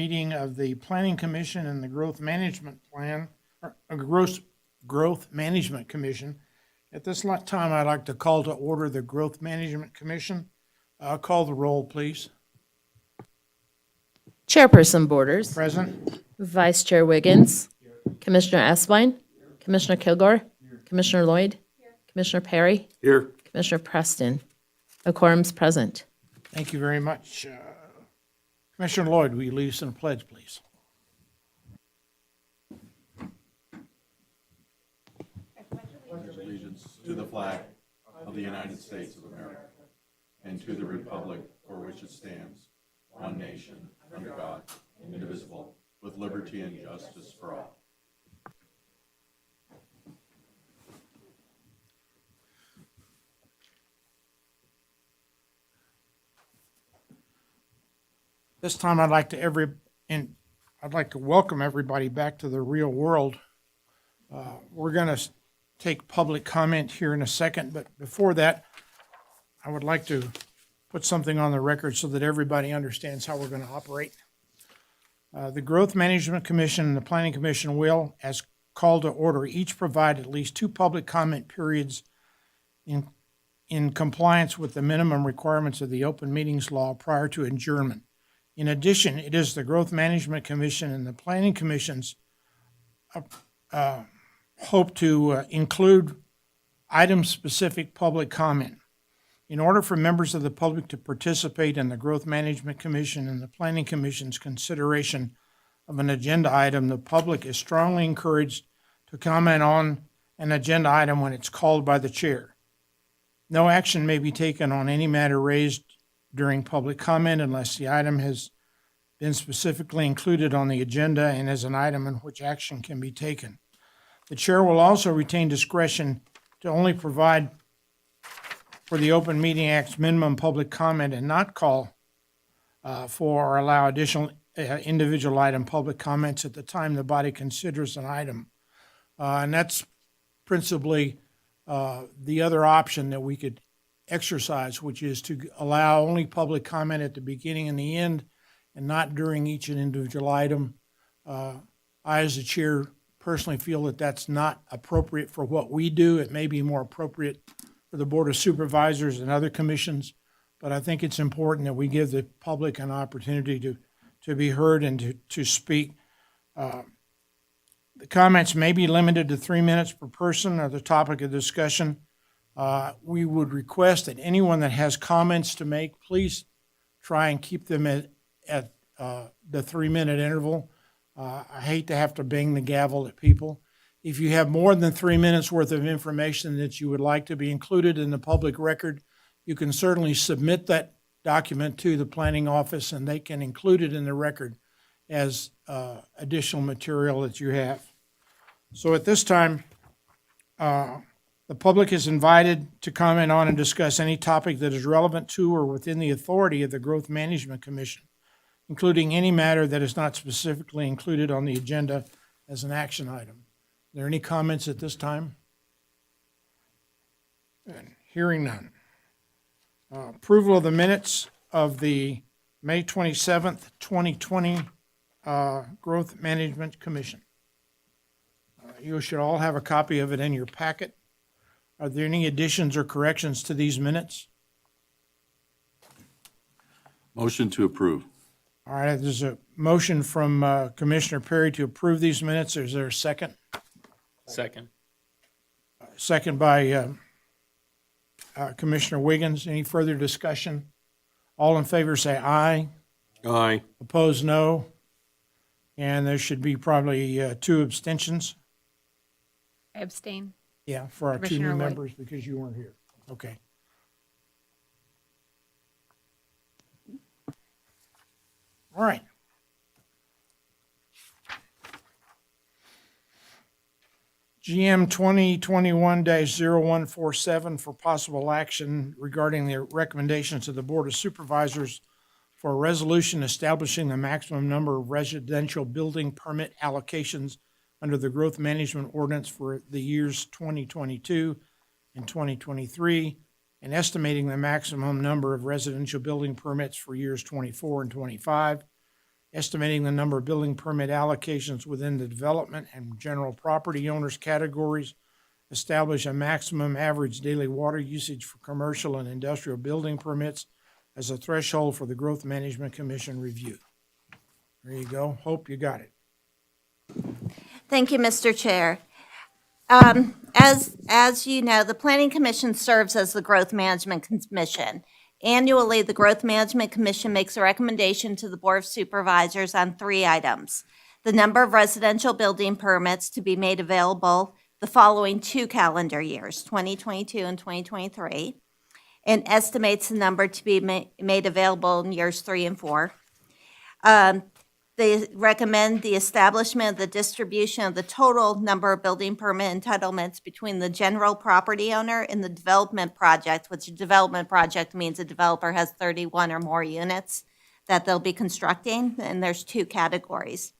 meeting of the Planning Commission and the Growth Management Plan, or Growth Management Commission. At this time, I'd like to call to order the Growth Management Commission. Call the roll, please. Chairperson Borders. Present. Vice Chair Wiggins. Commissioner Eswine. Commissioner Kilgore. Commissioner Lloyd. Commissioner Perry. Here. Commissioner Preston. A quorum's present. Thank you very much. Commissioner Lloyd, will you lead us in a pledge, please? Allegiance to the flag of the United States of America and to the republic for which it stands, one nation, under God, indivisible, with liberty and justice for all. This time, I'd like to welcome everybody back to the real world. We're going to take public comment here in a second, but before that, I would like to put something on the record so that everybody understands how we're going to operate. The Growth Management Commission and the Planning Commission will, as called to order, each provide at least 2 public comment periods in compliance with the minimum requirements of the Open Meetings Law prior to adjournment. In addition, it is the Growth Management Commission and the Planning Commission's hope to include item-specific public comment. In order for members of the public to participate in the Growth Management Commission and the Planning Commission's consideration of an agenda item, the public is strongly encouraged to comment on an agenda item when it's called by the chair. No action may be taken on any matter raised during public comment unless the item has been specifically included on the agenda and is an item in which action can be taken. The chair will also retain discretion to only provide for the Open Meeting Act's minimum public comment and not call for or allow additional individual item public comments at the time the body considers an item. And that's principally the other option that we could exercise, which is to allow only public comment at the beginning and the end and not during each individual item. I, as the chair, personally feel that that's not appropriate for what we do. It may be more appropriate for the Board of Supervisors and other commissions, but I think it's important that we give the public an opportunity to be heard and to speak. The comments may be limited to 3 minutes per person or the topic of discussion. We would request that anyone that has comments to make, please try and keep them at the 3-minute interval. I hate to have to bang the gavel at people. If you have more than 3 minutes worth of information that you would like to be included in the public record, you can certainly submit that document to the planning office and they can include it in the record as additional material that you have. So at this time, the public is invited to comment on and discuss any topic that is relevant to or within the authority of the Growth Management Commission, including any matter that is not specifically included on the agenda as an action item. Are there any comments at this time? Hearing none. Approval of the minutes of the May 27th, 2020 Growth Management Commission. You should all have a copy of it in your packet. Are there any additions or corrections to these minutes? Motion to approve. All right, there's a motion from Commissioner Perry to approve these minutes. Is there a second? Second. Second by Commissioner Wiggins. Any further discussion? All in favor say aye. Aye. Opposed, no. And there should be probably 2 abstentions. I abstain. Yeah, for our 2 Commissioner new Lloyd. members because you weren't here. Okay. All right. GM 2021-0147 for possible action regarding the recommendations of the Board of Supervisors for a resolution establishing the maximum number of residential building permit allocations under the Growth Management Ordinance for the years 2022 and 2023, and estimating the maximum number of residential building permits for years 24 and 25, estimating the number of building permit allocations within the development and general property owners categories, establish a maximum average daily water usage for commercial and industrial building permits as a threshold for the Growth Management Commission review. There you go. Hope you got it. Thank you, Mr. Chair. As you know, the Planning Commission serves as the Growth Management Commission. Annually, the Growth Management Commission makes a recommendation to the Board of Supervisors on 3 items: the number of residential building permits to be made available the following 2 calendar years, 2022 and 2023, and estimates the number to be made available in years 3 and 4. They recommend the establishment of the distribution of the total number of building permit entitlements between the general property owner and the development project, which a development project means a developer has 31 or more units that they'll be constructing, and there's 2 categories.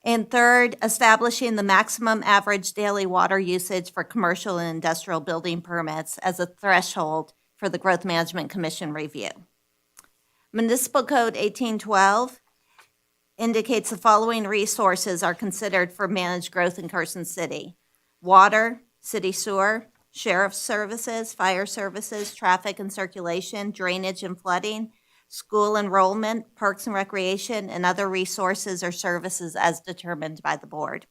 And third, establishing the maximum average daily water usage for commercial and industrial building permits as a threshold for the Growth Management Commission review. Municipal Code 1812 indicates the following resources are considered for managed growth in Carson City: water, city sewer, sheriff's services, fire services, traffic and circulation, drainage and flooding, school enrollment, parks and recreation, and other resources or services as determined by the board.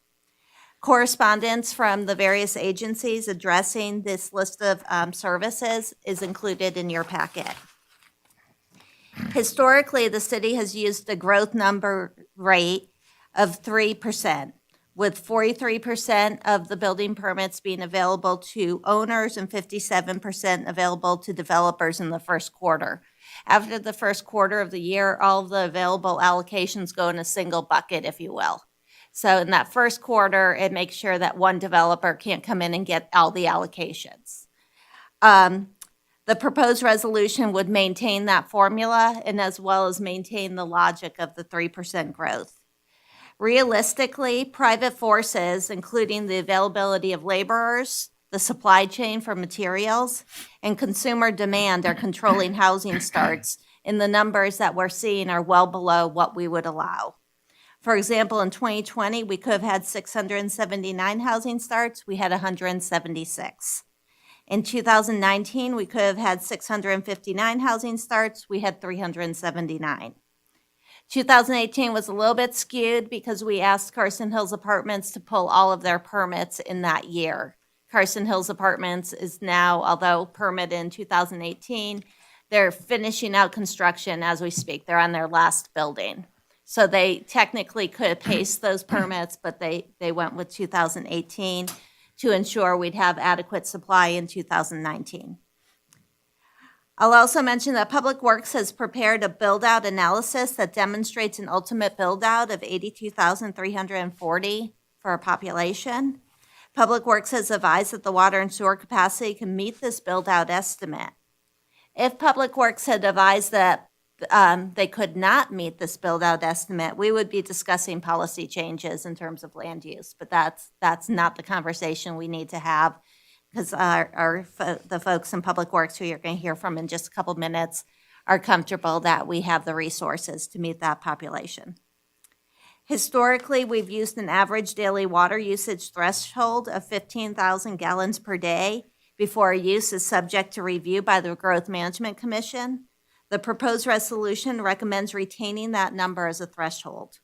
Correspondence from the various agencies addressing this list of services is included in your packet. Historically, the city has used a growth number rate of 3%, with 43% of the building permits being available to owners and 57% available to developers in the first quarter. After the first quarter of the year, all of the available allocations go in a single bucket, if you will. So in that first quarter, it makes sure that one developer can't come in and get all the allocations. The proposed resolution would maintain that formula and as well as maintain the logic of the 3% growth. Realistically, private forces, including the availability of laborers, the supply chain for materials, and consumer demand are controlling housing starts, and the numbers that we're seeing are well below what we would allow. For example, in 2020, we could have had 679 housing starts. We had 176. In 2019, we could have had 659 housing starts. We had 379. 2018 was a little bit skewed because we asked Carson Hills Apartments to pull all of their permits in that year. Carson Hills Apartments is now, although permitted in 2018, they're finishing out construction as we speak. They're on their last building. So they technically could have paced those permits, but they went with 2018 to ensure we'd have adequate supply in 2019. I'll also mention that Public Works has prepared a build-out analysis that demonstrates an ultimate build-out of 82,340 for our population. Public Works has advised that the water and sewer capacity can meet this build-out estimate. If Public Works had advised that they could not meet this build-out estimate, we would be discussing policy changes in terms of land use, but that's not the conversation we need to have, because the folks in Public Works who you're going to hear from in just a couple minutes are comfortable that we have the resources to meet that population. Historically, we've used an average daily water usage threshold of 15,000 gallons per day before a use is subject to review by the Growth Management Commission. The proposed resolution recommends retaining that number as a threshold.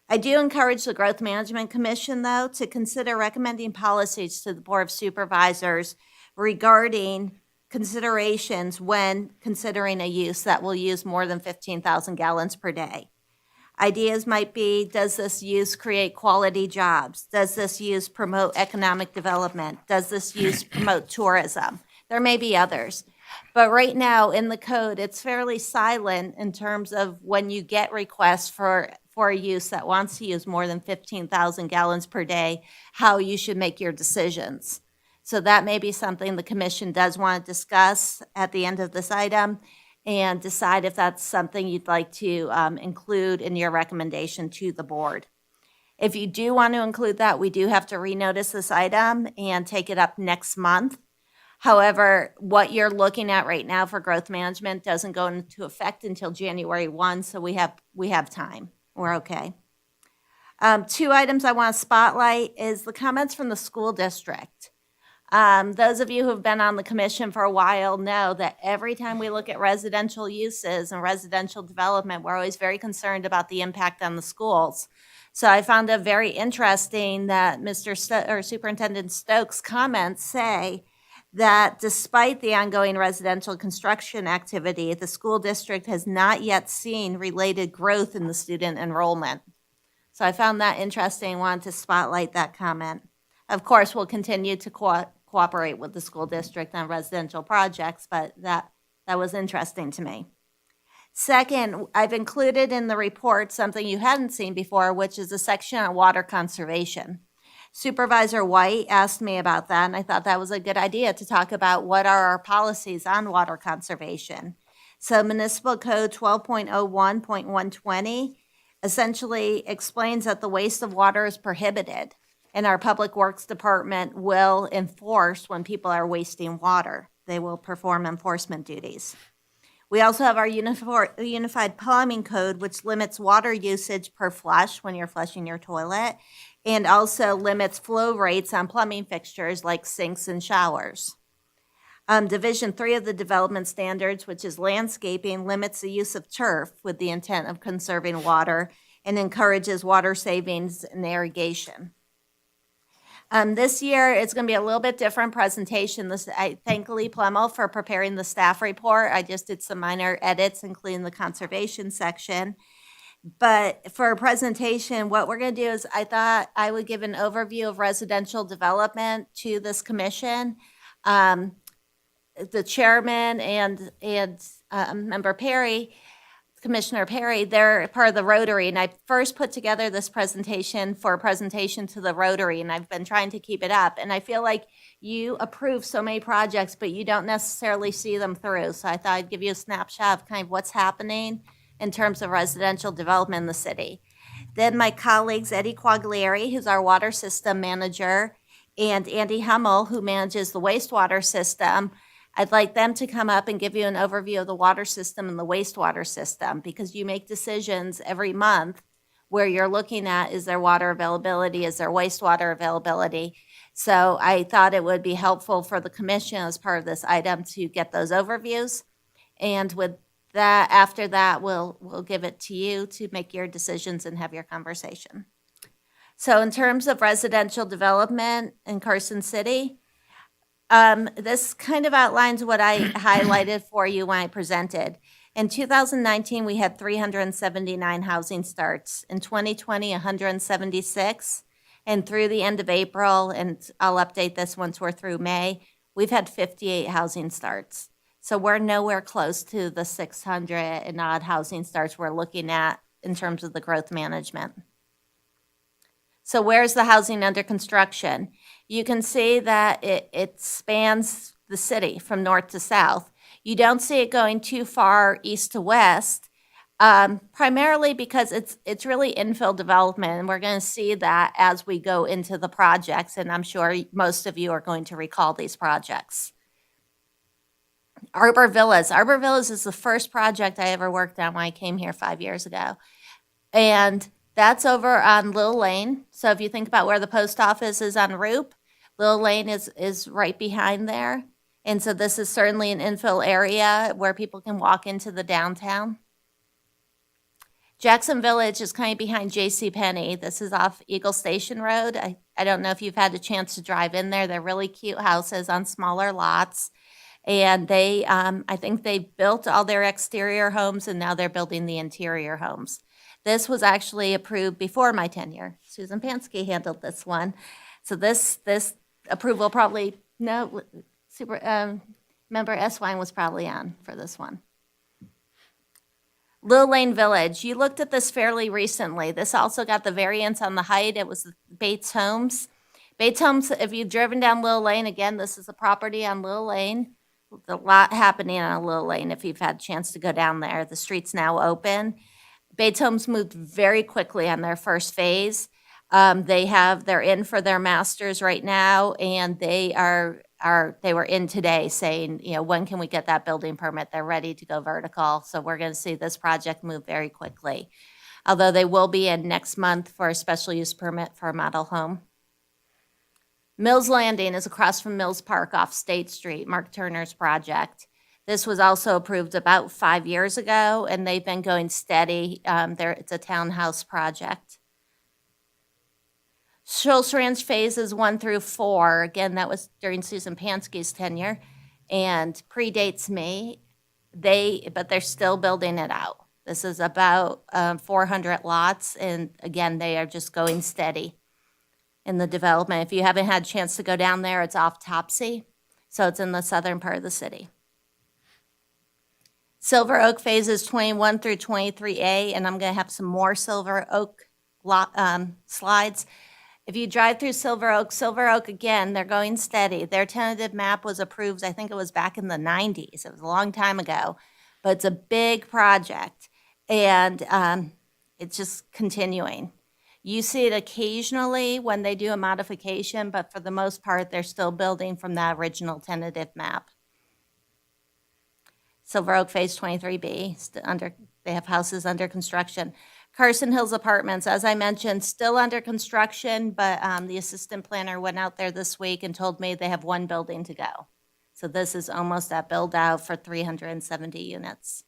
I do encourage the Growth Management Commission, though, to consider recommending policies to the Board of Supervisors regarding considerations when considering a use that will use more than 15,000 gallons per day. Ideas might be, does this use create quality jobs? Does this use promote economic development? Does this use promote tourism? There may be others. But right now in the code, it's fairly silent in terms of when you get requests for a use that wants to use more than 15,000 gallons per day, how you should make your decisions. So that may be something the commission does want to discuss at the end of this item and decide if that's something you'd like to include in your recommendation to the board. If you do want to include that, we do have to renotice this item and take it up next month. However, what you're looking at right now for growth management doesn't go into effect until January 1, so we have time. We're okay. Two items I want to spotlight is the comments from the school district. Those of you who have been on the commission for a while know that every time we look at residential uses and residential development, we're always very concerned about the impact on the schools. So I found it very interesting that Superintendent Stokes' comments say that despite the ongoing residential construction activity, the school district has not yet seen related growth in the student enrollment. So I found that interesting, wanted to spotlight that comment. Of course, we'll continue to cooperate with the school district on residential projects, but that was interesting to me. Second, I've included in the report something you hadn't seen before, which is a section on water conservation. Supervisor White asked me about that, and I thought that was a good idea to talk about what are our policies on water conservation. So Municipal Code 12.01.120 essentially explains that the waste of water is prohibited, and our Public Works Department will enforce when people are wasting water. They will perform enforcement duties. We also have our Unified Plumbing Code, which limits water usage per flush when you're flushing your toilet, and also limits flow rates on plumbing fixtures like sinks and showers. Division 3 of the development standards, which is landscaping, limits the use of turf with the intent of conserving water and encourages water savings and irrigation. This year, it's going to be a little bit different presentation. I thank Lee Plemmel for preparing the staff report. I just did some minor edits, including the conservation section. But for a presentation, what we're going to do is I thought I would give an overview of residential development to this commission. The chairman and Member Perry, Commissioner Perry, they're part of the Rotary, and I first put together this presentation for a presentation to the Rotary, and I've been trying to keep it up. And I feel like you approve so many projects, but you don't necessarily see them through. So I thought I'd give you a snapshot of kind of what's happening in terms of residential development in the city. Then my colleagues, Eddie Quaglieri, who's our water system manager, and Andy Hummel, who manages the wastewater system, I'd like them to come up and give you an overview of the water system and the wastewater system, because you make decisions every month where you're looking at, is there water availability, is there wastewater availability? So I thought it would be helpful for the commission as part of this item to get those overviews. And with that, after that, we'll give it to you to make your decisions and have your conversation. So in terms of residential development in Carson City, this kind of outlines what I highlighted for you when I presented. In 2019, we had 379 housing starts. In 2020, 176. And through the end of April, and I'll update this once we're through May, we've had 58 housing starts. So we're nowhere close to the 600 and odd housing starts we're looking at in terms of the growth management. So where's the housing under construction? You can see that it spans the city from north to south. You don't see it going too far east to west, primarily because it's really infill development, and we're going to see that as we go into the projects, and I'm sure most of you are going to recall these projects. Arbor Villas. Arbor Villas is the first project I ever worked on when I came here 5 years ago. And that's over on Little Lane. So if you think about where the post office is on Roop, Little Lane is right behind there. And so this is certainly an infill area where people can walk into the downtown. Jackson Village is kind of behind JCPenney. This is off Eagle Station Road. I don't know if you've had a chance to drive in there. They're really cute houses on smaller lots. And they, I think they built all their exterior homes, and now they're building the interior homes. This was actually approved before my tenure. Susan Pansky handled this one. So this approval probably, no, Member Eswine was probably on for this one. Little Lane Village, you looked at this fairly recently. This also got the variance on the height. It was Bates Homes. Bates Homes, if you've driven down Little Lane, again, this is a property on Little Lane. A lot happening on Little Lane if you've had a chance to go down there. The street's now open. Bates Homes moved very quickly on their first phase. They're in for their masters right now, and they were in today saying, when can we get that building permit? They're ready to go vertical. So we're going to see this project move very quickly. Although they will be in next month for a special use permit for a model home. Mills Landing is across from Mills Park off State Street, Mark Turner's project. This was also approved about 5 years ago, and they've been going steady. It's a townhouse project. Schultz Ranch phases 1 through 4, again, that was during Susan Pansky's tenure, and predates me. But they're still building it out. This is about 400 lots, and again, they are just going steady in the development. If you haven't had a chance to go down there, it's off Topsy, so it's in the southern part of the city. Silver Oak phases 21 through 23A, and I'm going to have some more Silver Oak slides. If you drive through Silver Oak, again, they're going steady. Their tentative map was approved, I think it was back in the 90s. It was a long time ago, but it's a big project, and it's just continuing. You see it occasionally when they do a modification, but for the most part, they're still building from that original tentative map. Silver Oak Phase 23B, they have houses under construction. Carson Hills Apartments, as I mentioned, still under construction, but the assistant planner went out there this week and told me they have 1 building to go. So this is almost at build out for 370 units.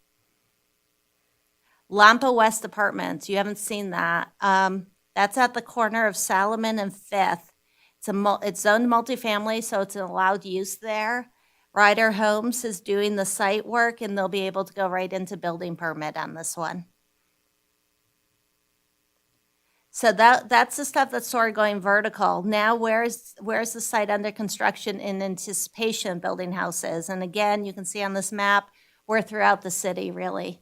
Lampa West Apartments, you haven't seen that. That's at the corner of Salomon and 5th. It's zoned multifamily, so it's an allowed use there. Ryder Homes is doing the site work, and they'll be able to go right into building permit on this one. So that's the stuff that's sort of going vertical. Now, where's the site under construction in anticipation of building houses? And again, you can see on this map, we're throughout the city, really.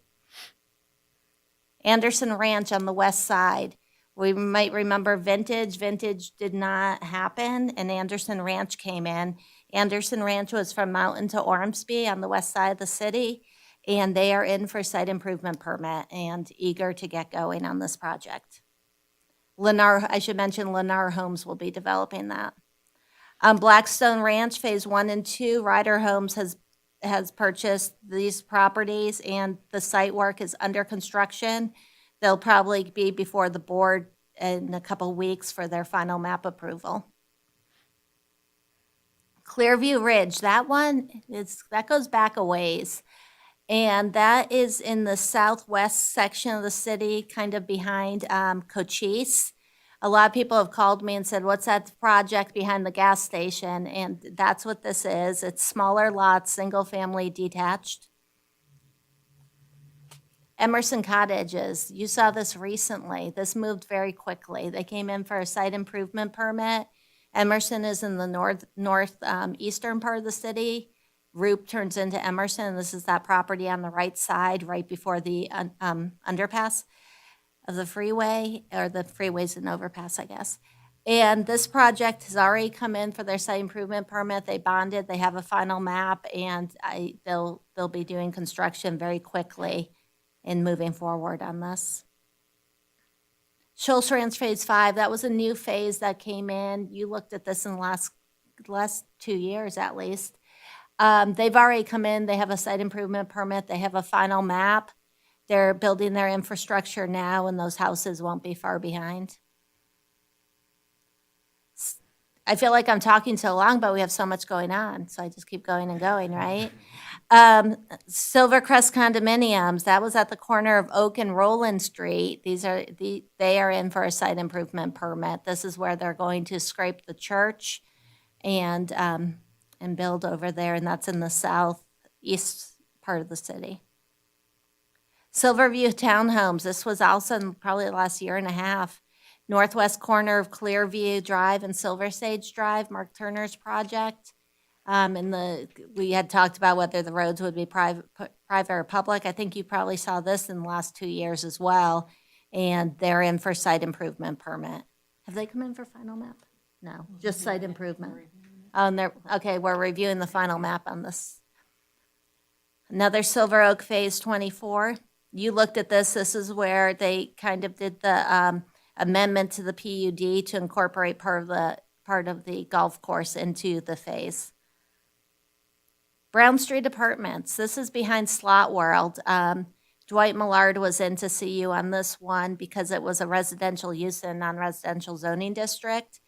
Anderson Ranch on the west side. We might remember Vintage. Vintage did not happen, and Anderson Ranch came in. Anderson Ranch was from Mountain to Ormsby on the west side of the city, and they are in for site improvement permit and eager to get going on this project. I should mention Lennar Homes will be developing that. Blackstone Ranch, Phase 1 and 2, Ryder Homes has purchased these properties, and the site work is under construction. They'll probably be before the board in a couple weeks for their final map approval. Clearview Ridge, that goes back a ways. And that is in the southwest section of the city, kind of behind Cochise. A lot of people have called me and said, what's that project behind the gas station? And that's what this is. It's smaller lots, single family detached. Emerson Cottages, you saw this recently. This moved very quickly. They came in for a site improvement permit. Emerson is in the northeastern part of the city. Roop turns into Emerson, and this is that property on the right side, right before the underpass of the freeway, or the freeway's an overpass, I guess. And this project has already come in for their site improvement permit. They bonded, they have a final map, and they'll be doing construction very quickly and moving forward on this. Schultz Ranch Phase 5, that was a new phase that came in. You looked at this in the last 2 years at least. They've already come in. They have a site improvement permit. They have a final map. They're building their infrastructure now, and those houses won't be far behind. I feel like I'm talking so long, but we have so much going on, so I just keep going and going, right? Silvercrest Condominiums, that was at the corner of Oak and Roland Street. They are in for a site improvement permit. This is where they're going to scrape the church and build over there, and that's in the southeast part of the city. Silverview Townhomes, this was also in probably the last year and a half. Northwest corner of Clearview Drive and Silver Sage Drive, Mark Turner's project. We had talked about whether the roads would be private or public. I think you probably saw this in the last 2 years as well, and they're in for site improvement permit. Have they come in for final map? No, just site improvement. Okay, we're reviewing the final map on this. Another Silver Oak Phase 24. You looked at this. This is where they kind of did the amendment to the PUD to incorporate part of the golf course into the phase. Brown Street Apartments, this is behind Slot World. Dwight Millard was in to see you on this one because it was a residential use in a non-residential zoning district.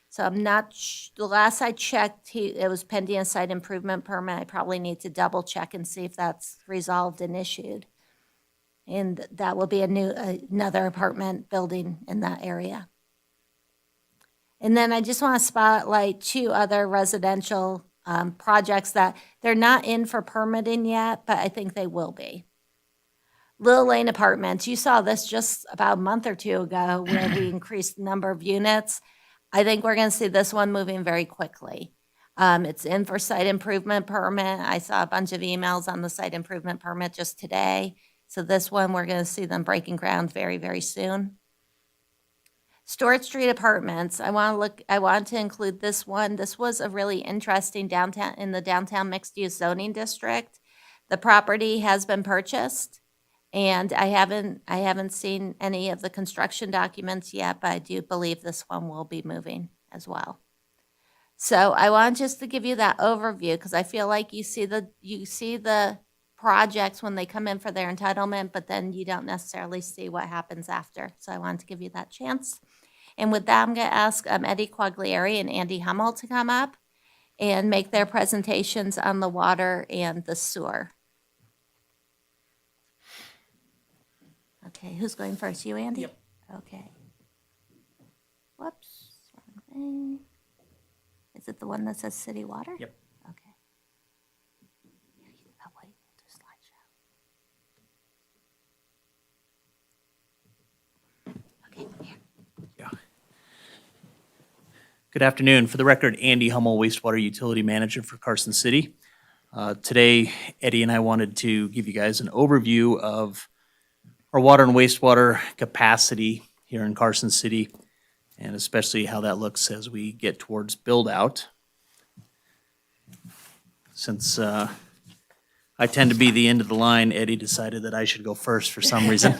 So I'm not, the last I checked, it was pending a site improvement permit. I probably need to double check and see if that's resolved and issued. And that will be another apartment building in that area. And then I just want to spotlight two other residential projects that they're not in for permitting yet, but I think they will be. Little Lane Apartments, you saw this just about a month or two ago where we increased the number of units. I think we're going to see this one moving very quickly. It's in for site improvement permit. I saw a bunch of emails on the site improvement permit just today. So this one, we're going to see them breaking ground very, very soon. Stewart Street Apartments, I want to include this one. This was a really interesting downtown mixed-use zoning district. The property has been purchased, and I haven't seen any of the construction documents yet, but I do believe this one will be moving as well. So I want just to give you that overview because I feel like you see the projects when they come in for their entitlement, but then you don't necessarily see what happens after. So I wanted to give you that chance. And with that, I'm going to ask Eddie Quaglieri and Andy Hummel to come up and make their presentations on the water and the sewer. Okay, who's going first? You, Andy? Yep. Okay. Whoops, wrong thing. Is it the one that says city water? Yep. Okay. Oh, wait, do a slideshow. Okay, here. Good afternoon. For the record, Andy Hummel, Wastewater Utility Manager for Carson City. Today, Eddie and I wanted to give you guys an overview of our water and wastewater capacity here in Carson City, and especially how that looks as we get towards build-out. Since I tend to be the end of the line, Eddie decided that I should go first for some reason.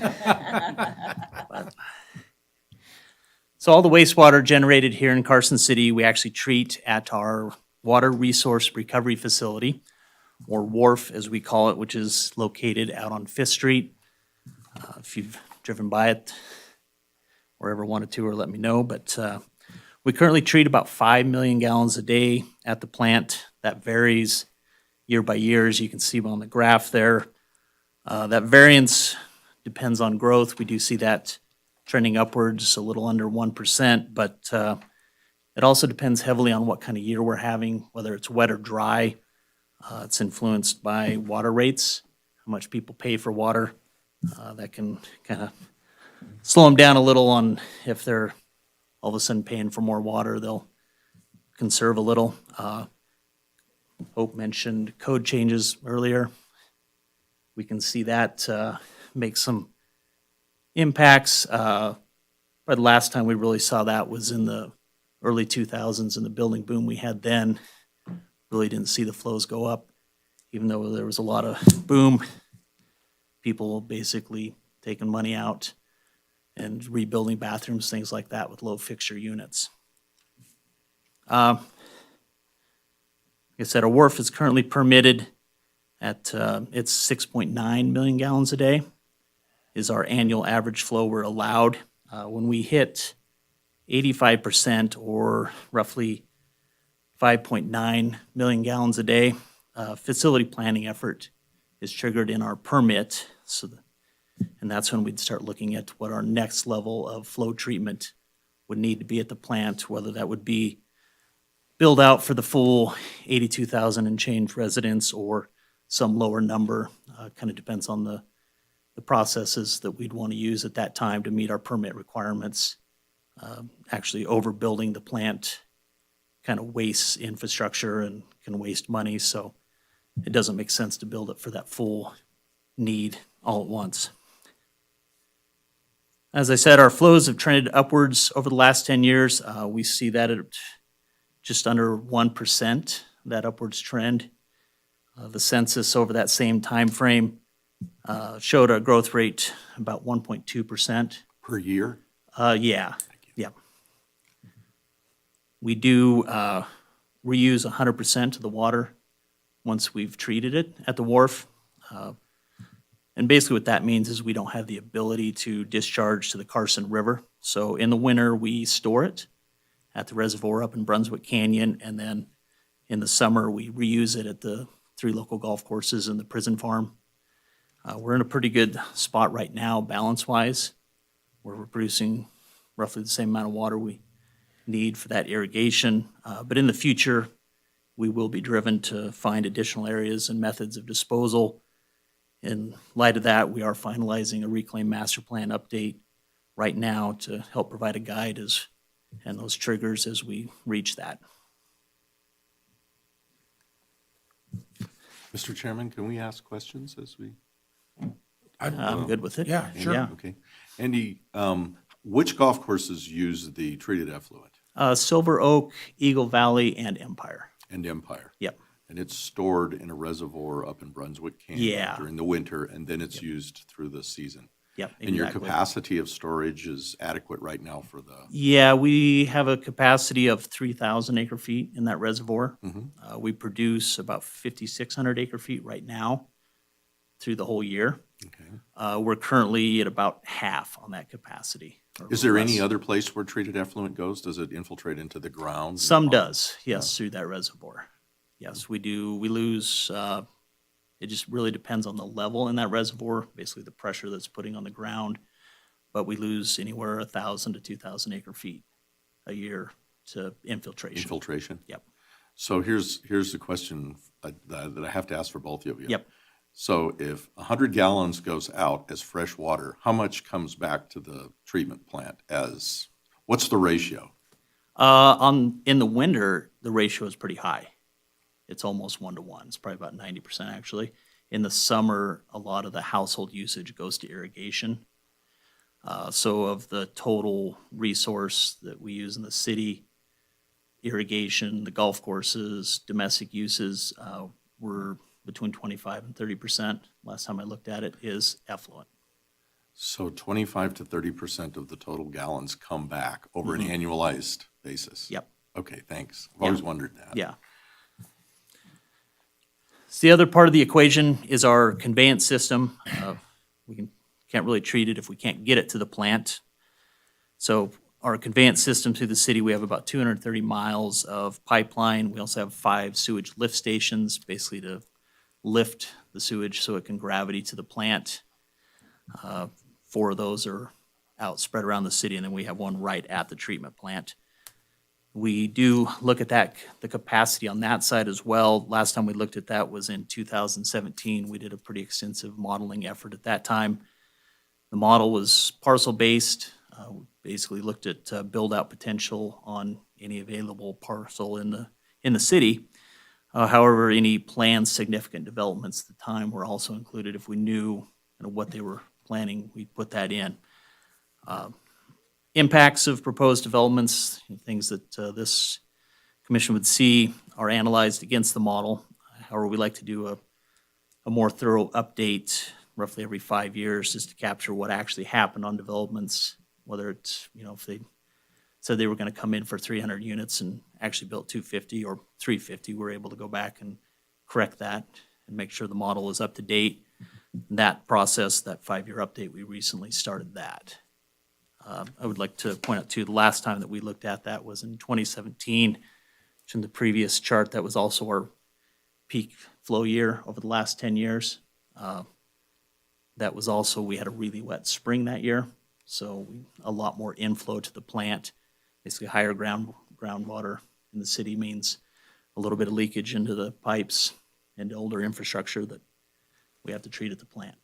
So all the wastewater generated here in Carson City, we actually treat at our Water Resource Recovery Facility, or WRF as we call it, which is located out on 5th Street. If you've driven by it or ever wanted to, or let me know. But we currently treat about 5 million gallons a day at the plant. That varies year by year, as you can see on the graph there. That variance depends on growth. We do see that trending upwards a little under 1%, but it also depends heavily on what kind of year we're having, whether it's wet or dry. It's influenced by water rates, how much people pay for water. That can kind of slow them down a little on if they're all of a sudden paying for more water, they'll conserve a little. Hope mentioned code changes earlier. We can see that make some impacts. But last time we really saw that was in the early 2000s, and the building boom we had then. Really didn't see the flows go up, even though there was a lot of boom. People basically taking money out and rebuilding bathrooms, things like that with low fixture units. Like I said, a wharf is currently permitted at it's 6.9 million gallons a day is our annual average flow we're allowed. When we hit 85% or roughly 5.9 million gallons a day, facility planning effort is triggered in our permit. And that's when we'd start looking at what our next level of flow treatment would need to be at the plant, whether that would be build out for the full 82,000 and change residents or some lower number. Kind of depends on the processes that we'd want to use at that time to meet our permit requirements. Actually overbuilding the plant kind of wastes infrastructure and can waste money, so it doesn't make sense to build it for that full need all at once. As I said, our flows have trended upwards over the last 10 years. We see that at just under 1%, that upwards trend. The census over that same time frame showed a growth rate about 1.2%. Per year? Yeah, yeah. We do reuse 100% of the water once we've treated it at the wharf. And basically what that means is we don't have the ability to discharge to the Carson River. So in the winter, we store it at the reservoir up in Brunswick Canyon, and then in the summer, we reuse it at the 3 local golf courses and the prison farm. We're in a pretty good spot right now, balance-wise, where we're producing roughly the same amount of water we need for that irrigation. But in the future, we will be driven to find additional areas and methods of disposal. In light of that, we are finalizing a reclaim master plan update right now to help provide a guide and those triggers as we reach that. Mr. Chairman, can we ask questions as we? I'm good with it. Yeah, sure. Yeah. Okay. Andy, which golf courses use the treated effluent? Silver Oak, Eagle Valley, and Empire. And Empire? Yep. And it's stored in a reservoir up in Brunswick Canyon Yeah. during the winter, and then it's used through the season. Yep. And your exactly. capacity of storage is adequate right now for the, Yeah, we have a capacity of 3,000 acre feet in that reservoir. We produce about 5,600 acre feet right now through the whole year. okay. We're currently at about half on that capacity. or Is there less. any other place where treated effluent goes? Does it infiltrate into the ground? Some does, yes, through that reservoir. Yes, we do. We lose, it just really depends on the level in that reservoir, basically the pressure that's putting on the ground. But we lose anywhere 1,000 to 2,000 acre feet a year to infiltration. Infiltration? Yep, So here's the question that I have to ask for both of you. yep. So if 100 gallons goes out as fresh water, how much comes back to the treatment plant as, what's the ratio? In the winter, the ratio is pretty high. It's almost 1-to-1. It's probably about 90% actually. In the summer, a lot of the household usage goes to irrigation. So of the total resource that we use in the city, irrigation, the golf courses, domestic uses, were between 25 and 30%. Last time I looked at it is effluent. So 25 to 30% of the total gallons come back over an annualized basis? Yep. Okay, thanks. I've always wondered that. Yeah. So the other part of the equation is our conveyance system. Can't really treat it if we can't get it to the plant. So our conveyance system through the city, we have about 230 miles of pipeline. We also have 5 sewage lift stations, basically to lift the sewage so it can gravity to the plant. 4 of those are out spread around the city, and then we have one right at the treatment plant. We do look at that, the capacity on that side as well. Last time we looked at that was in 2017. We did a pretty extensive modeling effort at that time. The model was parcel-based. We basically looked at build-out potential on any available parcel in the city. However, any planned significant developments at the time were also included. If we knew what they were planning, we'd put that in. Impacts of proposed developments, things that this commission would see, are analyzed against the model. However, we like to do a more thorough update roughly every 5 years just to capture what actually happened on developments, whether it's, if they said they were going to come in for 300 units and actually built 250 or 350, we're able to go back and correct that and make sure the model is up to date. That process, that 5-year update, we recently started that. I would like to point out too, the last time that we looked at that was in 2017, which in the previous chart, that was also our peak flow year over the last 10 years. That was also, we had a really wet spring that year, so a lot more inflow to the plant. Basically higher groundwater in the city means a little bit of leakage into the pipes and older infrastructure that we have to treat at the plant.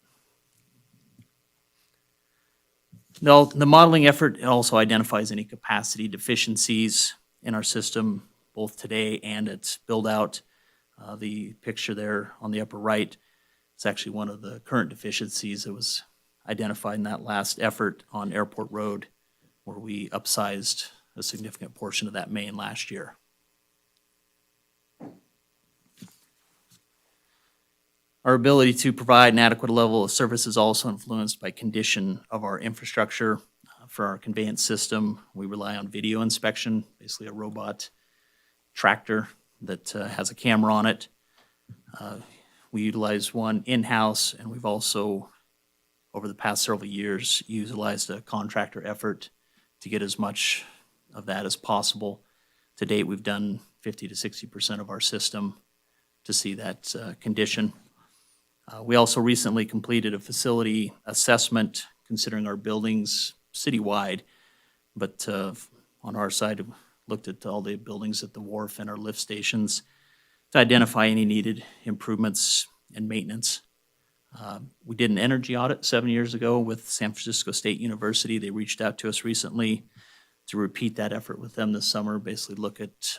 No, the modeling effort also identifies any capacity deficiencies in our system, both today and its build-out. The picture there on the upper right is actually one of the current deficiencies that was identified in that last effort on Airport Road, where we upsized a significant portion of that main last year. Our ability to provide an adequate level of service is also influenced by condition of our infrastructure. For our conveyance system, we rely on video inspection, basically a robot tractor that has a camera on it. We utilize one in-house, and we've also, over the past several years, utilized a contractor effort to get as much of that as possible. To date, we've done 50 to 60% of our system to see that condition. We also recently completed a facility assessment considering our buildings citywide, but on our side, looked at all the buildings at the wharf and our lift stations to identify any needed improvements and maintenance. We did an energy audit 7 years ago with San Francisco State University. They reached out to us recently to repeat that effort with them this summer, basically look at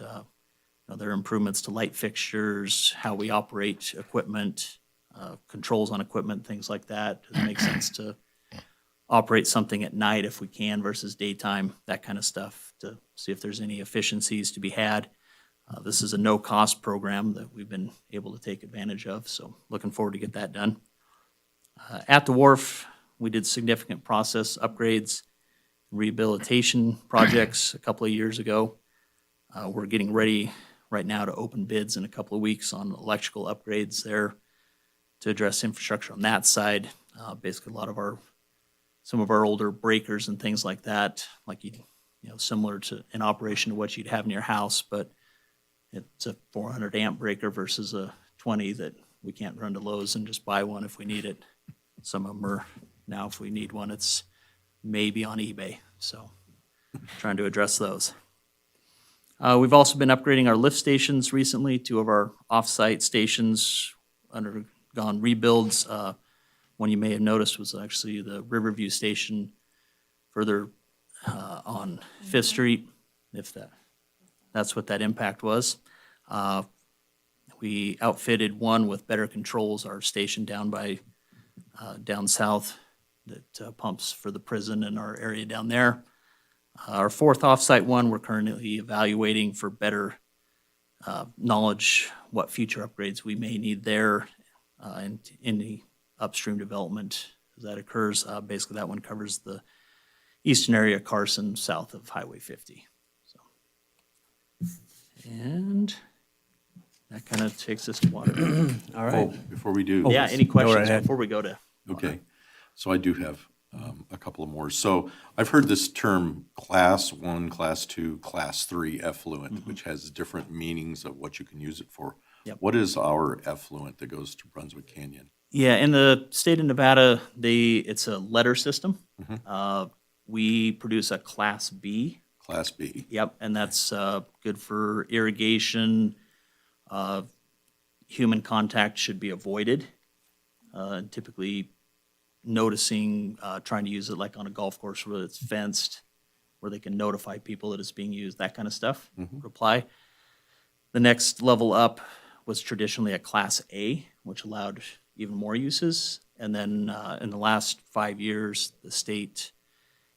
their improvements to light fixtures, how we operate equipment, controls on equipment, things like that. Does it make sense to operate something at night if we can versus daytime, that kind of stuff, to see if there's any efficiencies to be had. This is a no-cost program that we've been able to take advantage of, so looking forward to get that done. At the wharf, we did significant process upgrades, rehabilitation projects a couple of years ago. We're getting ready right now to open bids in a couple of weeks on electrical upgrades there to address infrastructure on that side. Basically, some of our older breakers and things like that, like similar to in operation to what you'd have in your house, but it's a 400 amp breaker versus a 20 that we can't run to Lowe's and just buy one if we need it. Some of them are now, if we need one, it's maybe on eBay. So trying to address those. We've also been upgrading our lift stations recently. 2 of our off-site stations undergone rebuilds. One you may have noticed was actually the Riverview station further on Fifth Street, if that's what that impact was. We outfitted one with better controls, our station down south that pumps for the prison in our area down there. Our 4th offsite one, we're currently evaluating for better knowledge what future upgrades we may need there and any upstream development as that occurs. Basically, that one covers the eastern area of Carson, south of Highway 50. So, and that kind of takes us to water. All right. Oh, before we do. Yeah, any right questions ahead. before we go to? Okay, so I do have a couple of more. So I've heard this term Class 1, Class 2, Class 3 effluent, which has different meanings of what you can use it for. Yep. What is our effluent that goes to Brunswick Canyon? Yeah, in the state of Nevada, it's a letter system. We produce a Class B. Class B. Yep, and that's good for irrigation. Human contact should be avoided. Typically noticing, trying to use it like on a golf course where it's fenced, where they can notify people that it's being used, that kind of stuff, reply. The next level up was traditionally a Class A, which allowed even more uses. And then in the last 5 years, the state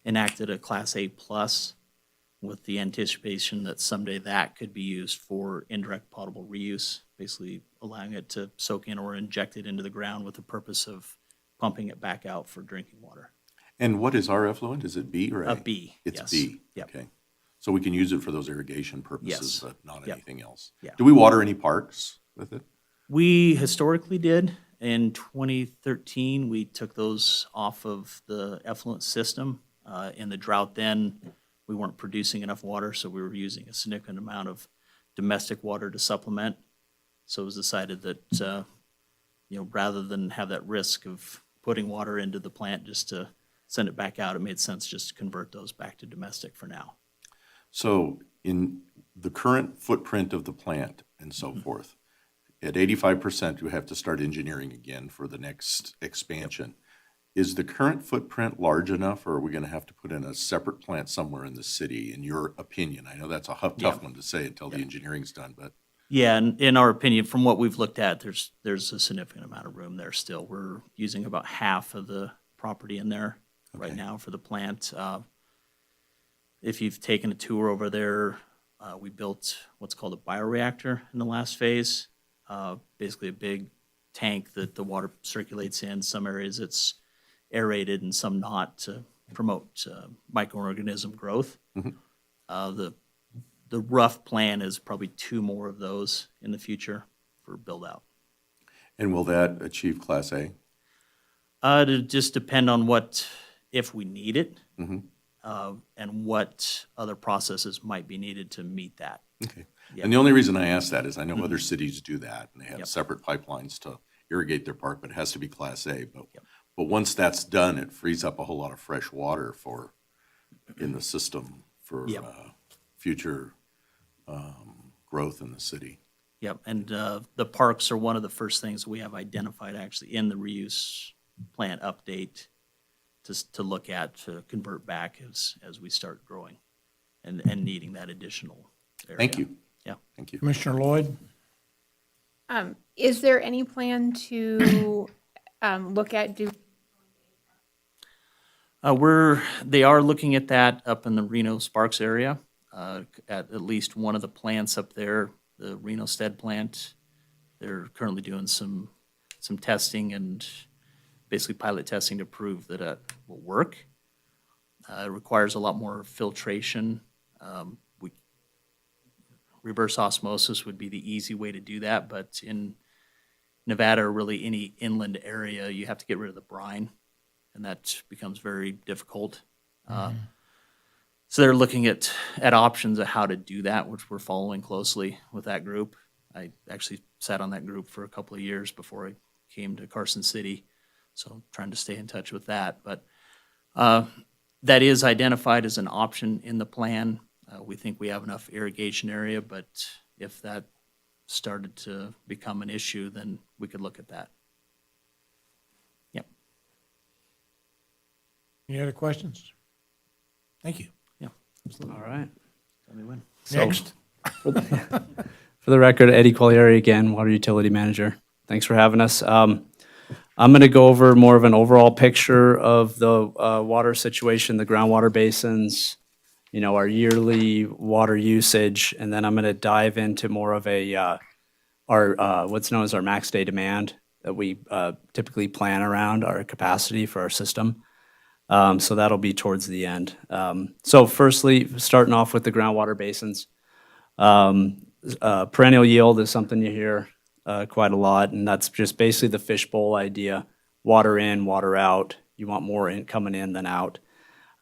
enacted a Class A plus with the anticipation that someday that could be used for indirect potable reuse, basically allowing it to soak in or inject it into the ground with the purpose of pumping it back out for drinking water. And what is our effluent? Is it B or A? A B, It's yes. B. Yep. Okay. So we can use it for those irrigation purposes, Yes. but not Yep. anything else. Yeah. Do we water any parks with it? We historically did. In 2013, we took those off of the effluent system. In the drought then, we weren't producing enough water, so we were using a significant amount of domestic water to supplement. So it was decided that, rather than have that risk of putting water into the plant just to send it back out, it made sense just to convert those back to domestic for now. So in the current footprint of the plant and so forth, at 85%, we have to start engineering again for the next expansion. Is the current footprint large enough, or are we going to have to put in a separate plant somewhere in the city, in your opinion? I know that's a tough one to say until the engineering's done, but. Yeah, and in our opinion, from what we've looked at, there's a significant amount of room there still. We're using about half of the property in there right Okay. now for the plant. If you've taken a tour over there, we built what's called a bioreactor in the last phase. Basically a big tank that the water circulates in. Some areas it's aerated and some not to promote microorganism growth. The rough plan is probably 2 more of those in the future for build-out. And will that achieve Class A? It'll just depend on if we need it, and what other processes might be needed to meet that. Okay. Yeah. And the only reason I ask that is I know other cities do that, and they have separate pipelines to irrigate their park, but it has to be Class A. But once that's done, it frees up a whole lot of fresh water in the system for future growth in the city. Yep, and the parks are one of the first things we have identified actually in the reuse plant update to look at, to convert back as we start growing and needing that additional area. Thank you. Yeah. Thank you. Commissioner Lloyd? Is there any plan to look at They are looking at that up in the Reno Sparks area, at least one of the plants up there, the Reno Stead plant. They're currently doing some testing and basically pilot testing to prove that it will work. It requires a lot more filtration. Reverse osmosis would be the easy way to do that, but in Nevada or really any inland area, you have to get rid of the brine, and that becomes very difficult. So they're looking at options of how to do that, which we're following closely with that group. I actually sat on that group for a couple of years before I came to Carson City, so trying to stay in touch with that. But that is identified as an option in the plan. We think we have enough irrigation area, but if that started to become an issue, then we could look at that. Yep. Any other questions? Thank you. All right. Tell me when. Next. For the record, Eddie Collieri again, Water Utility Manager. Thanks for having us. I'm going to go over more of an overall picture of the water situation, the groundwater basins, our yearly water usage, and then I'm going to dive into more of our what's known as our max day demand that we typically plan around our capacity for our system. So that'll be towards the end. So firstly, starting off with the groundwater basins. Perennial yield is something you hear quite a lot, and that's just basically the fishbowl idea. Water in, water out. You want more coming in than out.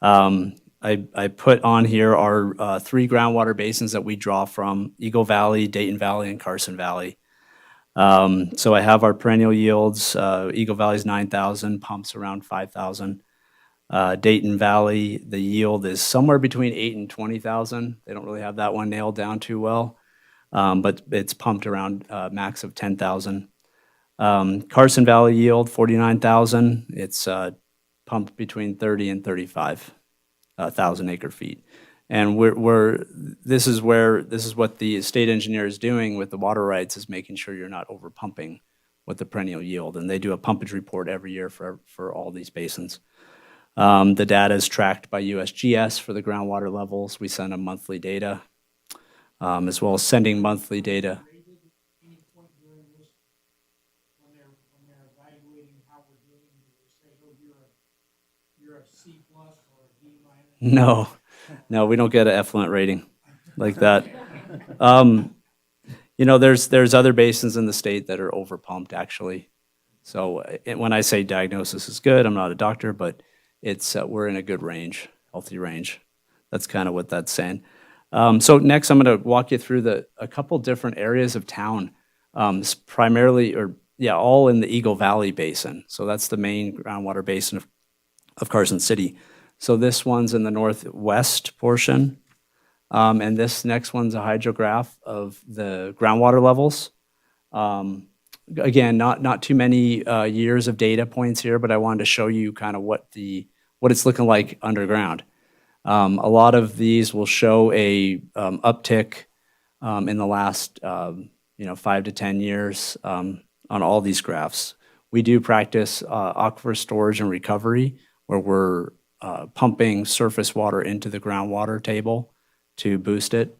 I put on here our 3 groundwater basins that we draw from: Eagle Valley, Dayton Valley, and Carson Valley. So I have our perennial yields. Eagle Valley's 9,000, pumps around 5,000. Dayton Valley, the yield is somewhere between 8,000 and 20,000. They don't really have that one nailed down too well, but it's pumped around max of 10,000. Carson Valley yield, 49,000. It's pumped between 30 and 35,000 acre feet. And this is what the state engineer is doing with the water rights, is making sure you're not over pumping with the perennial yield. And they do a pumpage report every year for all these basins. The data is tracked by USGS for the groundwater levels. We send them monthly data, as well as sending monthly data. Any point during this, when they're evaluating how we're doing, do they say, oh, you're a C plus or a D minus? No, we don't get an effluent rating like that. There's other basins in the state that are overpumped, actually. So when I say diagnosis is good, I'm not a doctor, but we're in a good range, healthy range. That's kind of what that's saying. So next, I'm going to walk you through a couple different areas of town, primarily, all in the Eagle Valley Basin. So that's the main groundwater basin of Carson City. So this one's in the northwest portion, and this next one's a hydrograph of the groundwater levels. Again, not too many years of data points here, but I wanted to show you kind of what it's looking like underground. A lot of these will show a uptick in the last 5 to 10 years on all these graphs. We do practice aquifer storage and recovery, where we're pumping surface water into the groundwater table to boost it.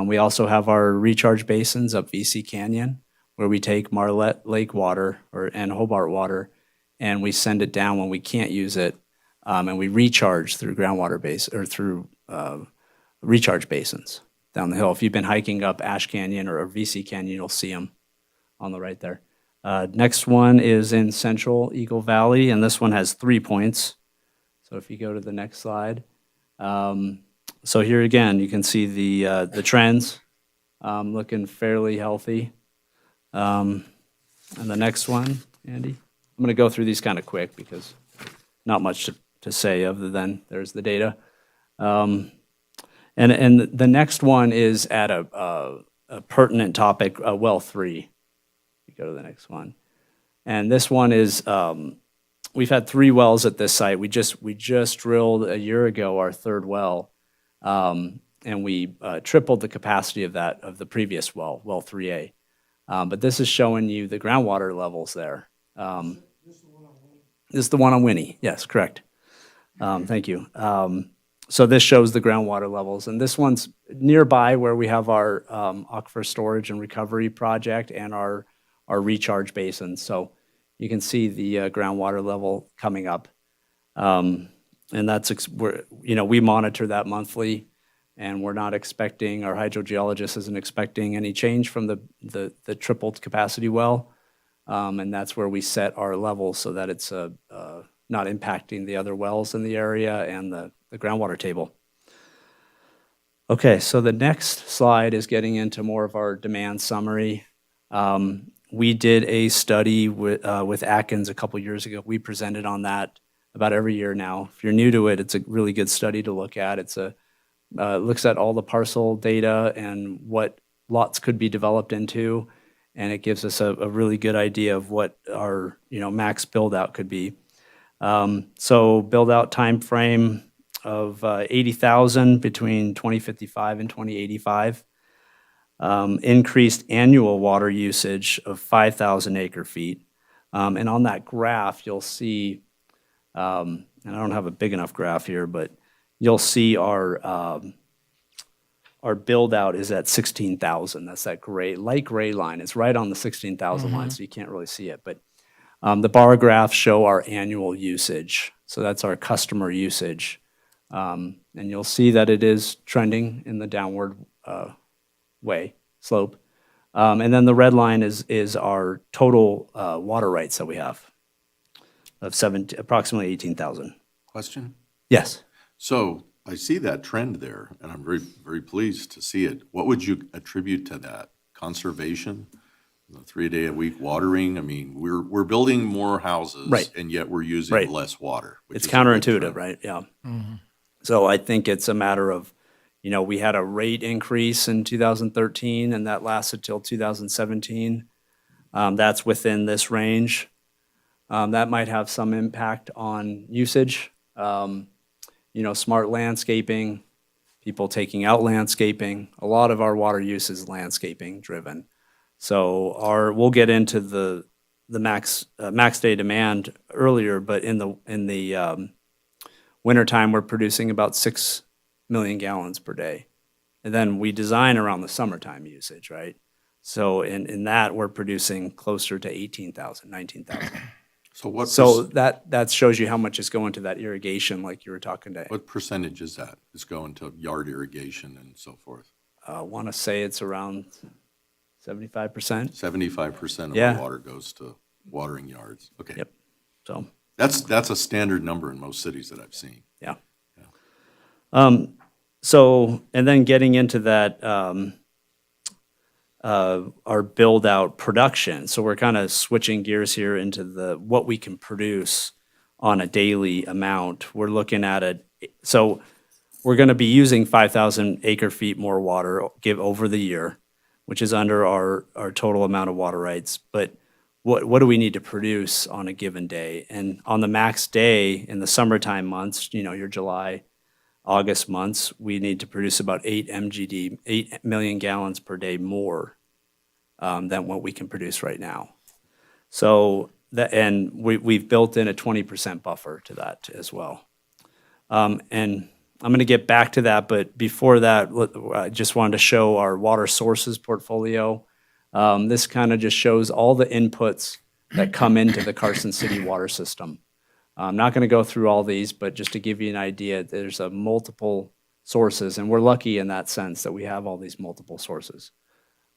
We also have our recharge basins up VC Canyon, where we take Marlette Lake water and Hobart water, and we send it down when we can't use it and we recharge through groundwater base, or through recharge basins down the hill. If you've been hiking up Ash Canyon or VC Canyon, you'll see them on the right there. Next one is in central Eagle Valley, and this one has 3 points. So if you go to the next slide. So here again, you can see the trends looking fairly healthy. And the next one, Andy? I'm going to go through these kind of quick because not much to say other than there's the data. And the next one is at a pertinent topic, well 3. You go to the next one. And this one is, we've had 3 wells at this site. We just drilled a year ago our 3rd well, and we tripled the capacity of the previous well, well 3A. But this is showing you the groundwater levels there. This is the one on Winnie. Yes, correct. Thank you. So this shows the groundwater levels, and this one's nearby where we have our aquifer storage and recovery project and our recharge basin. So you can see the groundwater level coming up, and that's we monitor that monthly, and we're not expecting, our hydrogeologist isn't expecting any change from the tripled capacity well, and that's where we set our levels so that it's not impacting the other wells in the area and the groundwater table. Okay, so the next slide is getting into more of our demand summary. We did a study with Atkins a couple years ago. We presented on that about every year now. If you're new to it, it's a really good study to look at. It looks at all the parcel data and what lots could be developed into, and it gives us a really good idea of what our max build-out could be. So build-out time frame of 80,000 between 2055 and 2085. Increased annual water usage of 5,000 acre-feet. And on that graph, you'll see, and I don't have a big enough graph here, but you'll see our build-out is at 16,000. That's that light gray line. It's right on the 16,000 line, so you can't really see it. But the bar graphs show our annual usage. So that's our customer usage. And you'll see that it is trending in the downward slope. And then the red line is our total water rights that we have of approximately 18,000. Question? Yes. So I see that trend there, and I'm very, very pleased to see it. What would you attribute to that? Conservation? The 3-day-a-week watering? I mean, we're building more houses, Right. and yet we're using Right. less water. Which It's is a good counterintuitive, trend. right? Yeah. So I think it's a matter of, we had a rate increase in 2013, and that lasted till 2017. That's within this range. That might have some impact on usage. Smart landscaping, people taking out landscaping. A lot of our water use is landscaping driven. So we'll get into the max day demand earlier, but in the wintertime, we're producing about 6 million gallons per day. And then we design around the summertime usage, right? So in that, we're producing closer to 18,000, 19,000. So that shows you how much is going to that irrigation, like you were talking to. what percentage is that? Is going to yard irrigation and so forth? I want to say it's around 75%. 75% of Yeah. the water goes to watering yards. Okay. Yep. So, That's a standard number in most cities that I've seen. yeah. So, and then getting into that, our build-out production. So we're kind of switching gears here into what we can produce on a daily amount. We're looking at it. So we're going to be using 5,000 acre-feet more water over the year, which is under our total amount of water rights. But what do we need to produce on a given day? And on the max day in the summertime months, your July, August months, we need to produce about 8 million gallons per day more than what we can produce right now. So we've built in a 20% buffer to that as well. And I'm going to get back to that, but before that, I just wanted to show our water sources portfolio. This kind of just shows all the inputs that come into the Carson City water system. I'm not going to go through all these, but just to give you an idea, there's a multiple sources, and we're lucky in that sense that we have all these multiple sources.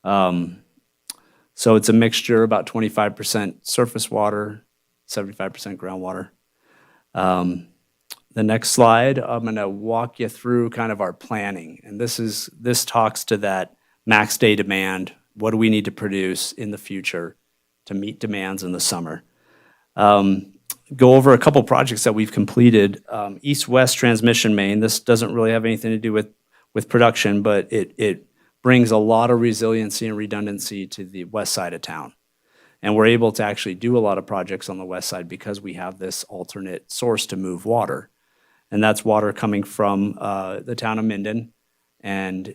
So it's a mixture, about 25% surface water, 75% groundwater. The next slide, I'm going to walk you through kind of our planning, and this talks to that max day demand. What do we need to produce in the future to meet demands in the summer? Go over a couple projects that we've completed. East-west transmission main. This doesn't really have anything to do with production, but it brings a lot of resiliency and redundancy to the west side of town. And we're able to actually do a lot of projects on the west side because we have this alternate source to move water. And that's water coming from the town of Minden. And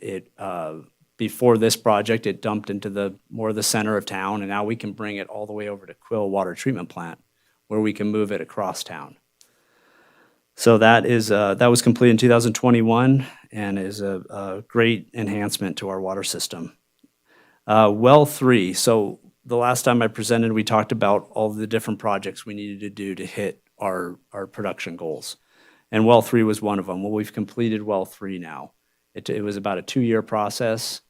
before this project, it dumped into more of the center of town, and now we can bring it all the way over to Quill Water Treatment Plant, where we can move it across town. So that was completed in 2021 and is a great enhancement to our water system. Well 3, so the last time I presented, we talked about all the different projects we needed to do to hit our production goals. And well 3 was one of them. Well, we've completed well 3 now. It was about a 2-year process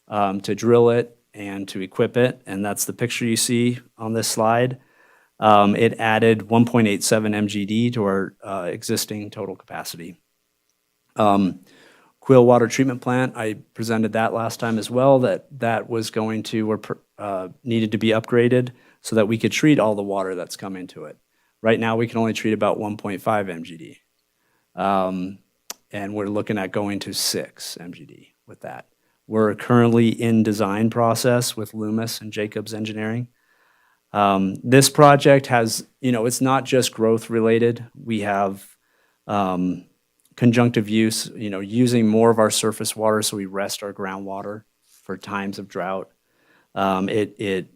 to drill it and to equip it, and that's the picture you see on this slide. It added 1.87 MGD to our existing total capacity. Quill Water Treatment Plant, I presented that last time as well, that was going to, needed to be upgraded so that we could treat all the water that's come into it. Right now, we can only treat about 1.5 MGD. And we're looking at going to 6 MGD with that. We're currently in design process with Loomis and Jacobs Engineering. This project has, it's not just growth related. We have conjunctive use, using more of our surface water so we rest our groundwater for times of drought. It's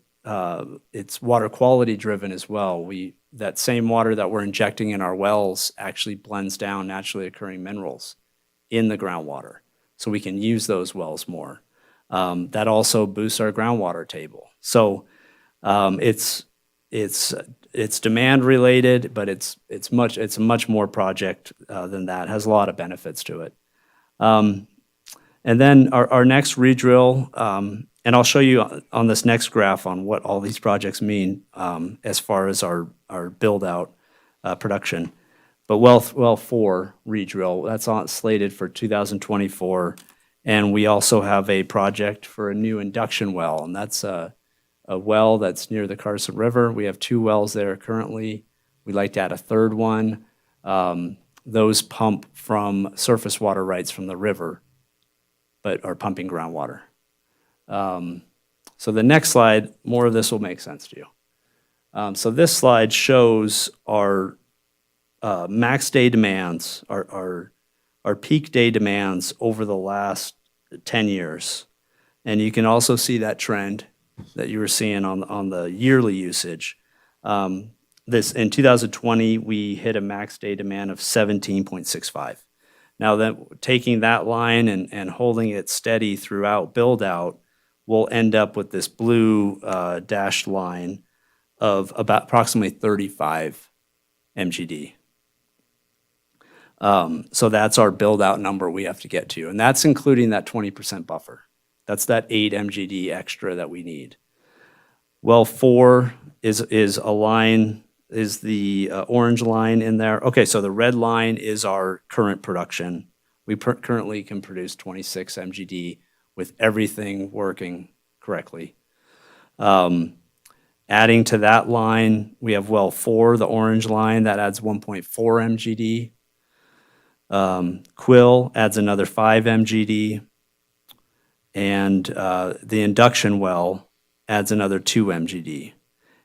water quality driven as well. That same water that we're injecting in our wells actually blends down naturally occurring minerals in the groundwater, so we can use those wells more. That also boosts our groundwater table. So it's demand related, but it's a much more project than that. It has a lot of benefits to it. And then our next redrill, and I'll show you on this next graph on what all these projects mean as far as our build out production. But well 4 redrill, that's slated for 2024. And we also have a project for a new induction well, and that's a well that's near the Carson River. We have 2 wells there currently. We'd like to add a 3rd one. Those pump from surface water rights from the river, but are pumping groundwater. So the next slide, more of this will make sense to you. So this slide shows our max day demands, our peak day demands over the last 10 years. And you can also see that trend that you were seeing on the yearly usage. In 2020, we hit a max day demand of 17.65. Now, taking that line and holding it steady throughout build out, we'll end up with this blue dashed line of about approximately 35 MGD. So that's our build out number we have to get to, and that's including that 20% buffer. That's that 8 MGD extra that we need. Well 4 is the orange line in there. Okay, so the red line is our current production. We currently can produce 26 MGD with everything working correctly. Adding to that line, we have well 4, the orange line, that adds 1.4 MGD. Quill adds another 5 MGD. And the induction well adds another 2 MGD.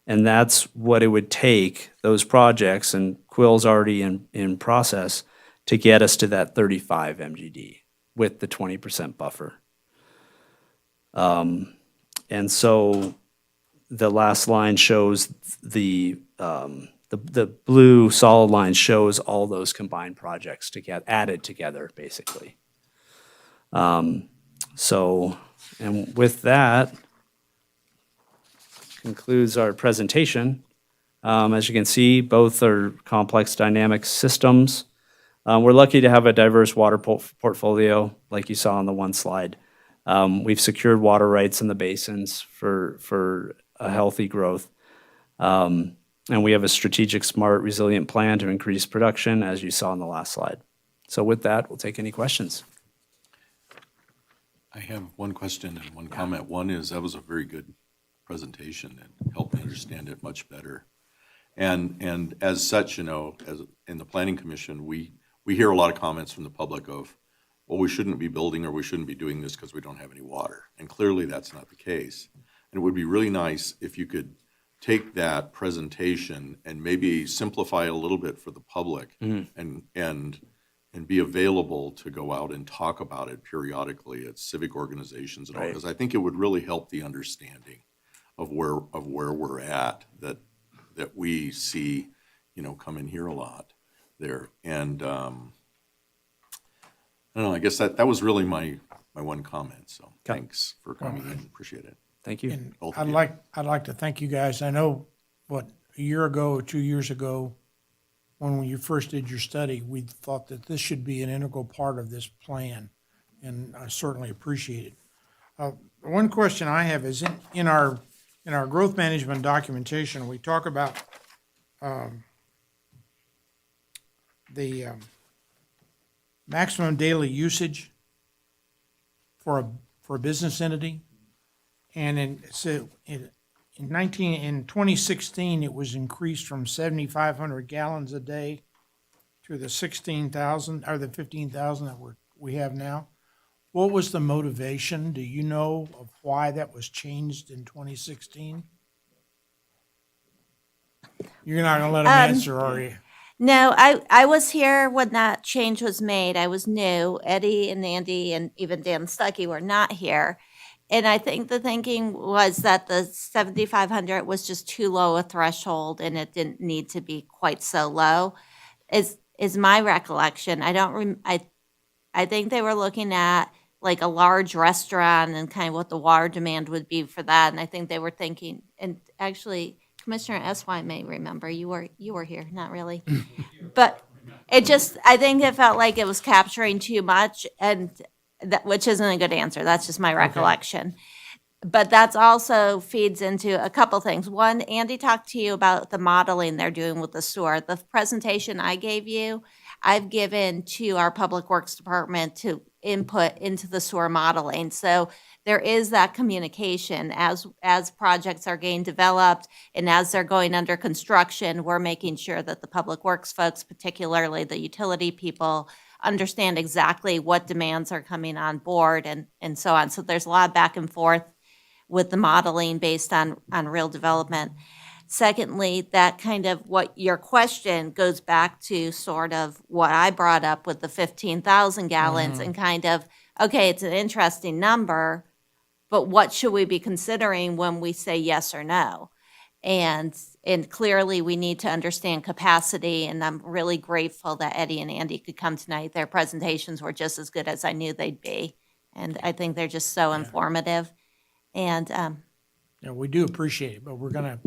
And that's what it would take, those projects, and Quill's already in process, to get us to that 35 MGD with the 20% buffer. And so the last line shows the blue solid line shows all those combined projects to get added together, basically. So, and with that concludes our presentation. As you can see, both are complex dynamic systems. We're lucky to have a diverse water portfolio, like you saw on the one slide. We've secured water rights in the basins for a healthy growth. And we have a strategic, smart, resilient plan to increase production, as you saw on the last slide. So with that, we'll take any questions. I have one question and one comment. One is, that was a very good presentation and helped me understand it much better. And as such, as in the Planning Commission, we hear a lot of comments from the public of, well, we shouldn't be building or we shouldn't be doing this because we don't have any water. And clearly that's not the case. And it would be really nice if you could take that presentation and maybe simplify it a little bit for the public and be available to go out and talk about it periodically at civic organizations and all, because I think it would really help the understanding of where we're at, that we see, come in here a lot there. And I don't know, I guess that was really my one comment. So thanks for coming in. Appreciate it. Thank you. And Both of I'd like to thank you guys. I know, a year ago or 2 years ago, when you first did your study, we thought that this should be an integral part of this plan, and I certainly appreciate it. One question I have is in our growth management documentation, we talk about the maximum daily usage for a business entity. And in 2016, it was increased from 7,500 gallons a day to the 16,000 or the 15,000 that we have now. What was the motivation? Do you know of why that was changed in 2016? You're not gonna let them answer, are you? No, I was here when that change was made. I was new. Eddie and Andy and even Dan Stuckey were not here. And I think the thinking was that the 7,500 was just too low a threshold and it didn't need to be quite so low, is my recollection. I think they were looking at like a large restaurant and kind of what the water demand would be for that. And I think they were thinking, and actually Commissioner Eswine may remember, you were here, not really. But I think it felt like it was capturing too much, and which isn't a good answer. That's just my recollection. But that's also feeds into a couple things. One, Andy talked to you about the modeling they're doing with the sewer. The presentation I gave you, I've given to our Public Works Department to input into the sewer modeling. So there is that communication as projects are getting developed and as they're going under construction, we're making sure that the Public Works folks, particularly the utility people, understand exactly what demands are coming on board and so on. So there's a lot of back and forth with the modeling based on real development. Secondly, that kind of what your question goes back to sort of what I brought up with the 15,000 gallons and kind of, okay, it's an interesting number, but what should we be considering when we say yes or no? And clearly we need to understand capacity, and I'm really grateful that Eddie and Andy could come tonight. Their presentations were just as good as I knew they'd be. And I think they're just so informative. And Yeah, we do appreciate it, but we're gonna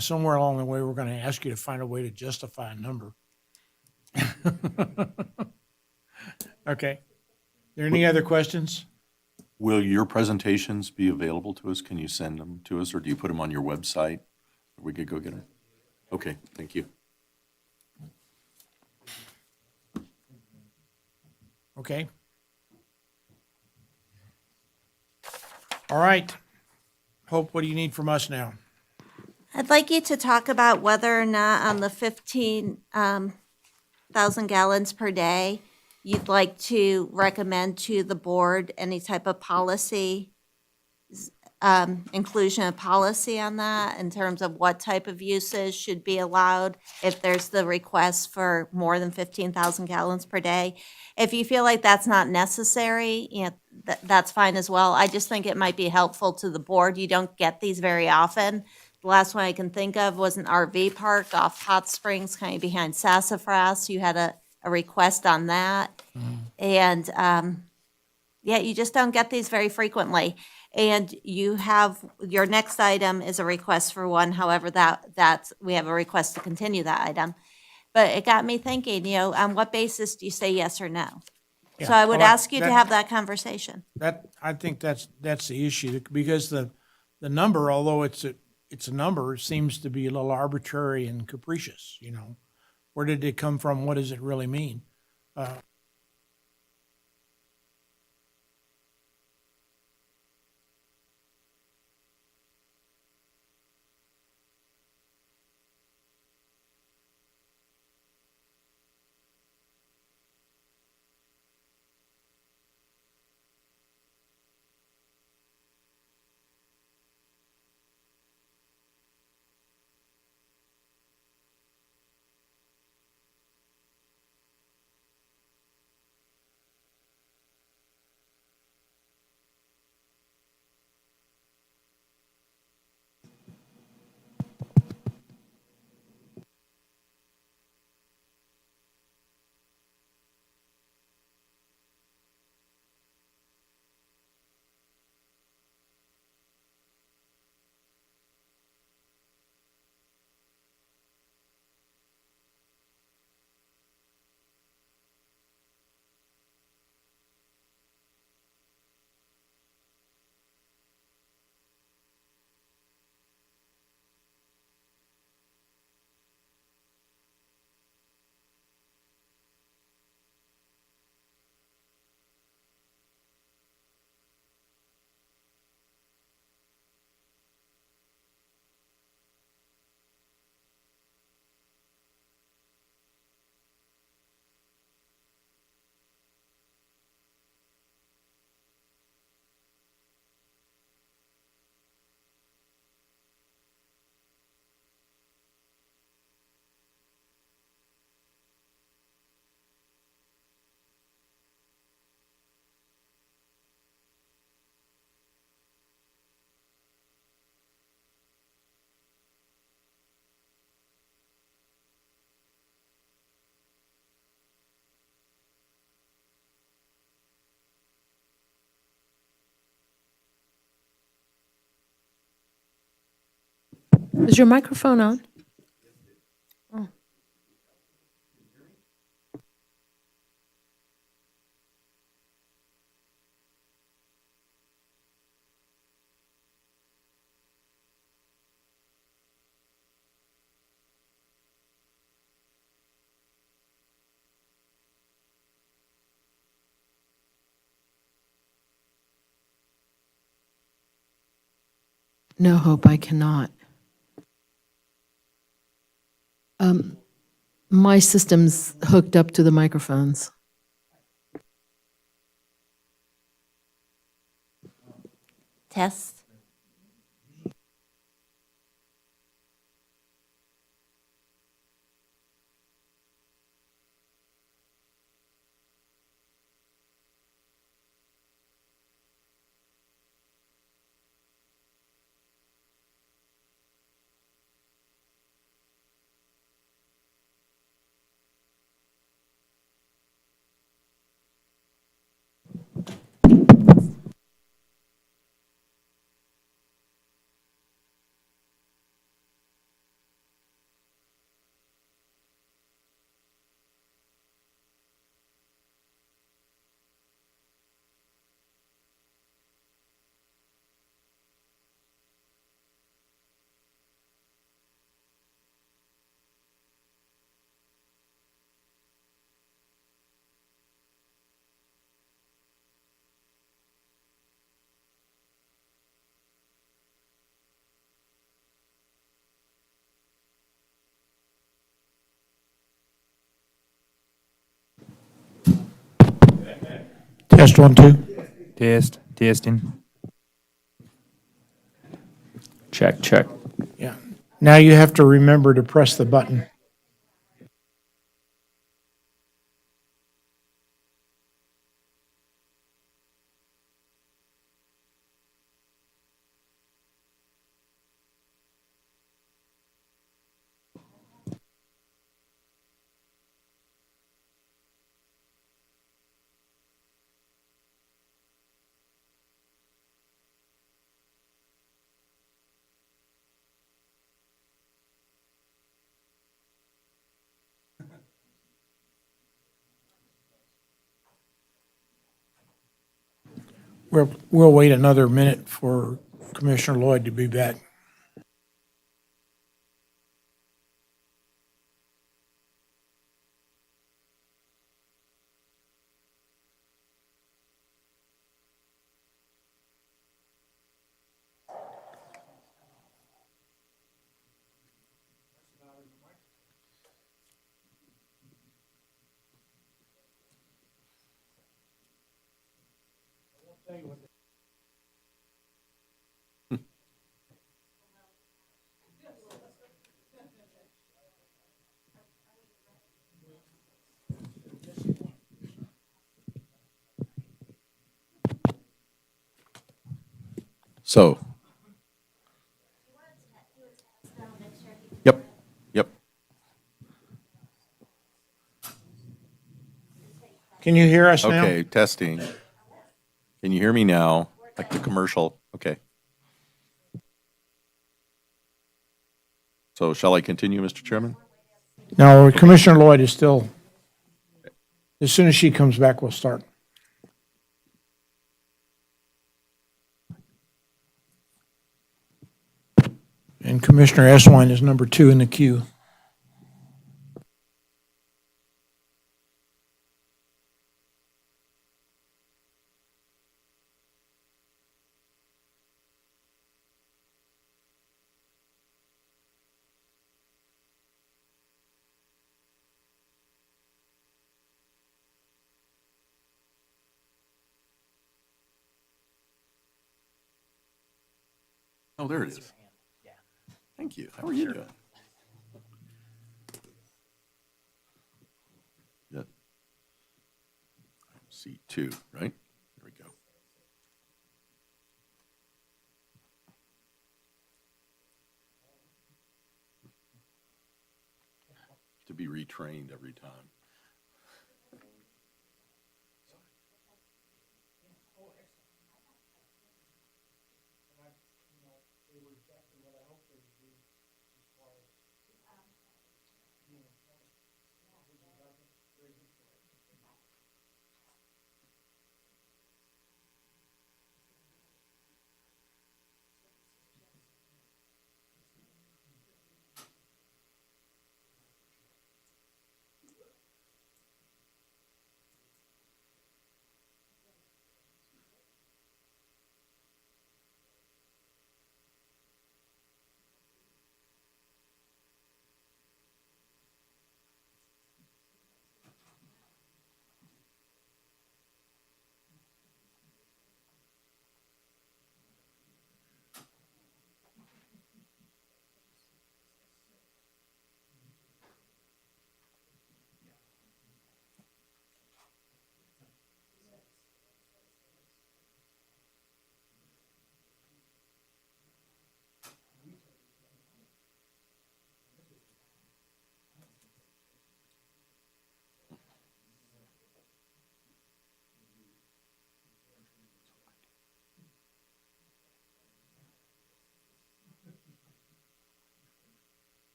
somewhere along the way, we're gonna ask you to find a way to justify a number. Okay. Are there any other questions? Will your presentations be available to us? Can you send them to us, or do you put them on your website? We could go get them? Okay, thank you. Okay. All right. Hope, what do you need from us now? I'd like you to talk about whether or not on the 15,000 gallons per day, you'd like to recommend to the board any type of policy, inclusion of policy on that in terms of what type of uses should be allowed if there's the request for more than 15,000 gallons per day. If you feel like that's not necessary, that's fine as well. I just think it might be helpful to the board. You don't get these very often. The last one I can think of was an RV park off Hot Springs, kind of behind Sassafras. You had a request on that. And, yeah, you just don't get these very frequently. And you have, your next item is a request for one, however, we have a request to continue that item. But it got me thinking, on what basis do you say yes or no? So Yeah, I would well, ask you to have that conversation. I think that's the issue, because the number, although it's a number, seems to be a little arbitrary and capricious, Where did it come from? What does it really mean? Is your microphone on? No, Hope, I cannot. My system's hooked up to the microphones. Test? Test 1, 2. Testing. Check. Yeah. Now you have to remember to press the button. We'll wait another minute for Commissioner Lloyd to be back. So. Yep, yep. Can you hear us now? Okay, testing. Can you hear me now? Like the commercial? Okay. So shall I continue, Mr. Chairman? No, Commissioner Lloyd is still, as soon as she comes back, we'll start. And Commissioner Eswine is number 2 in the queue. Oh, there it is. Thank you. How are you doing? Good. C2, right? There we go. To be retrained every time.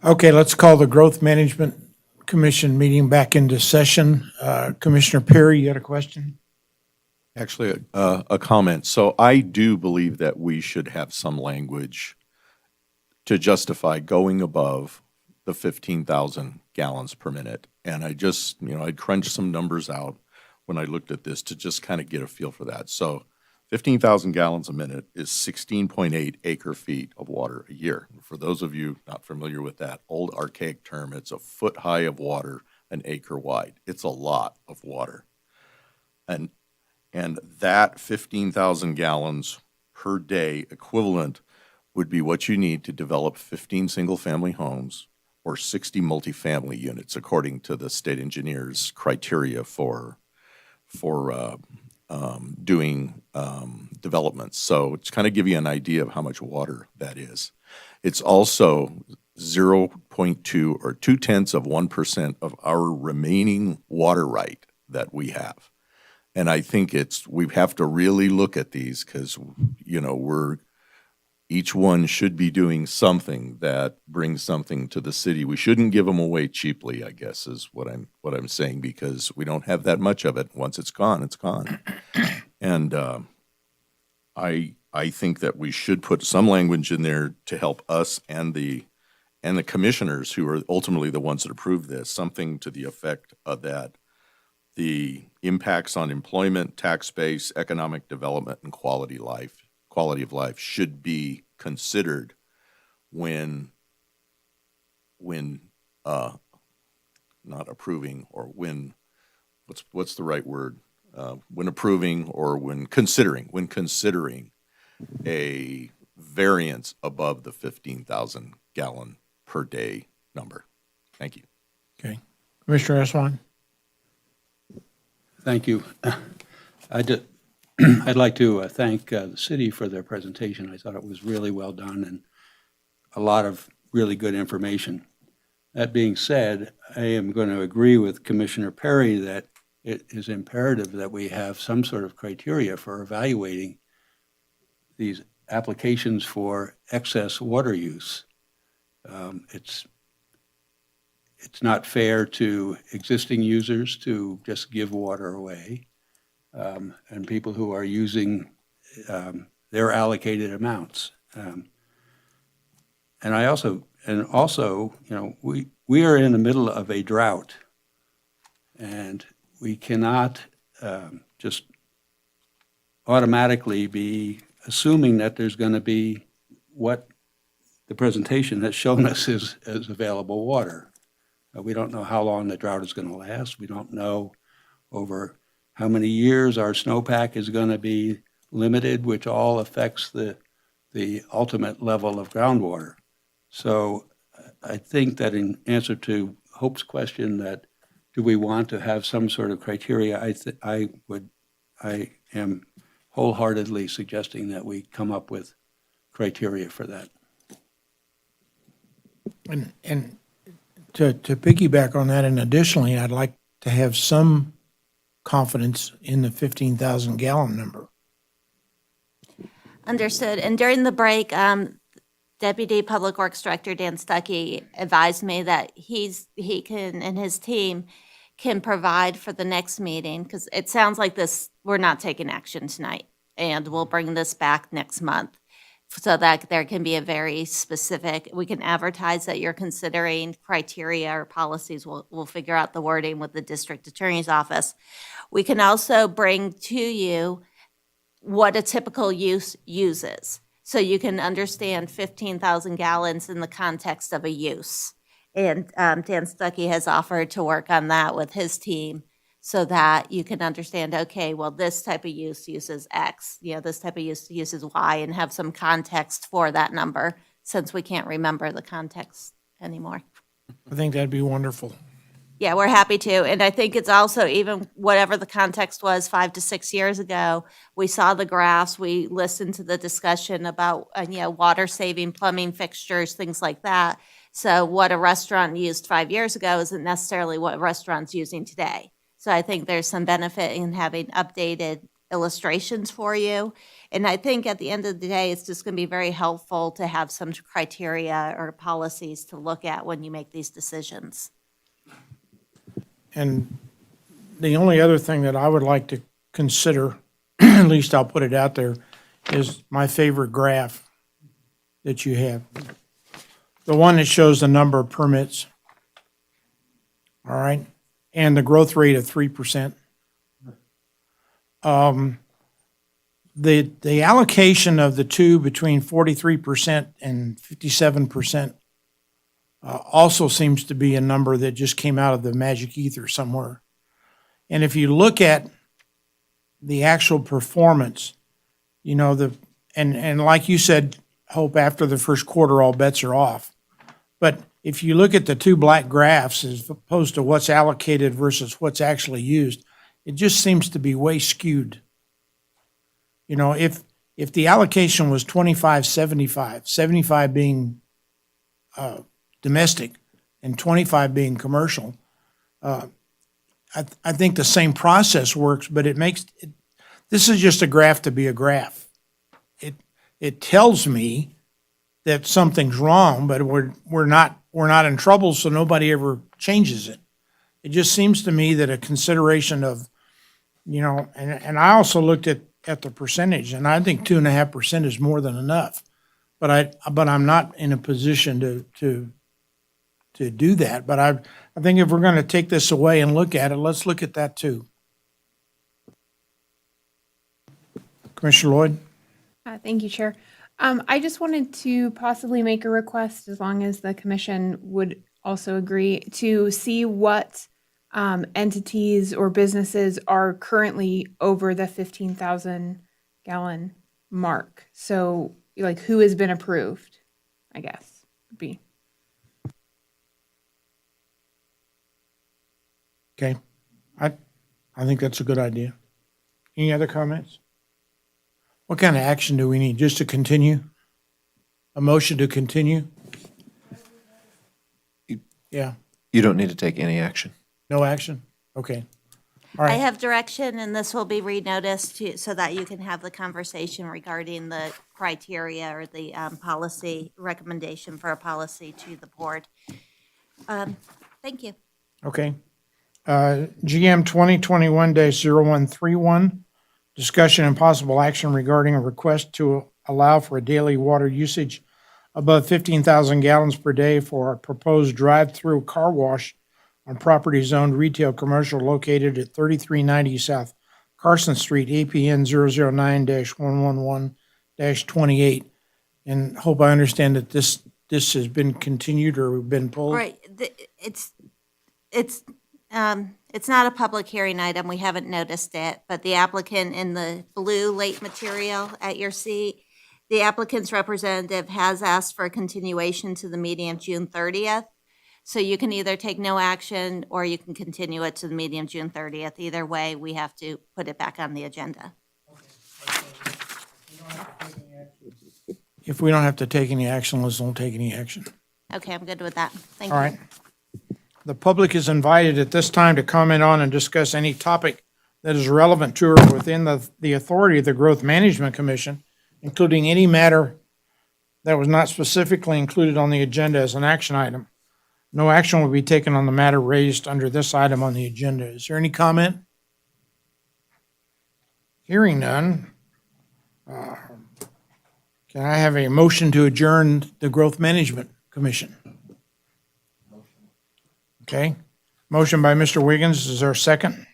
Okay, let's call the Growth Management Commission meeting back into session. Commissioner Perry, you had a question? Actually, a comment. So I do believe that we should have some language to justify going above the 15,000 gallons per minute. And I just, I crunched some numbers out when I looked at this to just kind of get a feel for that. So 15,000 gallons a minute is 16.8 acre feet of water a year. For those of you not familiar with that old archaic term, it's a foot high of water, an acre wide. It's a lot of water. And that 15,000 gallons per day equivalent would be what you need to develop 15 single-family homes or 60 multifamily units, according to the state engineer's criteria for doing developments. So it's kind of give you an idea of how much water that is. It's also 0.2 or 0.2% of our remaining water right that we have. And I think we have to really look at these because, each one should be doing something that brings something to the city. We shouldn't give them away cheaply, I guess, is what I'm saying, because we don't have that much of it. Once it's gone, it's gone. And I think that we should put some language in there to help us and the commissioners who are ultimately the ones that approve this, something to the effect of that the impacts on employment, tax base, economic development, and quality of life should be considered when not approving, or what's the right word? When approving or when considering a variance above the 15,000 gallon per day number. Thank you. Okay. Commissioner Eswan? Thank you. I'd like to thank the city for their presentation. I thought it was really well done and a lot of really good information. That being said, I am going to agree with Commissioner Perry that it is imperative that we have some sort of criteria for evaluating these applications for excess water use. It's not fair to existing users to just give water away, and people who are using their allocated amounts. And also, we are in the middle of a drought, and we cannot just automatically be assuming that there's going to be what the presentation has shown us is available water. We don't know how long the drought is going to last. We don't know over how many years our snowpack is going to be limited, which all affects the ultimate level of groundwater. So I think that in answer to Hope's question, that do we want to have some sort of criteria, I am wholeheartedly suggesting that we come up with criteria for that. And to piggyback on that, and additionally, I'd like to have some confidence in the 15,000 gallon number. Understood. And during the break, Deputy Public Works Director Dan Stuckey advised me that he can, and his team can provide for the next meeting, because it sounds like we're not taking action tonight, and we'll bring this back next month so that there can be a very specific, we can advertise that you're considering criteria or policies. We'll figure out the wording with the district attorney's office. We can also bring to you what a typical use uses, so you can understand 15,000 gallons in the context of a use. And Dan Stuckey has offered to work on that with his team so that you can understand, okay, well, this type of use uses X, this type of use uses Y, and have some context for that number, since we can't remember the context anymore. I think that'd be wonderful. Yeah, we're happy to. And I think it's also, even whatever the context was 5 to 6 years ago, we saw the graphs, we listened to the discussion about, water saving, plumbing fixtures, things like that. So what a restaurant used 5 years ago isn't necessarily what a restaurant's using today. So I think there's some benefit in having updated illustrations for you. And I think at the end of the day, it's just going to be very helpful to have some criteria or policies to look at when you make these decisions. And the only other thing that I would like to consider, at least I'll put it out there, is my favorite graph that you have. The one that shows the number of permits, all right, and the growth rate of 3%. the allocation of the two between 43% and 57% also seems to be a number that just came out of the magic ether somewhere. And if you look at the actual performance, you know, and like you said, Hope, after the first quarter, all bets are off. But if you look at the two black graphs as opposed to what's allocated versus what's actually used, it just seems to be way skewed. You know, if the allocation was 25-75, 75 being domestic and 25 being commercial, I think the same process works, but this is just a graph to be a graph. It tells me that something's wrong, but we're not in trouble, so nobody ever changes it. It just seems to me that a consideration of, you know, and I also looked at the percentage, and I think 2.5% is more than enough. But I'm not in a position to do that. But I think if we're going to take this away and look at it, let's look at that too. Commissioner Lloyd? Thank you, Chair. I just wanted to possibly make a request, as long as the commission would also agree, to see what entities or businesses are currently over the 15,000 gallon mark. So, like, who has been approved, I guess, would be. Okay. I think that's a good idea. Any other comments? What kind of action do we need? Just to continue? A motion to continue? Yeah, You don't need to take any action. no action? Okay. All I right, have direction, and this will be renoticed so that you can have the conversation regarding the criteria or the policy recommendation for a policy to the board. Thank you. okay. GM 2021-0131, discussion and possible action regarding a request to allow for a daily water usage above 15,000 gallons per day for a proposed drive-through car wash on property zoned retail commercial located at 3390 South Carson Street, APN 009-111-28. And Hope I understand that this has been continued or been pulled? Right, it's not a public hearing item, we haven't noticed it, but the applicant in the blue late material at your seat, the applicant's representative has asked for a continuation to the meeting of June 30th. So you can either take no action or you can continue it to the meeting of June 30th. Either way, we have to put it back on the agenda. If we don't have to take any action, let's don't take any action. Okay, I'm good with that. Thank All you. right. The public is invited at this time to comment on and discuss any topic that is relevant to or within the authority of the Growth Management Commission, including any matter that was not specifically included on the agenda as an action item. No action will be taken on the matter raised under this item on the agenda. Is there any comment? Hearing none. Can I have a motion to adjourn the Growth Management Commission? Okay. Motion by Mr. Wiggins. Is there a second?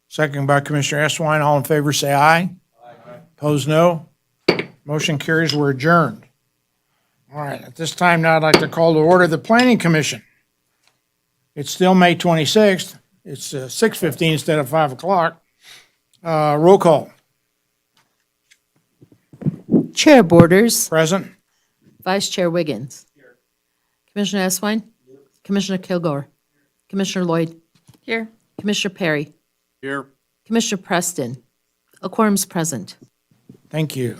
Second by Commissioner Eswine. All in favor, say aye. Aye. Opposed, no. Motion carries. We're adjourned. All right. At this time now, I'd like to call to order the Planning Commission. It's still May 26th. It's 6:15 instead of 5 o'clock. Roll call. Chair Borders, Present. Vice Chair Wiggins. Commissioner Eswine. Commissioner Kilgore. Commissioner Lloyd. Here. Commissioner Perry. Here. Commissioner Preston. A quorum's present. Thank you.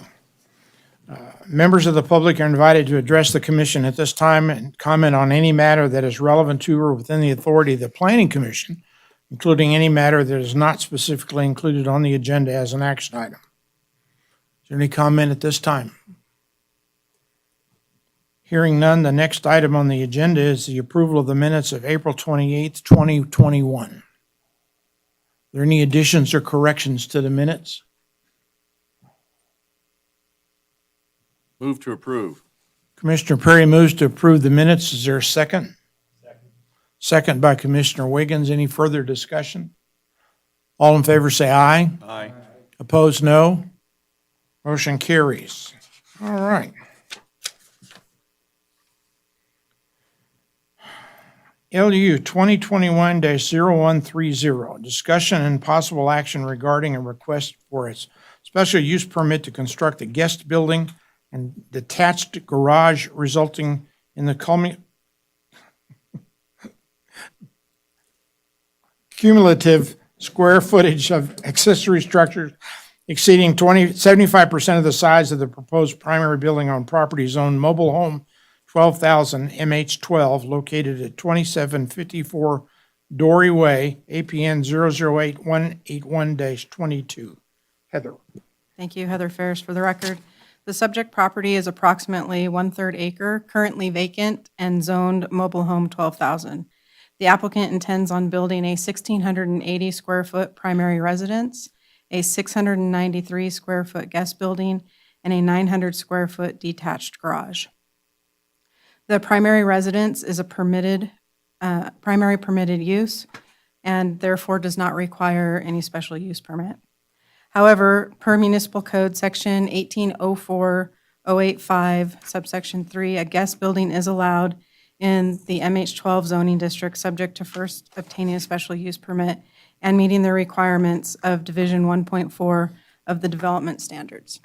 Members of the public are invited to address the commission at this time and comment on any matter that is relevant to or within the authority of the Planning Commission, including any matter that is not specifically included on the agenda as an action item. Is there any comment at this time? Hearing none, the next item on the agenda is the approval of the minutes of April 28th, 2021. Are there any additions or corrections to the minutes? Move to approve. Commissioner Perry moves to approve the minutes. Is there a second? Second by Commissioner Wiggins. Any further discussion? All in favor say aye. Aye. Opposed, no. Motion carries. All right. LU 2021-0130, discussion and possible action regarding a request for a special use permit to construct a guest building and detached garage resulting in the cumulative square footage of accessory structures exceeding 75% of the size of the proposed primary building on property zone mobile home 12,000 MH12 located at 2754 Dory Way, APN 008-181-22. Heather. Thank you, Heather Ferris, for the record. The subject property is approximately 1/3 acre, currently vacant and zoned mobile home 12,000. The applicant intends on building a 1,680 square foot primary residence, a 693 square foot guest building, and a 900 square foot detached garage. The primary residence is a primary permitted use and therefore does not require any special use permit. However, per Municipal Code Section 1804-085, subsection 3, a guest building is allowed in the MH12 zoning district subject to first obtaining a special use permit and meeting the requirements of Division 1.4 of the development standards.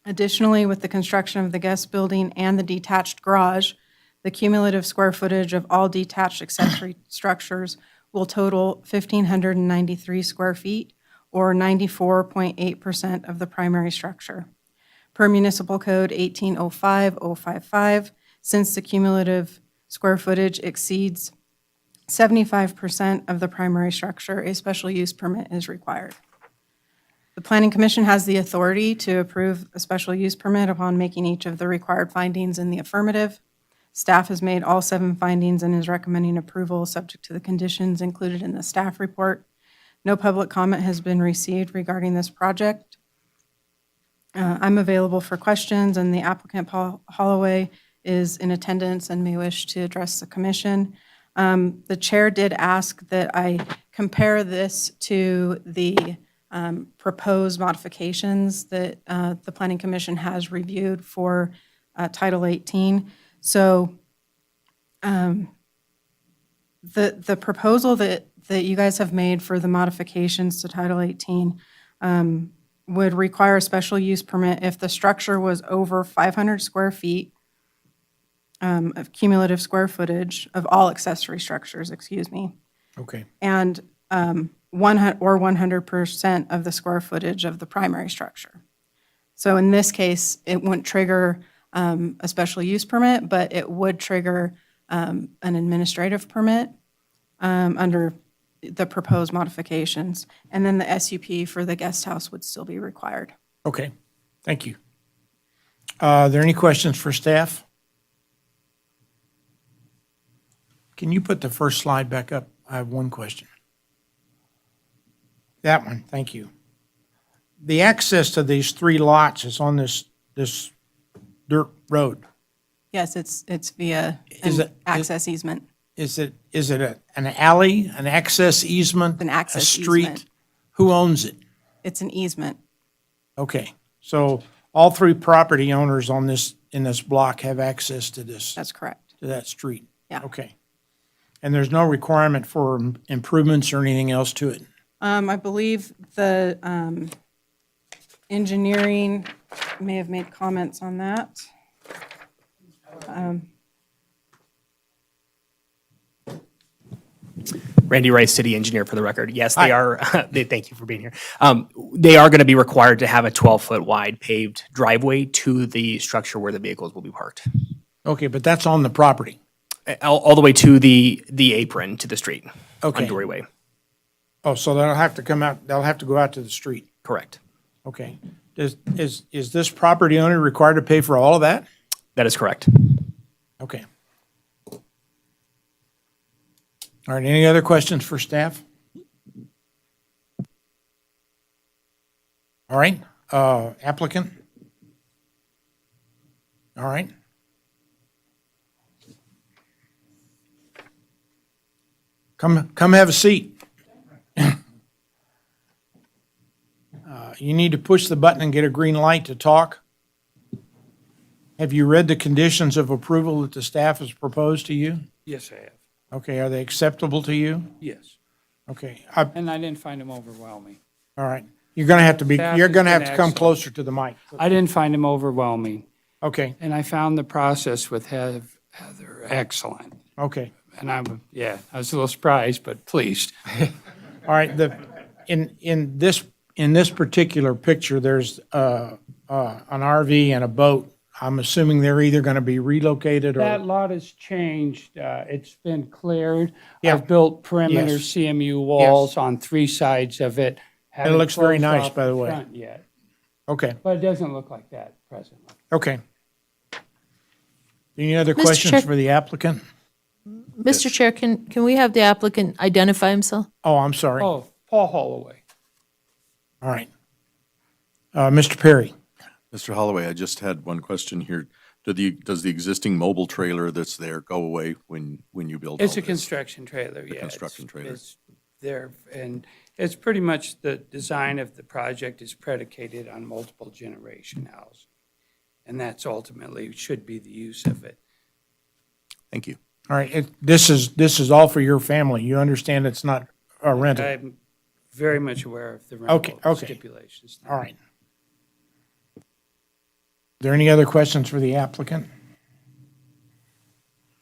Additionally, with the construction of the guest building and the detached garage, the cumulative square footage of all detached accessory structures will total 1,593 square feet, or 94.8% of the primary structure. Per Municipal Code 1805-055, since the cumulative square footage exceeds 75% of the primary structure, a special use permit is required. The Planning Commission has the authority to approve a special use permit upon making each of the required findings in the affirmative. Staff has made all 7 findings and is recommending approval subject to the conditions included in the staff report. No public comment has been received regarding this project. I'm available for questions, and the applicant, Paul Holloway, is in attendance and may wish to address the commission. The chair did ask that I compare this to the proposed modifications that the Planning Commission has reviewed for Title 18. So the proposal that you guys have made for the modifications to Title 18 would require a special use permit if the structure was over 500 square feet of cumulative square footage of all accessory structures, Okay. and 100% of the square footage of the primary structure. So in this case, it wouldn't trigger a special use permit, but it would trigger an administrative permit under the proposed modifications. And then the SUP for the guest house would still be required. Okay. Thank you. Are there any questions for staff? Can you put the first slide back up? I have one question. That one, thank you. The access to these 3 lots is on this dirt road. Yes, it's via Is an it- access easement. Is it an alley, an access easement? An access A street? easement. Who owns it? It's an easement. Okay, so all 3 property owners in this block have access to That's correct. to that street? Yeah. Okay. And there's no requirement for improvements or anything else to it? I believe the engineering may have made comments on that. Randy Rice, city engineer for the record. Yes, Hi. they are, thank you for being here. They are going to be required to have a 12-foot wide paved driveway to the structure where the vehicles will be parked. Okay, but that's on the property? All the way to the apron, to the street Okay. on Dory Way. Oh, so they'll have to come out, they'll have to go out to the street? Correct. Okay. Is this property owner required to pay for all of that? That is correct. Okay. All right, any other questions for staff? All right, applicant? All right. Come have a seat. You need to push the button and get a green light to talk. Have you read the conditions of approval that the staff has proposed to you? Yes, I have. Okay, are they acceptable to you? Yes. Okay, And I didn't find them overwhelming. all right. You're gonna have to be, Staff you're has gonna have been to come excellent. closer to the mic. I didn't find them overwhelming. Okay, And I found the process with Heather excellent. okay. And I was a little surprised, but pleased. All right, in this particular picture, there's an RV and a boat. I'm assuming they're either gonna be relocated That or, lot has changed. It's been cleared. Yeah. I've built perimeter Yes. CMU walls on 3 sides of it. Haven't looks very closed nice, off by the way. front yet, okay, but it doesn't look like that presently. okay. Any other Mr. questions Chair- for the applicant? Mr. Chair, can we have the applicant identify himself? Oh, I'm sorry. All Oh, Paul Holloway. right. Mr. Perry? Mr. Holloway, I just had one question here. Does the existing mobile trailer that's there go away when you build all It's a this? construction trailer, yeah. construction trailer. It's there, and it's pretty much the design of the project is predicated on multiple generation housing. And that's ultimately should be the use of it. Thank you. All right, this is all for your family. You understand it's not a rental? I'm very much aware of the Okay, rental okay. stipulations. All right. Are there any other questions for the applicant?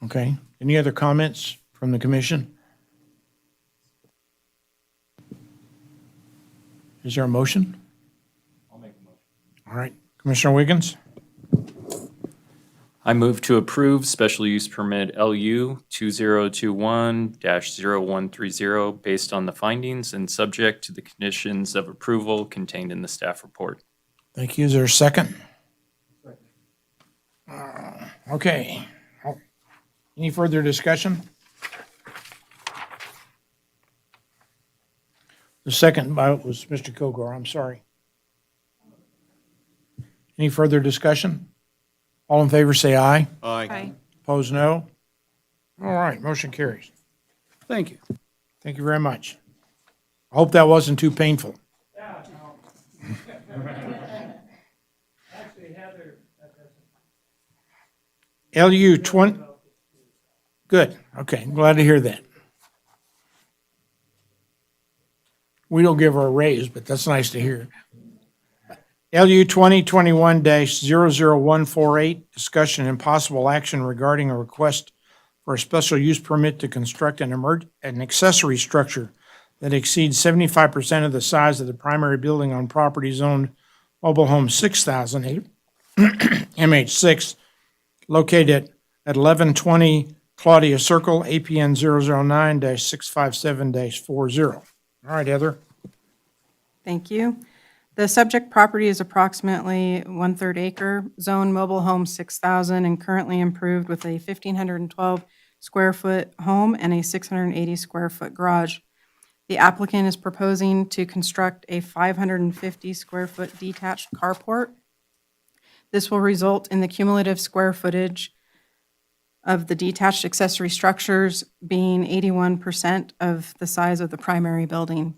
Okay, any other comments from the commission? Is there a motion? I'll make a motion. All right, Commissioner Wiggins? I move to approve special use permit LU 2021-0130 based on the findings and subject to the conditions of approval contained in the staff report. Thank you. Is there a second? Okay. Any further discussion? The second vote was Mr. Kilgore. I'm sorry. Any further discussion? All in favor, say aye. Aye. Opposed, no. All right, motion carries. Thank you. Thank you very much. I hope that wasn't too painful. LU 20, good, okay, glad to hear that. We don't give her a raise, but that's nice to hear. LU 2021-00148, discussion and possible action regarding a request for a special use permit to construct an accessory structure that exceeds 75% of the size of the primary building on property zoned Mobile Home 6000, MH6, located at 1120 Claudia Circle, APN 009-657-40. All right, Heather. Thank you. The subject property is approximately 1/3 acre, zone mobile home 6,000, and currently improved with a 1,512 square foot home and a 680 square foot garage. The applicant is proposing to construct a 550 square foot detached carport. This will result in the cumulative square footage of the detached accessory structures being 81% of the size of the primary building.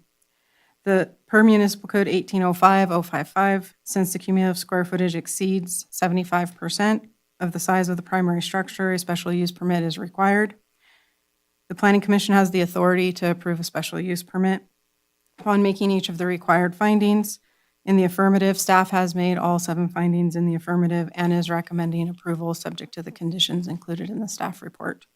The per municipal code 1805-055, since the cumulative square footage exceeds 75% of the size of the primary structure, a special use permit is required. The Planning Commission has the authority to approve a special use permit. Upon making each of the required findings in the affirmative, staff has made all 7 findings in the affirmative and is recommending approval subject to the conditions included in the staff report.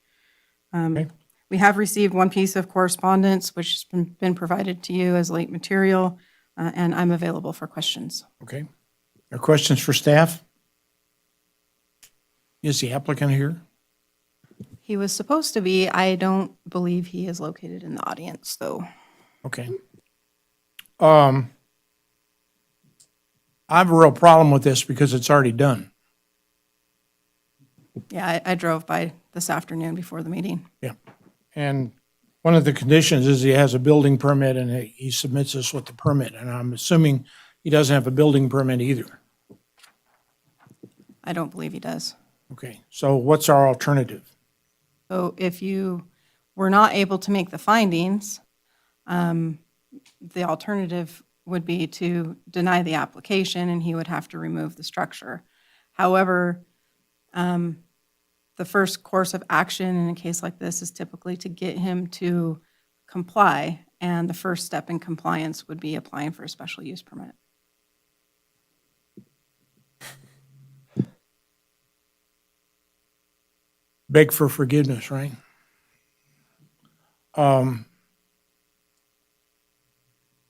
We have received one piece of correspondence, which has been provided to you as late material, and I'm available for questions. Okay. Are questions for staff? Is the applicant here? He was supposed to be. I don't believe he is located in the audience, though. Okay. I have a real problem with this because it's already done. Yeah, I drove by this afternoon before the meeting. Yeah. And one of the conditions is he has a building permit and he submits us with the permit. And I'm assuming he doesn't have a building permit either. I don't believe he does. Okay. So what's our alternative? So if you were not able to make the findings, the alternative would be to deny the application, and he would have to remove the structure. However, the first course of action in a case like this is typically to get him to comply, and the first step in compliance would be applying for a special use permit. Beg for forgiveness, right?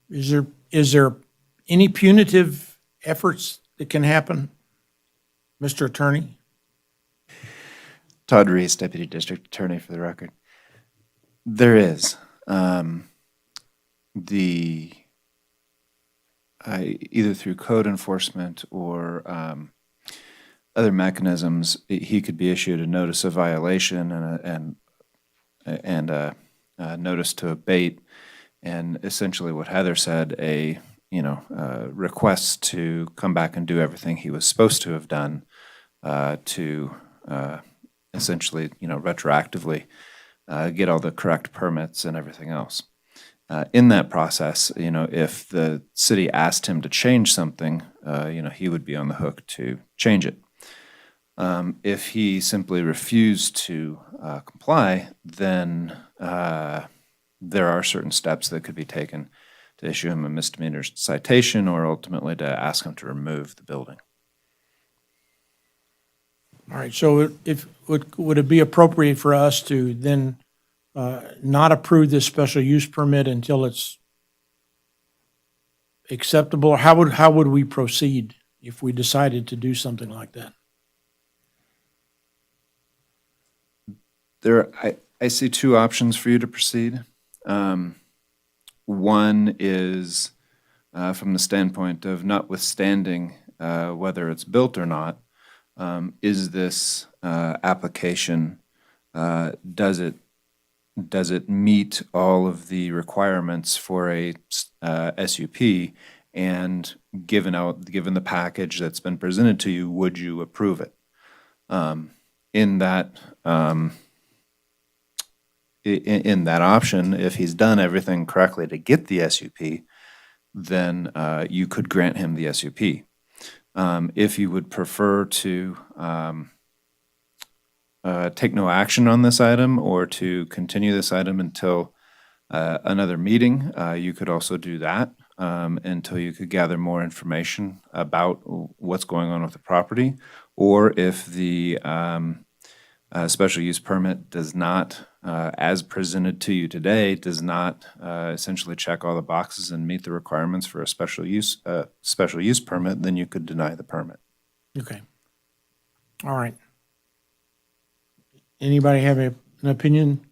Is there any punitive efforts that can happen, Mr. Attorney? Todd Reese, Deputy District Attorney for the record. There is. Either through code enforcement or other mechanisms, he could be issued a notice of violation and a notice to abate, and essentially what Heather said, a request to come back and do everything he was supposed to have done to essentially retroactively get all the correct permits and everything else. In that process, if the city asked him to change something, he would be on the hook to change it. If he simply refused to comply, then there are certain steps that could be taken to issue him a misdemeanor citation or ultimately to ask him to remove the building. All right, so would it be appropriate for us to then not approve this special use permit until it's acceptable? How would we proceed if we decided to do something like that? I see two options for you to proceed. One is from the standpoint of notwithstanding whether it's built or not, is this application, does it meet all of the requirements for a SUP? And given the package that's been presented to you, would you approve it? In that option, if he's done everything correctly to get the SUP, then you could grant him the SUP. If you would prefer to take no action on this item or to continue this item until another meeting, you could also do that until you could gather more information about what's going on with the property. Or if the special use permit does not, as presented to you today, does not essentially check all the boxes and meet the requirements for a special use permit, then you could deny the permit. Okay. All right. Anybody have an opinion?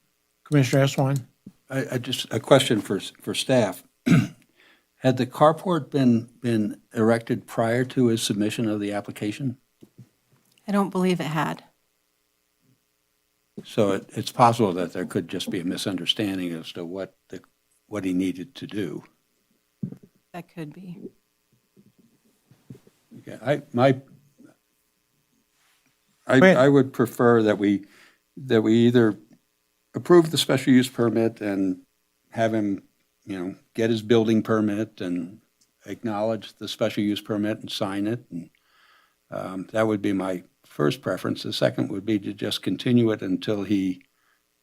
Commissioner Eswine? I just, a question for staff. Had the carport been erected prior to his submission of the application? I don't believe it had. So it's possible that there could just be a misunderstanding as to what he needed to do. That could be. Okay, I would prefer that we either approve the special use permit and have him, get his building permit and acknowledge the special use permit and sign it. And that would be my first preference. The second would be to just continue it until he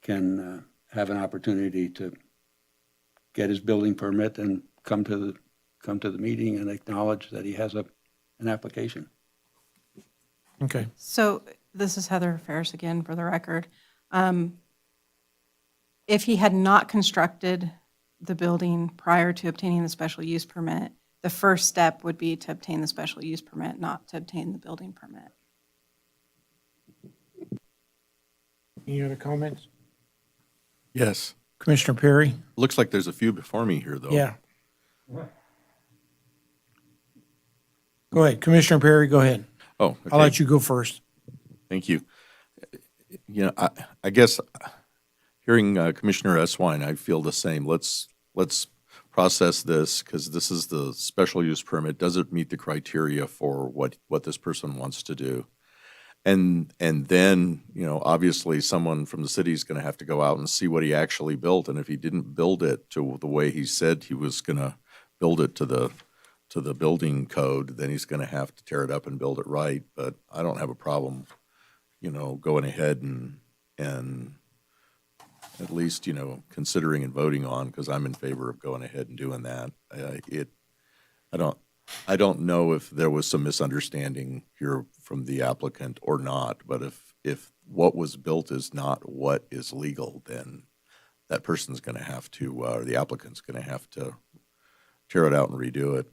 can have an opportunity to get his building permit and come to the meeting and acknowledge that he has an application. Okay. So this is Heather Ferris again for the record. If he had not constructed the building prior to obtaining the special use permit, the first step would be to obtain the special use permit, not to obtain the building permit. Any other comments? Yes. Commissioner Perry? Looks like there's a few before me here, though. Yeah. Go ahead. Commissioner Perry, go ahead. Oh, okay. I'll let you go first. Thank you. I guess hearing Commissioner Eswine, I feel the same. Let's process this because this is the special use permit. Does it meet the criteria for what this person wants to do? And then, obviously someone from the city is going to have to go out and see what he actually built. And if he didn't build it to the way he said he was going to build it to the building code, then he's gonna have to tear it up and build it right. But I don't have a problem, going ahead and at least, considering and voting on, because I'm in favor of going ahead and doing that. I don't know if there was some misunderstanding here from the applicant or not, but if what was built is not what is legal, then that person's gonna have to, or the applicant's gonna have to tear it out and redo it.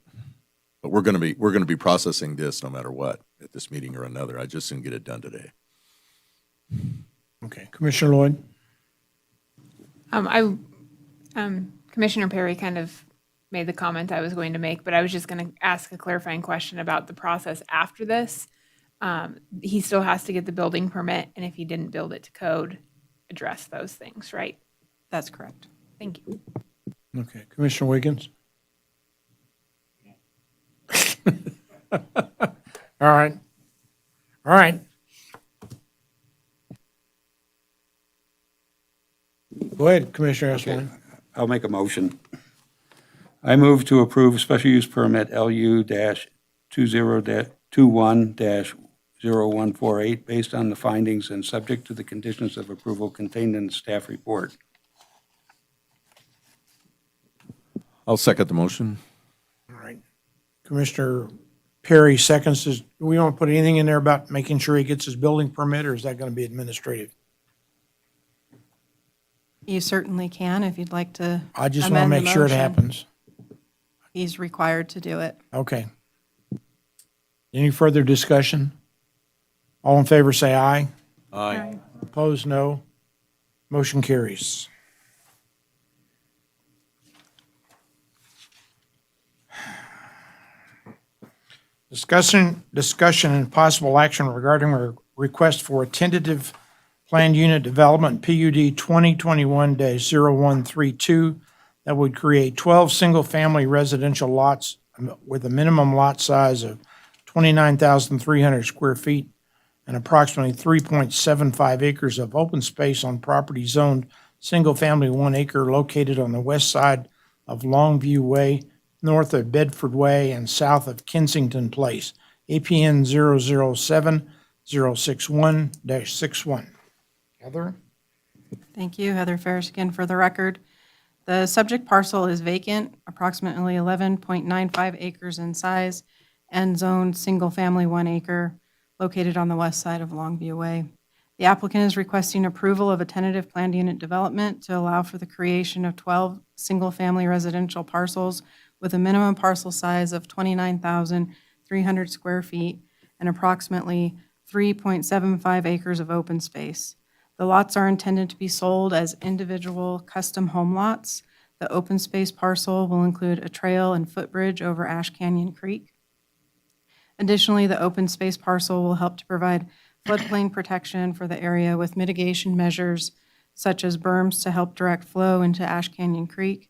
But we're gonna be processing this no matter what, at this meeting or another. I just didn't get it done today. Okay, Commissioner Lloyd? Commissioner Perry kind of made the comment I was going to make, but I was just going to ask a clarifying question about the process after this. He still has to get the building permit, and if he didn't build it to code, address those things, right? That's correct. Thank you. Okay, Commissioner Wiggins? All right. All right. Go ahead, Commissioner Esplin. I'll make a motion. I move to approve special use permit LU-20-21-0148 based on the findings and subject to the conditions of approval contained in the staff report. I'll second the motion. All right. Commissioner Perry seconds. Do we want to put anything in there about making sure he gets his building permit, or is that going to be administrative? You certainly can if you'd like to. I just want to amend the make sure it motion. happens. He's required to do it. Okay. Any further discussion? All in favor, say aye. Aye. Opposed, no. Motion carries. Discussion and possible action regarding a request for a tentative planned unit development, PUD 2021-0132, that would create 12 single-family residential lots with a minimum lot size of 29,300 square feet and approximately 3.75 acres of open space on property zoned single-family 1 acre located on the west side of Longview Way, north of Bedford Way, and south of Kensington Place, APN 007-061-61. Heather? Thank you. Heather Ferris again for the record. The subject parcel is vacant, approximately 11.95 acres in size, and zoned single-family 1 acre, located on the west side of Longview Way. The applicant is requesting approval of a tentative planned unit development to allow for the creation of 12 single-family residential parcels with a minimum parcel size of 29,300 square feet and approximately 3.75 acres of open space. The lots are intended to be sold as individual custom home lots. The open space parcel will include a trail and footbridge over Ash Canyon Creek. Additionally, the open space parcel will help to provide floodplain protection for the area with mitigation measures such as berms to help direct flow into Ash Canyon Creek.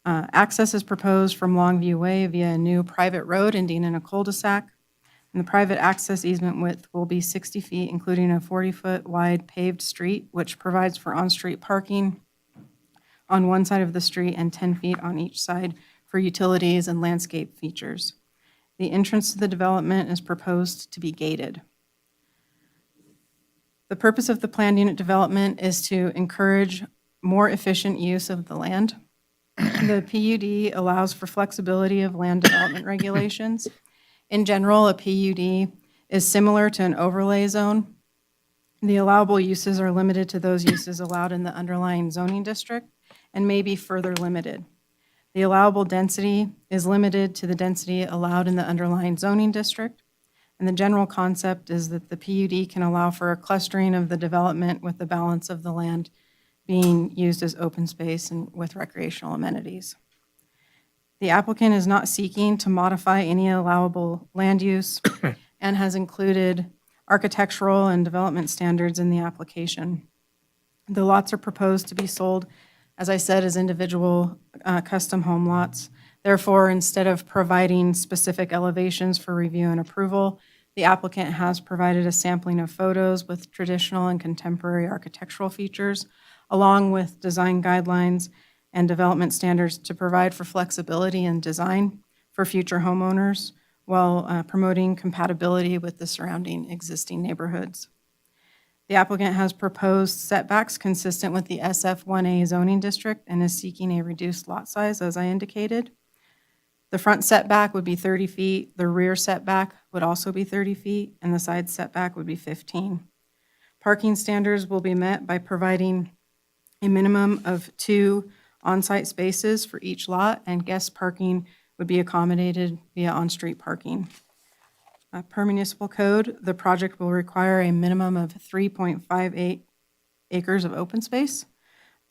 Access is proposed from Longview Way via a new private road ending in a cul-de-sac. And the private access easement width will be 60 feet, including a 40-foot wide paved street, which provides for on-street parking on one side of the street and 10 feet on each side for utilities and landscape features. The entrance to the development is proposed to be gated. The purpose of the planned unit development is to encourage more efficient use of the land. The PUD allows for flexibility of land development regulations. In general, a PUD is similar to an overlay zone. The allowable uses are limited to those uses allowed in the underlying zoning district and may be further limited. The allowable density is limited to the density allowed in the underlying zoning district. And the general concept is that the PUD can allow for a clustering of the development with the balance of the land being used as open space and with recreational amenities. The applicant is not seeking to modify any allowable land use and has included architectural and development standards in the application. The lots are proposed to be sold, as I said, as individual custom home lots. Therefore, instead of providing specific elevations for review and approval, the applicant has provided a sampling of photos with traditional and contemporary architectural features, along with design guidelines and development standards to provide for flexibility in design for future homeowners while promoting compatibility with the surrounding existing neighborhoods. The applicant has proposed setbacks consistent with the SF1A zoning district and is seeking a reduced lot size, as I indicated. The front setback would be 30 feet, the rear setback would also be 30 feet, and the side setback would be 15. Parking standards will be met by providing a minimum of 2 on-site spaces for each lot, and guest parking would be accommodated via on-street parking. Per municipal code, the project will require a minimum of 3.58 acres of open space.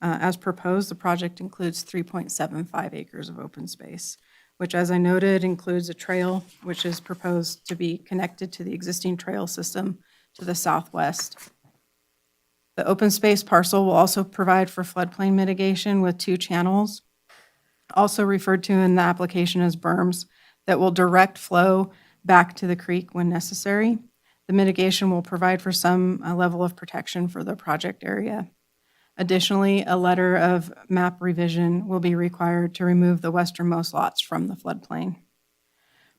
As proposed, the project includes 3.75 acres of open space, which, as I noted, includes a trail which is proposed to be connected to the existing trail system to the southwest. The open space parcel will also provide for floodplain mitigation with 2 channels, also referred to in the application as berms, that will direct flow back to the creek when necessary. The mitigation will provide for some level of protection for the project area. Additionally, a letter of map revision will be required to remove the westernmost lots from the floodplain.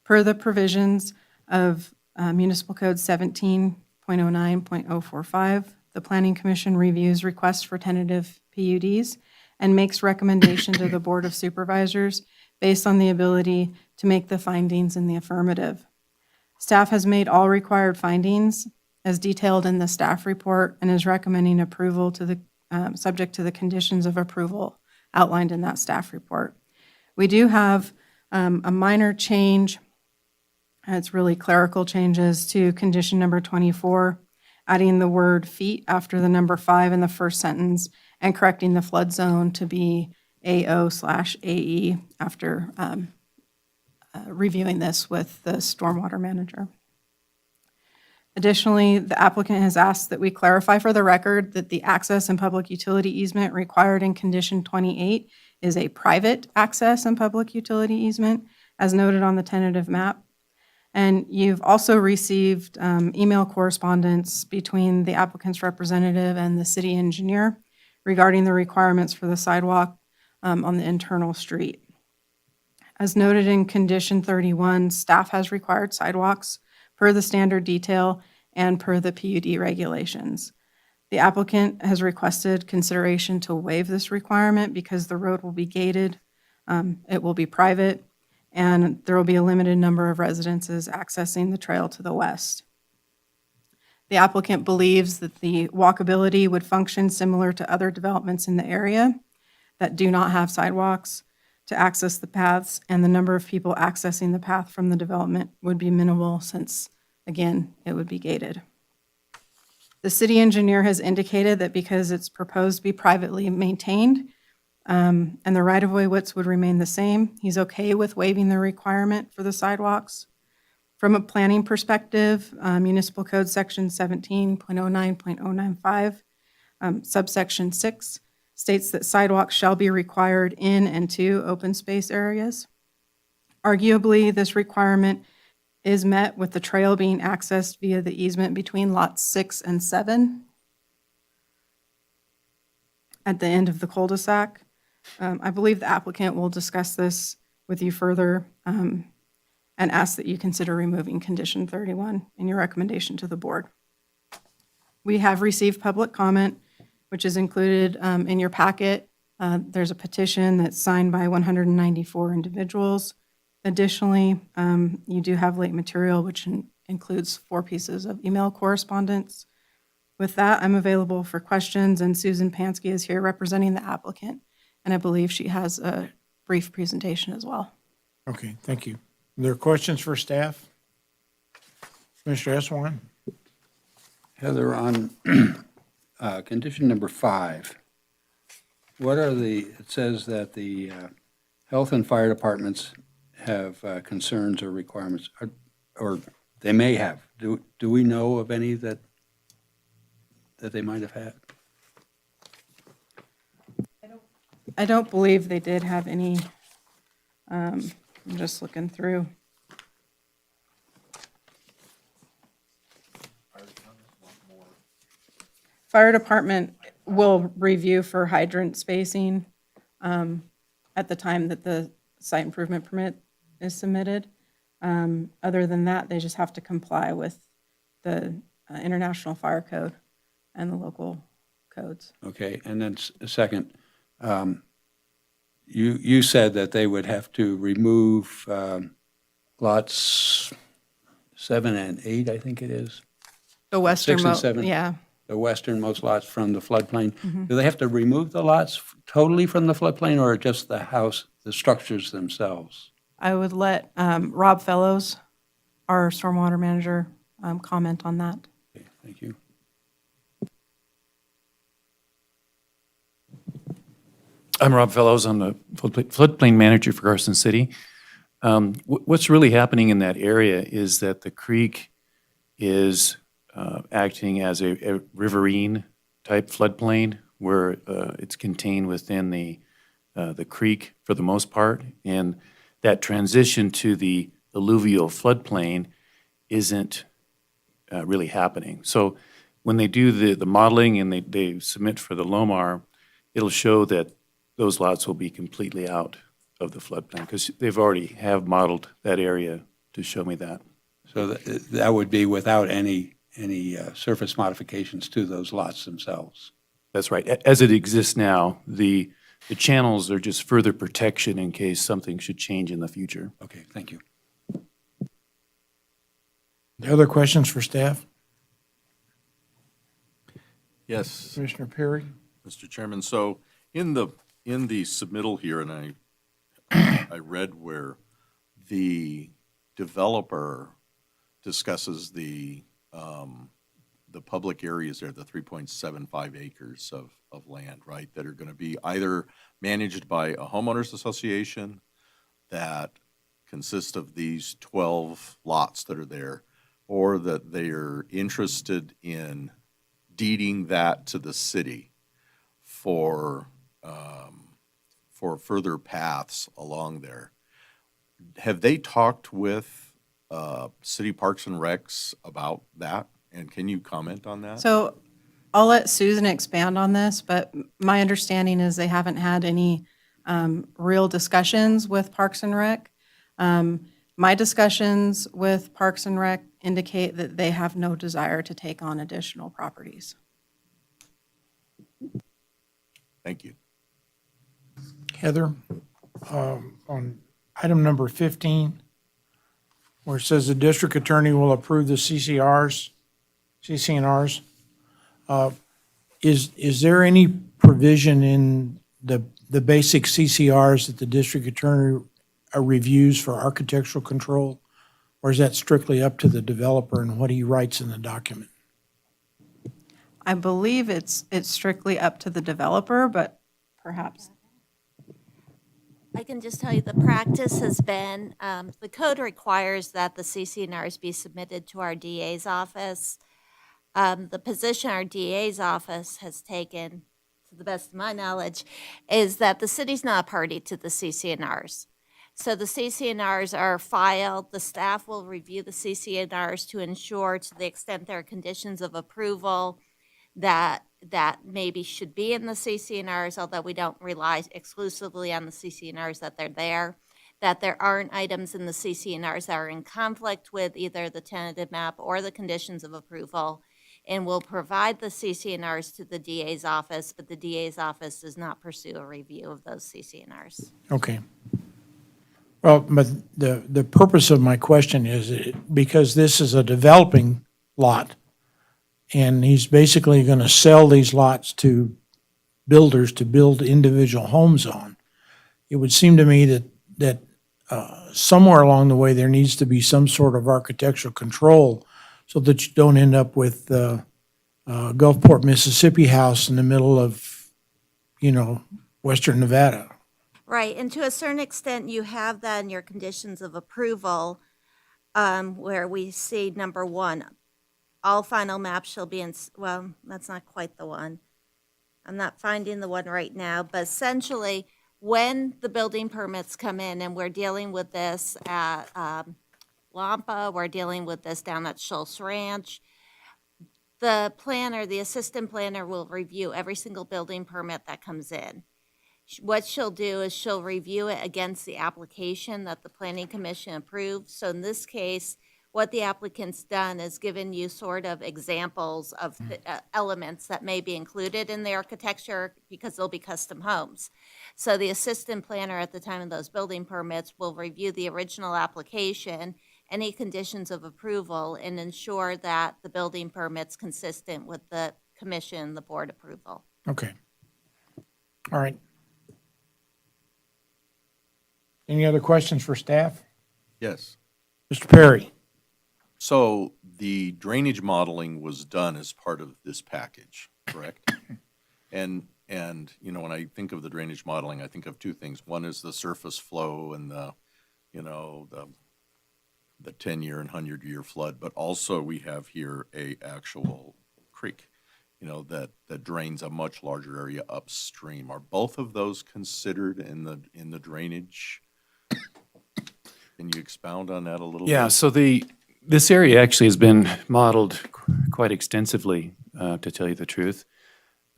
Per the provisions of Municipal Code 17.09.045, the Planning Commission reviews requests for tentative PUDs and makes recommendation to the Board of Supervisors based on the ability to make the findings in the affirmative. Staff has made all required findings as detailed in the staff report and is recommending approval to the subject to the conditions of approval outlined in that staff report. We do have a minor change. It's really clerical changes to condition number 24, adding the word feet after the number 5 in the first sentence and correcting the flood zone to be AO/AE after reviewing this with the stormwater manager. Additionally, the applicant has asked that we clarify for the record that the access and public utility easement required in condition 28 is a private access and public utility easement, as noted on the tentative map. And you've also received email correspondence between the applicant's representative and the city engineer regarding the requirements for the sidewalk on the internal street. As noted in condition 31, staff has required sidewalks per the standard detail and per the PUD regulations. The applicant has requested consideration to waive this requirement because the road will be gated, it will be private, and there will be a limited number of residences accessing the trail to the west. The applicant believes that the walkability would function similar to other developments in the area that do not have sidewalks to access the paths, and the number of people accessing the path from the development would be minimal since, again, it would be gated. The city engineer has indicated that because it's proposed to be privately maintained and the right-of-way widths would remain the same, he's okay with waiving the requirement for the sidewalks. From a planning perspective, Municipal Code Section 17.09.095, subsection 6, states that sidewalks shall be required in and to open space areas. Arguably, this requirement is met with the trail being accessed via the easement between lots 6 and 7 at the end of the cul-de-sac. I believe the applicant will discuss this with you further and ask that you consider removing condition 31 in your recommendation to the board. We have received public comment, which is included in your packet. There's a petition that's signed by 194 individuals. Additionally, you do have late material, which includes 4 pieces of email correspondence. With that, I'm available for questions, and Susan Pansky is here representing the applicant, and I believe she has a brief presentation as well. Okay, thank you. Are there questions for staff? Commissioner Eswine? Heather, on condition number 5, what are it says that the health and fire departments have concerns or requirements, or they may have. Do we know of any that they might have had? I don't believe they did have any. I'm just looking through. Fire department will review for hydrant spacing at the time that the site improvement permit is submitted. Other than that, they just have to comply with the International Fire Code and the local codes. Okay, and then second, you said that they would have to remove lots 7 and 8, I think it is, The 6 and westernmost, 7. yeah. The westernmost lots from the floodplain. Do they have to remove the lots totally from the floodplain, or just the house, the structures themselves? I would let Rob Fellows, our stormwater manager, comment on that. Okay, thank you. I'm Rob Fellows. I'm the floodplain manager for Carson City. What's really happening in that area is that the creek is acting as a riverine-type floodplain where it's contained within the creek for the most part. And that transition to the alluvial floodplain isn't really happening. So when they do the modeling and they submit for the LOMAR, it'll show that those lots will be completely out of the floodplain because they've already have modeled that area to show me that. So that would be without any surface modifications to those lots themselves? That's right. As it exists now, the channels are just further protection in case something should change in the future. Okay, thank you. The other questions for staff? Yes, Commissioner Perry? Mr. Chairman, so in the submittal here, and I read where the developer discusses the public areas there, the 3.75 acres of land, right, that are going to be either managed by a homeowners association that consist of these 12 lots that are there, or that they are interested in deeding that to the city for further paths along there. Have they talked with City Parks and Recs about that? And can you comment on that? So I'll let Susan expand on this, but my understanding is they haven't had any real discussions with Parks and Rec. My discussions with Parks and Rec indicate that they have no desire to take on additional properties. Thank you. Heather, on item number 15, where it says the district attorney will approve the CCNRs, is there any provision in the basic CCRs that the district attorney reviews for architectural control? Or is that strictly up to the developer and what he writes in the document? I believe it's strictly up to the developer, but perhaps. I can just tell you the practice has been, the code requires that the CCNRs be submitted to our DA's office. The position our DA's office has taken, to the best of my knowledge, is that the city's not a party to the CCNRs. So the CCNRs are filed, the staff will review the CCNRs to ensure, to the extent there are conditions of approval that maybe should be in the CCNRs, although we don't rely exclusively on the CCNRs that they're there, that there aren't items in the CCNRs that are in conflict with either the tentative map or the conditions of approval, and will provide the CCNRs to the DA's office, but the DA's office does not pursue a review of those CCNRs. Okay. Well, but the purpose of my question is because this is a developing lot, and he's basically going to sell these lots to builders to build individual homes on. It would seem to me that somewhere along the way, there needs to be some sort of architectural control so that you don't end up with Gulfport, Mississippi house in the middle of, western Nevada. Right, and to a certain extent, you have that in your conditions of approval, where we see number 1, all final maps shall be in, well, that's not quite the one. I'm not finding the one right now, but essentially, when the building permits come in, and we're dealing with this at Lampa, we're dealing with this down at Schultz Ranch, the planner, the assistant planner will review every single building permit that comes in. What she'll do is she'll review it against the application that the planning commission approved. So in this case, what the applicant's done is given you sort of examples of elements that may be included in the architecture because they'll be custom homes. So the assistant planner at the time of those building permits will review the original application, any conditions of approval, and ensure that the building permit's consistent with the commission, the board approval. Okay. All right. Any other questions for staff? Yes. Mr. Perry? So the drainage modeling was done as part of this package, correct? And, when I think of the drainage modeling, I think of two things. One is the surface flow and the 10-year and 100-year flood, but also we have here a actual creek, that drains a much larger area upstream. Are both of those considered in the drainage? Can you expound on that a little bit? Yeah, so this area actually has been modeled quite extensively, to tell you the truth.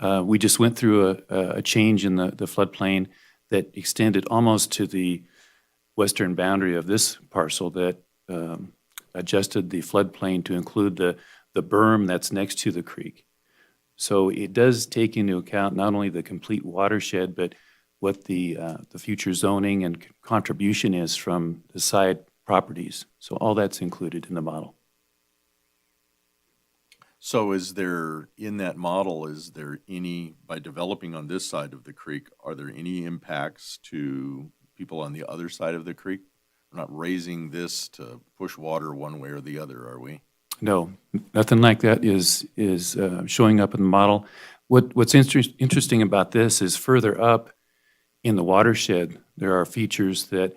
We just went through a change in the floodplain that extended almost to the western boundary of this parcel that adjusted the floodplain to include the berm that's next to the creek. So it does take into account not only the complete watershed, but what the future zoning and contribution is from the side properties. So all that's included in the model. So in that model, is there any, by developing on this side of the creek, are there any impacts to people on the other side of the creek? We're not raising this to push water one way or the other, are we? No, nothing like that is showing up in the model. What's interesting about this is further up in the watershed, there are features that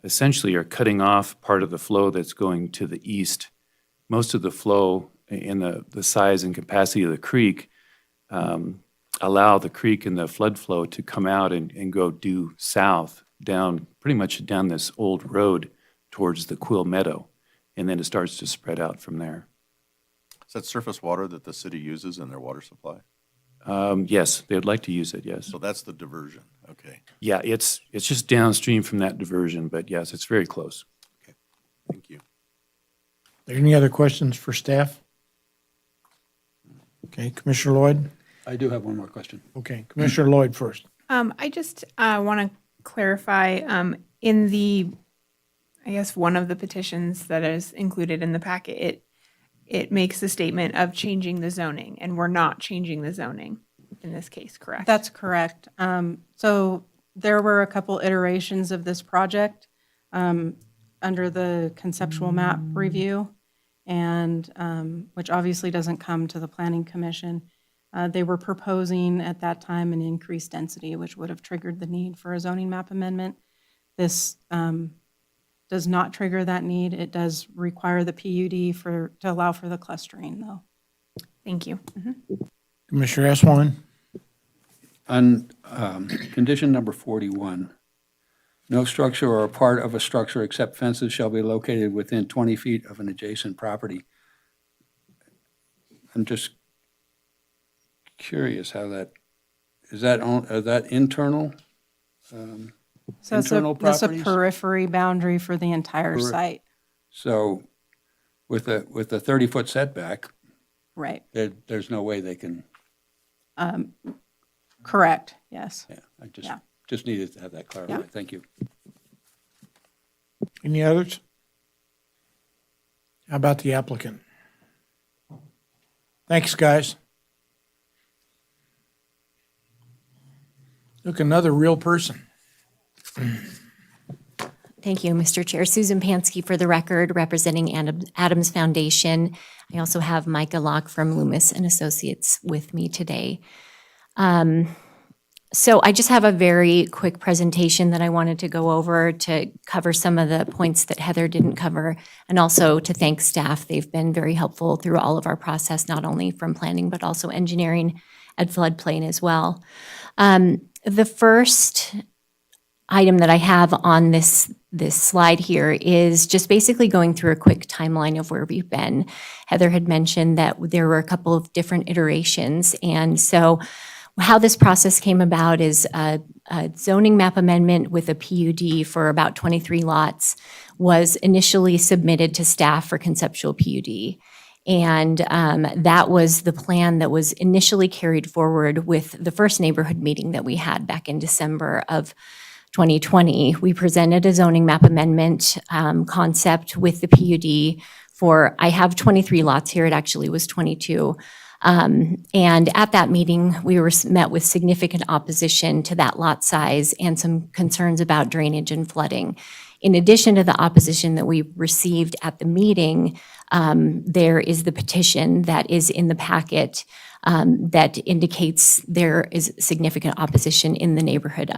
essentially are cutting off part of the flow that's going to the east. Most of the flow in the size and capacity of the creek allow the creek and the flood flow to come out and go due south pretty much down this old road towards the Quill Meadow. And then it starts to spread out from there. Is that surface water that the city uses in their water supply? Yes, they would like to use it, yes. So that's the diversion, okay. Yeah, it's just downstream from that diversion, but yes, it's very close. Thank you. Any other questions for staff? Okay, Commissioner Lloyd? I do have one more question. Okay, Commissioner Lloyd first. I just want to clarify, in the, I guess, one of the petitions that is included in the packet, it makes the statement of changing the zoning, and we're not changing the zoning in this case, correct? That's correct. So there were a couple iterations of this project under the conceptual map review, and which obviously doesn't come to the Planning Commission. They were proposing at that time an increased density, which would have triggered the need for a zoning map amendment. This does not trigger that need. It does require the PUD to allow for the clustering, though. Thank you. Commissioner Eswine? On condition number 41, no structure or a part of a structure except fences shall be located within 20 feet of an adjacent property. I'm just curious how that, is that internal? So that's Internal a properties? periphery boundary for the entire site. So with a 30-foot setback, Right. there's no way they can, Correct, yes. yeah, I Yeah. just needed to have that clarified. Yeah. Thank you. Any others? How about the applicant? Thanks, guys. Look, another real person. Thank you, Mr. Chair. Susan Pansky for the record, representing Adams Foundation. I also have Micah Locke from Loomis and Associates with me today. So I just have a very quick presentation that I wanted to go over to cover some of the points that Heather didn't cover, and also to thank staff. They've been very helpful through all of our process, not only from planning, but also engineering at floodplain as well. The first item that I have on this slide here is just basically going through a quick timeline of where we've been. Heather had mentioned that there were a couple of different iterations, and so How this process came about is a zoning map amendment with a PUD for about 23 lots was initially submitted to staff for conceptual PUD. And that was the plan that was initially carried forward with the first neighborhood meeting that we had back in December of 2020. We presented a zoning map amendment concept with the PUD for, I have 23 lots here, it actually was 22. And at that meeting, we were met with significant opposition to that lot size and some concerns about drainage and flooding. In addition to the opposition that we received at the meeting, there is the petition that is in the packet that indicates there is significant opposition in the neighborhood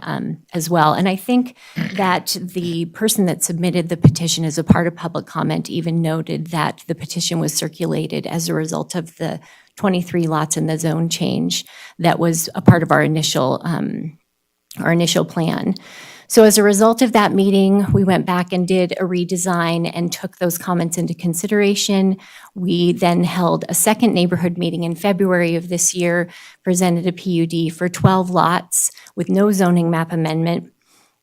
as well. And I think that the person that submitted the petition as a part of public comment even noted that the petition was circulated as a result of the 23 lots in the zone change that was a part of our initial plan. So as a result of that meeting, we went back and did a redesign and took those comments into consideration. We then held a second neighborhood meeting in February of this year, presented a PUD for 12 lots with no zoning map amendment.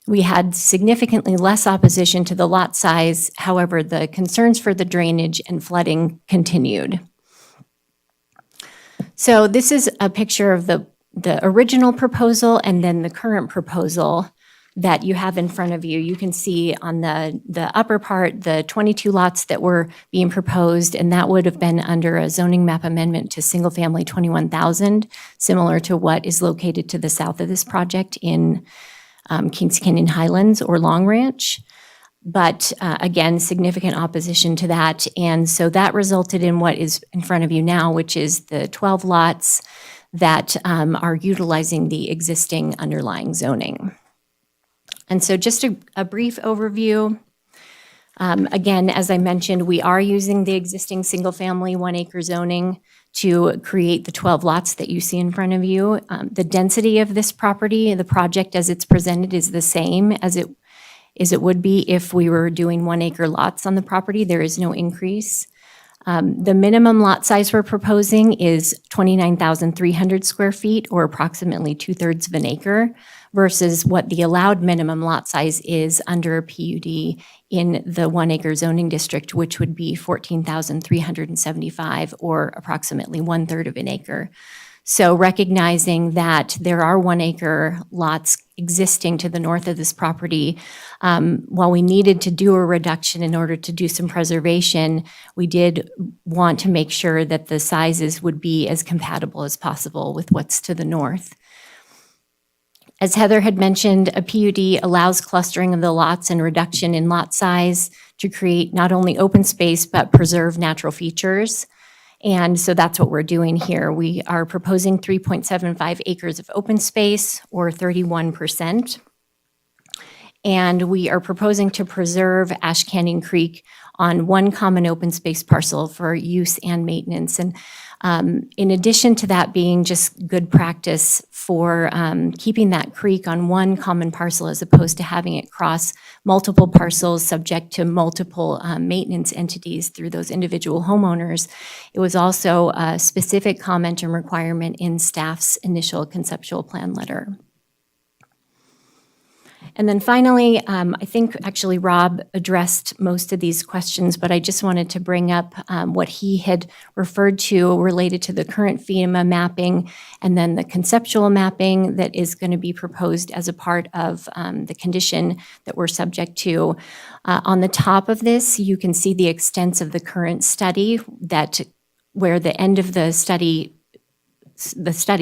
We had significantly less opposition to the lot size. However, the concerns for the drainage and flooding continued. So this is a picture of the original proposal and then the current proposal that you have in front of you. You can see on the upper part, the 22 lots that were being proposed, and that would have been under a zoning map amendment to single family 21,000, similar to what is located to the south of this project in Kings Canyon Highlands or Long Ranch. But again, significant opposition to that. And so that resulted in what is in front of you now, which is the 12 lots that are utilizing the existing underlying zoning. And so just a brief overview. Again, as I mentioned, we are using the existing single-family 1-acre zoning to create the 12 lots that you see in front of you. The density of this property, the project as it's presented, is the same as it would be if we were doing 1-acre lots on the property. There is no increase. The minimum lot size we're proposing is 29,300 square feet, or approximately 2/3 of an acre, versus what the allowed minimum lot size is under a PUD in the 1-acre zoning district, which would be 14,375, or approximately 1/3 of an acre. So recognizing that there are 1-acre lots existing to the north of this property, while we needed to do a reduction in order to do some preservation, we did want to make sure that the sizes would be as compatible as possible with what's to the north. As Heather had mentioned, a PUD allows clustering of the lots and reduction in lot size to create not only open space, but preserve natural features. And so that's what we're doing here. We are proposing 3.75 acres of open space, or 31%. And we are proposing to preserve Ash Canyon Creek on one common open space parcel for use and maintenance. And in addition to that being just good practice for keeping that creek on one common parcel as opposed to having it cross multiple parcels subject to multiple maintenance entities through those individual homeowners, it was also a specific comment and requirement in staff's initial conceptual plan letter. And then finally, I think actually Rob addressed most of these questions, but I just wanted to bring up what he had referred to related to the current FEMA mapping and then the conceptual mapping that is going to be proposed as a part of the condition that we're subject to. On the top of this, you can see the extents of the current study, that where the end of the study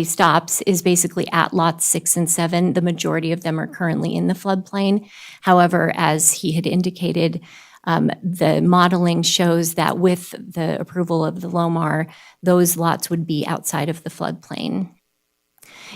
stops is basically at lots 6 and 7. The majority of them are currently in the floodplain. However, as he had indicated, the modeling shows that with the approval of the LOMAR, those lots would be outside of the floodplain.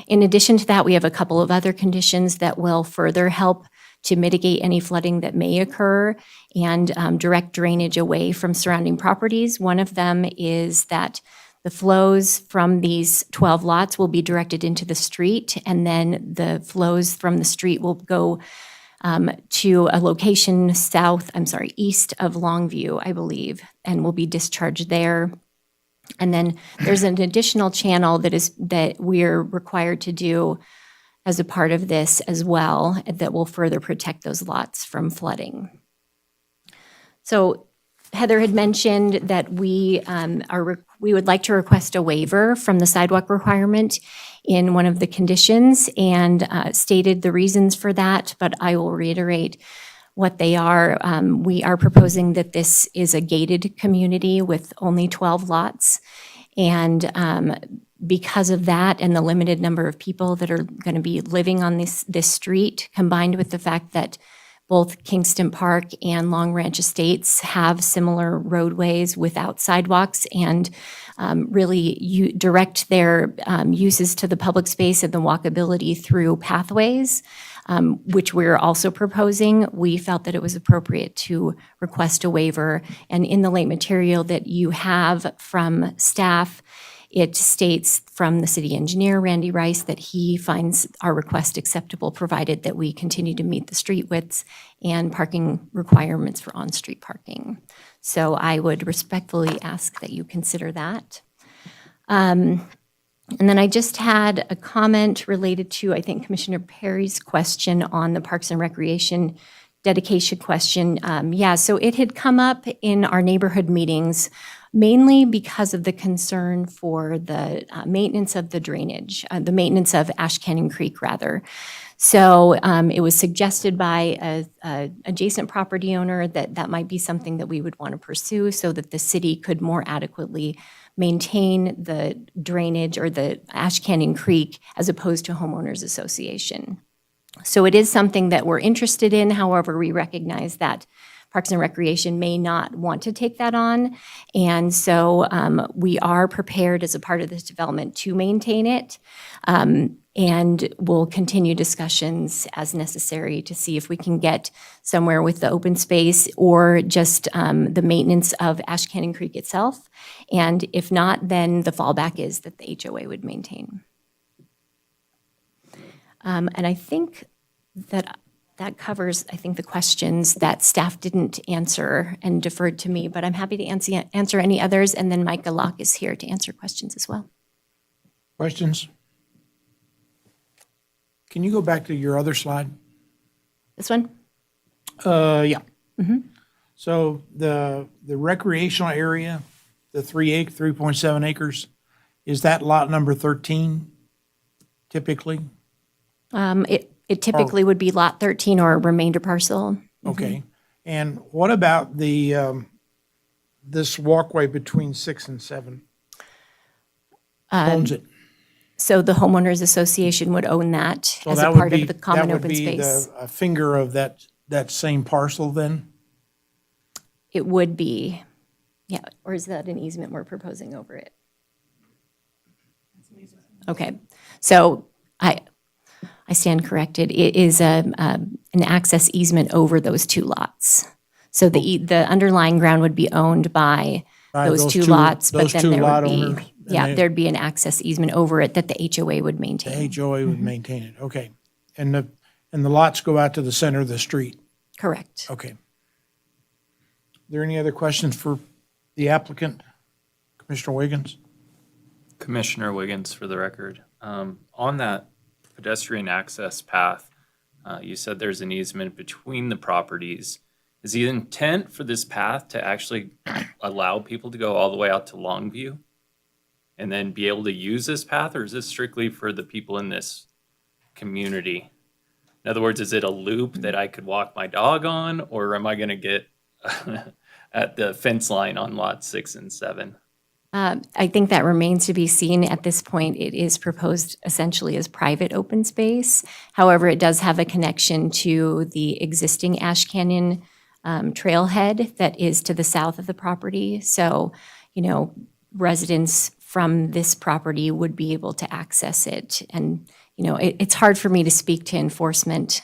In addition to that, we have a couple of other conditions that will further help to mitigate any flooding that may occur and direct drainage away from surrounding properties. One of them is that the flows from these 12 lots will be directed into the street, and then the flows from the street will go to a location east of Longview, I believe, and will be discharged there. And then there's an additional channel that we're required to do as a part of this as well that will further protect those lots from flooding. So Heather had mentioned that we would like to request a waiver from the sidewalk requirement in one of the conditions and stated the reasons for that, but I will reiterate what they are. We are proposing that this is a gated community with only 12 lots. And because of that and the limited number of people that are going to be living on this street, combined with the fact that both Kingston Park and Long Ranch Estates have similar roadways without sidewalks and really direct their uses to the public space and the walkability through pathways, which we're also proposing, we felt that it was appropriate to request a waiver. And in the late material that you have from staff, it states from the city engineer, Randy Rice, that he finds our request acceptable, provided that we continue to meet the street widths and parking requirements for on-street parking. So I would respectfully ask that you consider that. And then I just had a comment related to, I think, Commissioner Perry's question on the Parks and Recreation dedication question. So it had come up in our neighborhood meetings mainly because of the concern for the maintenance of the drainage, the maintenance of Ash Canyon Creek, rather. So it was suggested by a adjacent property owner that that might be something that we would want to pursue so that the city could more adequately maintain the drainage or the Ash Canyon Creek as opposed to homeowners association. So it is something that we're interested in. However, we recognize that Parks and Recreation may not want to take that on. And so we are prepared as a part of this development to maintain it. And we'll continue discussions as necessary to see if we can get somewhere with the open space or just the maintenance of Ash Canyon Creek itself. And if not, then the fallback is that the HOA would maintain. And I think that covers, I think, the questions that staff didn't answer and deferred to me, but I'm happy to answer any others. And then Micah Locke is here to answer questions as well. Questions? Can you go back to your other slide? This one? Yeah. So the recreational area, the 3.7 acres, is that lot number 13 typically? It typically would be lot 13 or a remainder parcel. Okay. And what about the, this walkway between 6 and 7? Owns it? So the homeowners association would own that So as that a would part be- of the common open That space. would be a finger of that same parcel then? It would be, yeah, or is that an easement we're proposing over it? Okay, so I stand corrected. It is an access easement over those two lots. So the underlying ground would be owned by those two lots, but those then two there lot would be, owners, and yeah, they- there'd be an access easement over it that the HOA would maintain. The HOA would maintain it, okay. And the lots go out to the center of the street? Correct. Okay. Are there any other questions for the applicant? Commissioner Wiggins? Commissioner Wiggins, for the record. On that pedestrian access path, you said there's an easement between the properties. Is the intent for this path to actually allow people to go all the way out to Longview and then be able to use this path, or is this strictly for the people in this community? In other words, is it a loop that I could walk my dog on, or am I going to get at the fence line on lot 6 and 7? I think that remains to be seen. At this point, it is proposed essentially as private open space. However, it does have a connection to the existing Ash Canyon trailhead that is to the south of the property. So, residents from this property would be able to access it. And, it's hard for me to speak to enforcement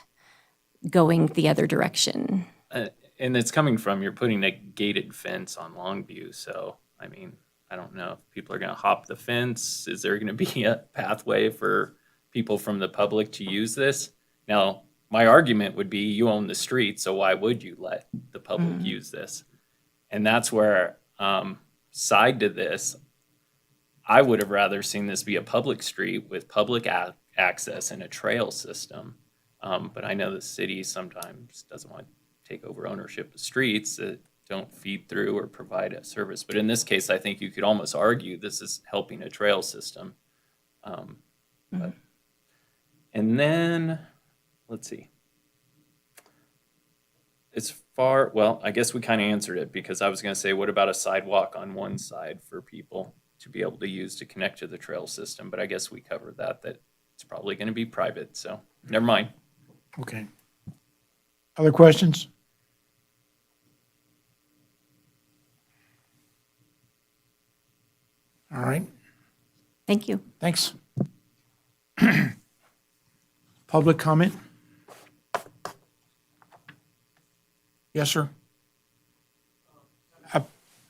going the other direction. And it's coming from, you're putting a gated fence on Longview, so, I mean, I don't know if people are going to hop the fence. Is there going to be a pathway for people from the public to use this? Now, my argument would be you own the street, so why would you let the public use this? And that's where, side to this, I would have rather seen this be a public street with public access and a trail system. But I know the city sometimes doesn't want to take over ownership of streets that don't feed through or provide a service. But in this case, I think you could almost argue this is helping a trail system. And then, let's see. Well, I guess we kind of answered it, because I was going to say, what about a sidewalk on one side for people to be able to use to connect to the trail system? But I guess we covered that it's probably going to be private, so never mind. Okay. Other questions? All right, Thank you. thanks. Public comment? Yes, sir.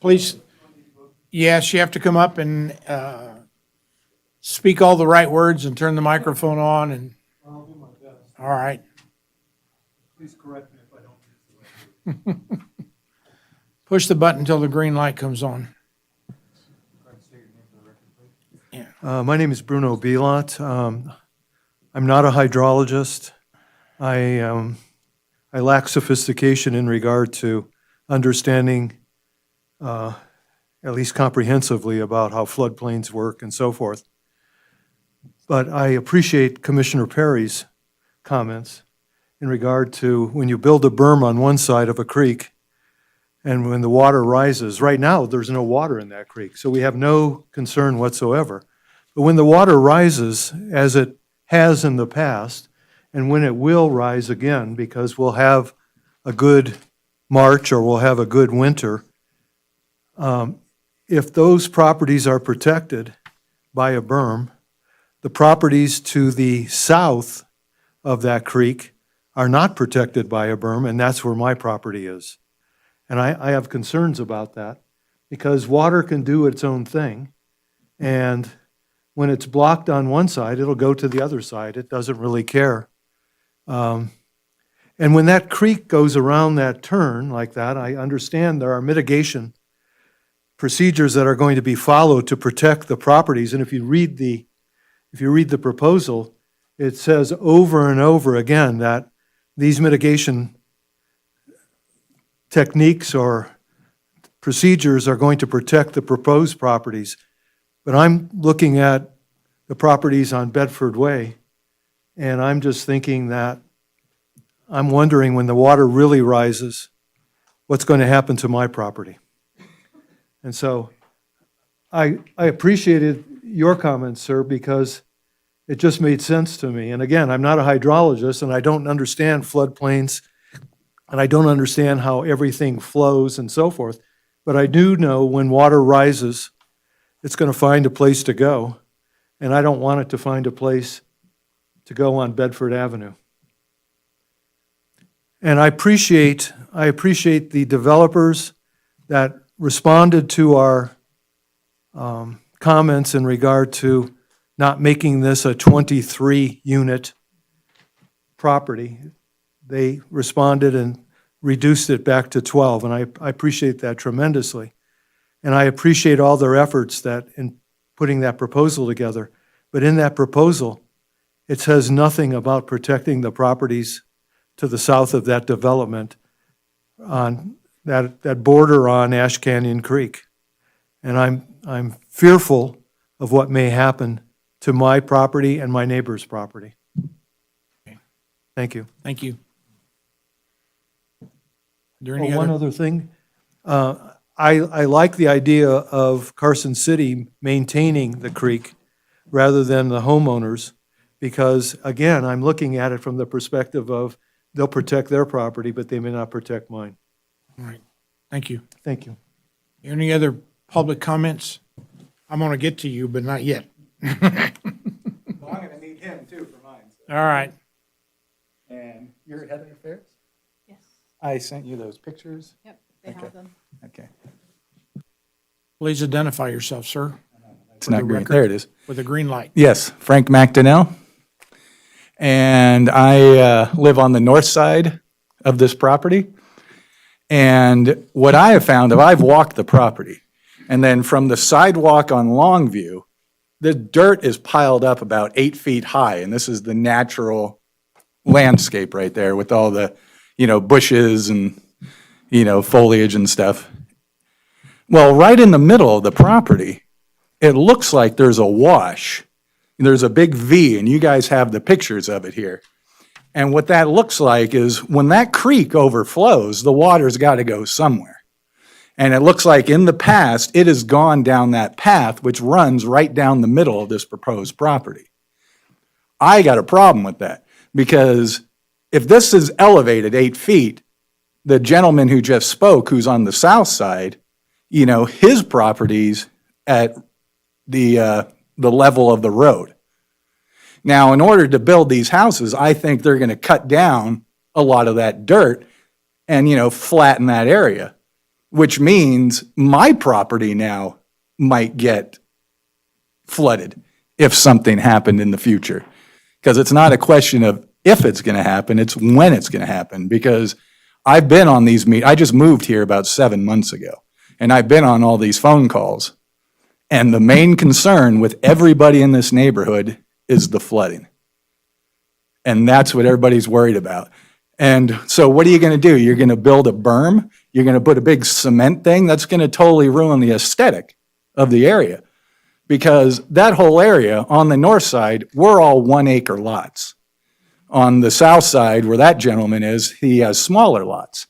Please, yes, you have to come up and speak all the right words and turn the microphone on and. I'll do my best. All right. Please correct me if I don't use the right word. Push the button until the green light comes on. My name is Bruno Bielot. I'm not a hydrologist. I lack sophistication in regard to understanding, at least comprehensively, about how floodplains work and so forth. But I appreciate Commissioner Perry's comments in regard to when you build a berm on one side of a creek and when the water rises. Right now, there's no water in that creek, so we have no concern whatsoever. But when the water rises, as it has in the past, and when it will rise again, because we'll have a good March or we'll have a good winter, if those properties are protected by a berm, the properties to the south of that creek are not protected by a berm, and that's where my property is. And I have concerns about that, because water can do its own thing, and when it's blocked on one side, it'll go to the other side. It doesn't really care. And when that creek goes around that turn like that, I understand there are mitigation procedures that are going to be followed to protect the properties. And if you read the proposal, it says over and over again that these mitigation techniques or procedures are going to protect the proposed properties. But I'm looking at the properties on Bedford Way, and I'm just thinking that I'm wondering when the water really rises, what's going to happen to my property. And so I appreciated your comments, sir, because it just made sense to me. And again, I'm not a hydrologist, and I don't understand floodplains, and I don't understand how everything flows and so forth. But I do know when water rises, it's going to find a place to go, and I don't want it to find a place to go on Bedford Avenue. And I appreciate the developers that responded to our comments in regard to not making this a 23-unit property. They responded and reduced it back to 12, and I appreciate that tremendously. And I appreciate all their efforts that in putting that proposal together. But in that proposal, it says nothing about protecting the properties to the south of that development on that border on Ash Canyon Creek. And I'm fearful of what may happen to my property and my neighbor's property. Thank you. Thank you. Is there any One other? other thing. I like the idea of Carson City maintaining the creek rather than the homeowners, because, again, I'm looking at it from the perspective of they'll protect their property, but they may not protect mine. All right, thank you. Thank you. Any other public comments? I'm going to get to you, but not yet. Well, I'm going to need him too for mine. So. All right. And you're Heather Ferris? Yes. I sent you those pictures. Yep, they Okay. have them. Okay. Please identify yourself, sir. It's For not the green. record. There it is. With a green light. Yes, Frank McDonnell. And I live on the north side of this property. And what I have found, I've walked the property, and then from the sidewalk on Longview, the dirt is piled up about 8 feet high, and this is the natural landscape right there with all the, bushes and, foliage and stuff. Well, right in the middle of the property, it looks like there's a wash. There's a big V, and you guys have the pictures of it here. And what that looks like is when that creek overflows, the water's got to go somewhere. And it looks like in the past, it has gone down that path, which runs right down the middle of this proposed property. I got a problem with that, because if this is elevated 8 feet, the gentleman who just spoke, who's on the south side, his property's at the level of the road. Now, in order to build these houses, I think they're going to cut down a lot of that dirt and, flatten that area, which means my property now might get flooded if something happened in the future. Because it's not a question of if it's going to happen, it's when it's going to happen. Because I've been on these meetings. I just moved here about 7 months ago, and I've been on all these phone calls. And the main concern with everybody in this neighborhood is the flooding. And that's what everybody's worried about. And so what are you going to do? You're going to build a berm? You're going to put a big cement thing? That's going to totally ruin the aesthetic of the area. Because that whole area on the north side, we're all 1 acre lots. On the south side, where that gentleman is, he has smaller lots.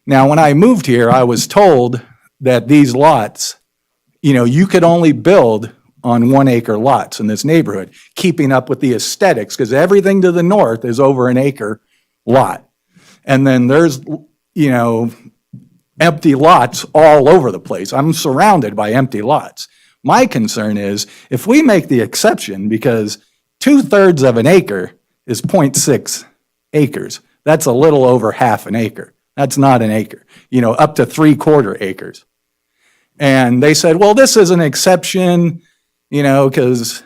Now, when I moved here, I was told that these lots, you could only build on 1 acre lots in this neighborhood, keeping up with the aesthetics, because everything to the north is over an acre lot. And then there's, empty lots all over the place. I'm surrounded by empty lots. My concern is if we make the exception, because 2/3 of an acre is 0.6 acres. That's a little over half an acre. That's not an acre, up to 3/4 acres. And they said, well, this is an exception, because,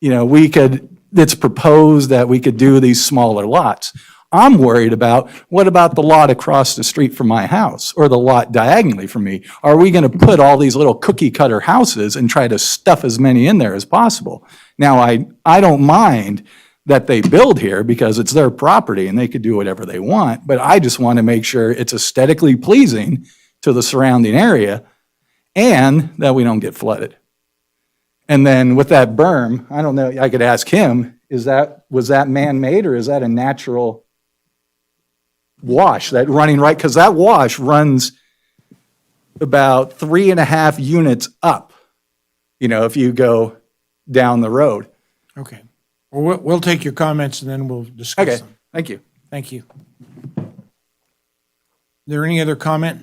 it's proposed that we could do these smaller lots. I'm worried about, what about the lot across the street from my house, or the lot diagonally from me? Are we going to put all these little cookie cutter houses and try to stuff as many in there as possible? Now, I don't mind that they build here because it's their property and they could do whatever they want, but I just want to make sure it's aesthetically pleasing to the surrounding area and that we don't get flooded. And then with that berm, I don't know, I could ask him, was that man-made, or is that a natural wash that running right? Because that wash runs about 3.5 units up, if you go down the road. Okay. Well, we'll take your comments and then we'll discuss Okay, them. thank you. Thank you. Is there any other comment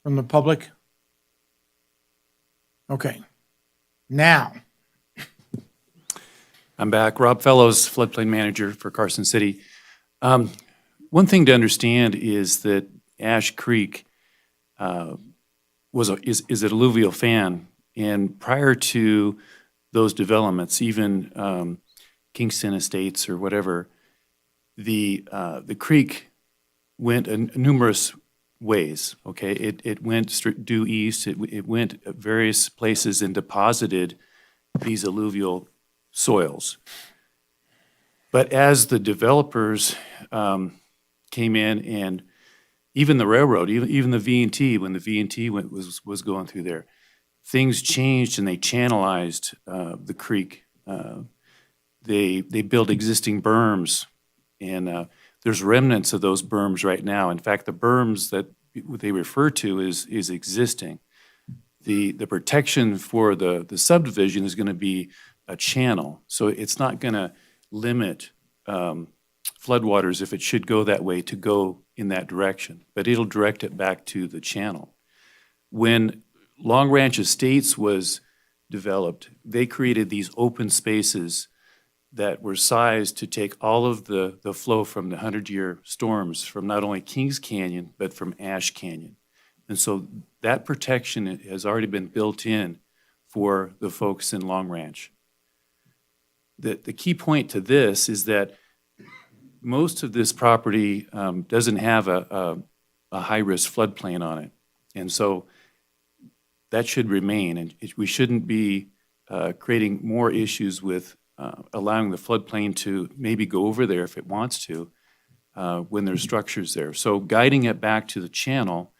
from the public? Okay. Now, I'm back. Rob Fellows, floodplain manager for Carson City. One thing to understand is that Ash Creek is an alluvial fan, and prior to those developments, even Kingston Estates or whatever, the creek went numerous ways. Okay, it went due east. It went at various places and deposited these alluvial soils. But as the developers came in, and even the railroad, even the V&T, when the V&T was going through there, things changed and they channelized the creek. They built existing berms, and there's remnants of those berms right now. In fact, the berms that they refer to is existing. The protection for the subdivision is going to be a channel, so it's not going to limit floodwaters, if it should go that way, to go in that direction, but it'll direct it back to the channel. When Long Ranch Estates was developed, they created these open spaces that were sized to take all of the flow from the 100-year storms from not only Kings Canyon, but from Ash Canyon. And so that protection has already been built in for the folks in Long Ranch. The key point to this is that most of this property doesn't have a high-risk floodplain on it. And so that should remain, and we shouldn't be creating more issues with allowing the floodplain to maybe go over there if it wants to when there's structures there. So guiding it back to the channel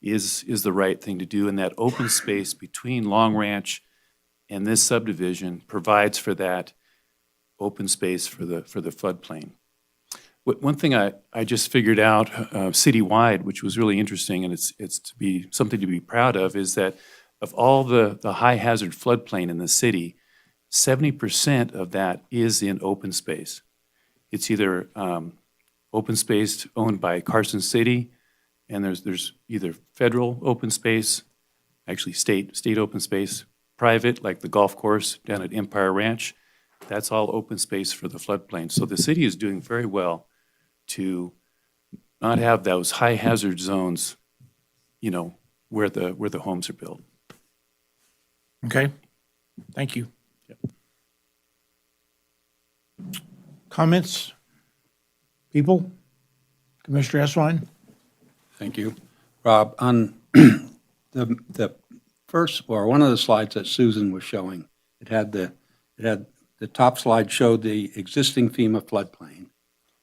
is the right thing to do, and that open space between Long Ranch and this subdivision provides for that open space for the floodplain. One thing I just figured out citywide, which was really interesting, and it's to be something to be proud of, is that of all the high hazard floodplain in the city, 70% of that is in open space. It's either open space owned by Carson City, and there's either federal open space, actually state open space, private, like the golf course down at Empire Ranch. That's all open space for the floodplain. So the city is doing very well to not have those high hazard zones, you know, where the homes are built. Okay, thank you. Comments? People? Commissioner Eswine? Thank you. Rob, on the first, or one of the slides that Susan was showing, it had the top slide showed the existing FEMA floodplain,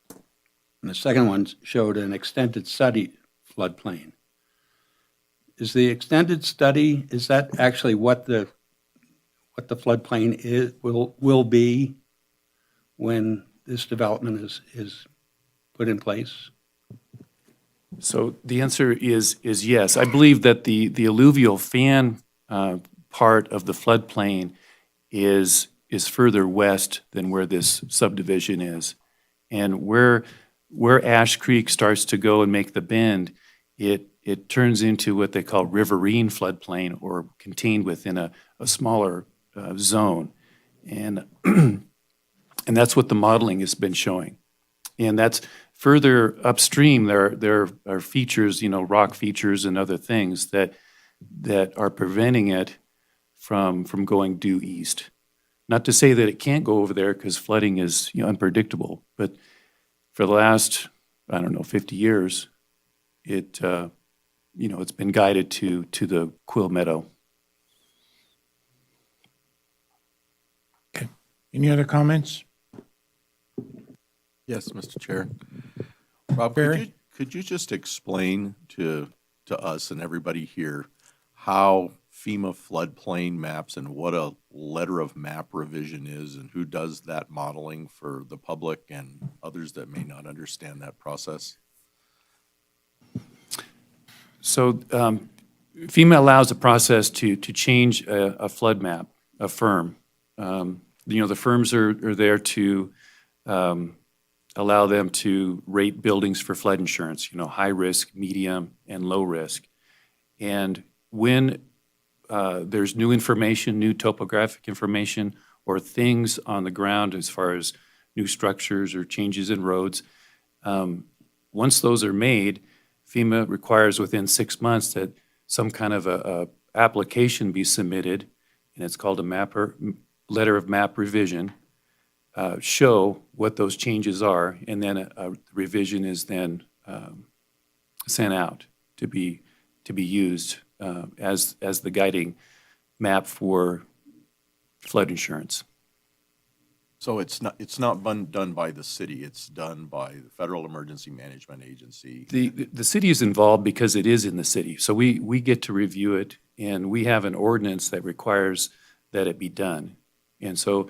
and the second one showed an extended study floodplain. Is the extended study, is that actually what the floodplain is, will be when this development is put in place? So the answer is yes. I believe that the alluvial fan part of the floodplain is further west than where this subdivision is. And where Ash Creek starts to go and make the bend, it turns into what they call riverine floodplain, or contained within a smaller zone. And and that's what the modeling has been showing. And that's further upstream, there are features, you know, rock features and other things that are preventing it from going due east. Not to say that it can't go over there, because flooding is, you know, unpredictable. But for the last, 50 years, it's been guided to the Quill Meadow. Okay. Any other comments? Yes, Mr. Chair. Rob, Barry? could you just explain to us and everybody here how FEMA floodplain maps and what a letter of map revision is, and who does that modeling for the public and others that may not understand that process? So FEMA allows a process to change a flood map, a firm. The firms are there to allow them to rate buildings for flood insurance, high risk, medium, and low risk. And when there's new information, new topographic information, or things on the ground as far as new structures or changes in roads, once those are made, FEMA requires within 6 months that some kind of a application be submitted, and it's called a letter of map revision, show what those changes are, and then a revision is then sent out to be used as the guiding map for flood insurance. So it's not done by the city, it's done by the Federal Emergency Management Agency. The city is involved because it is in the city, so we get to review it, and we have an ordinance that requires that it be done. And so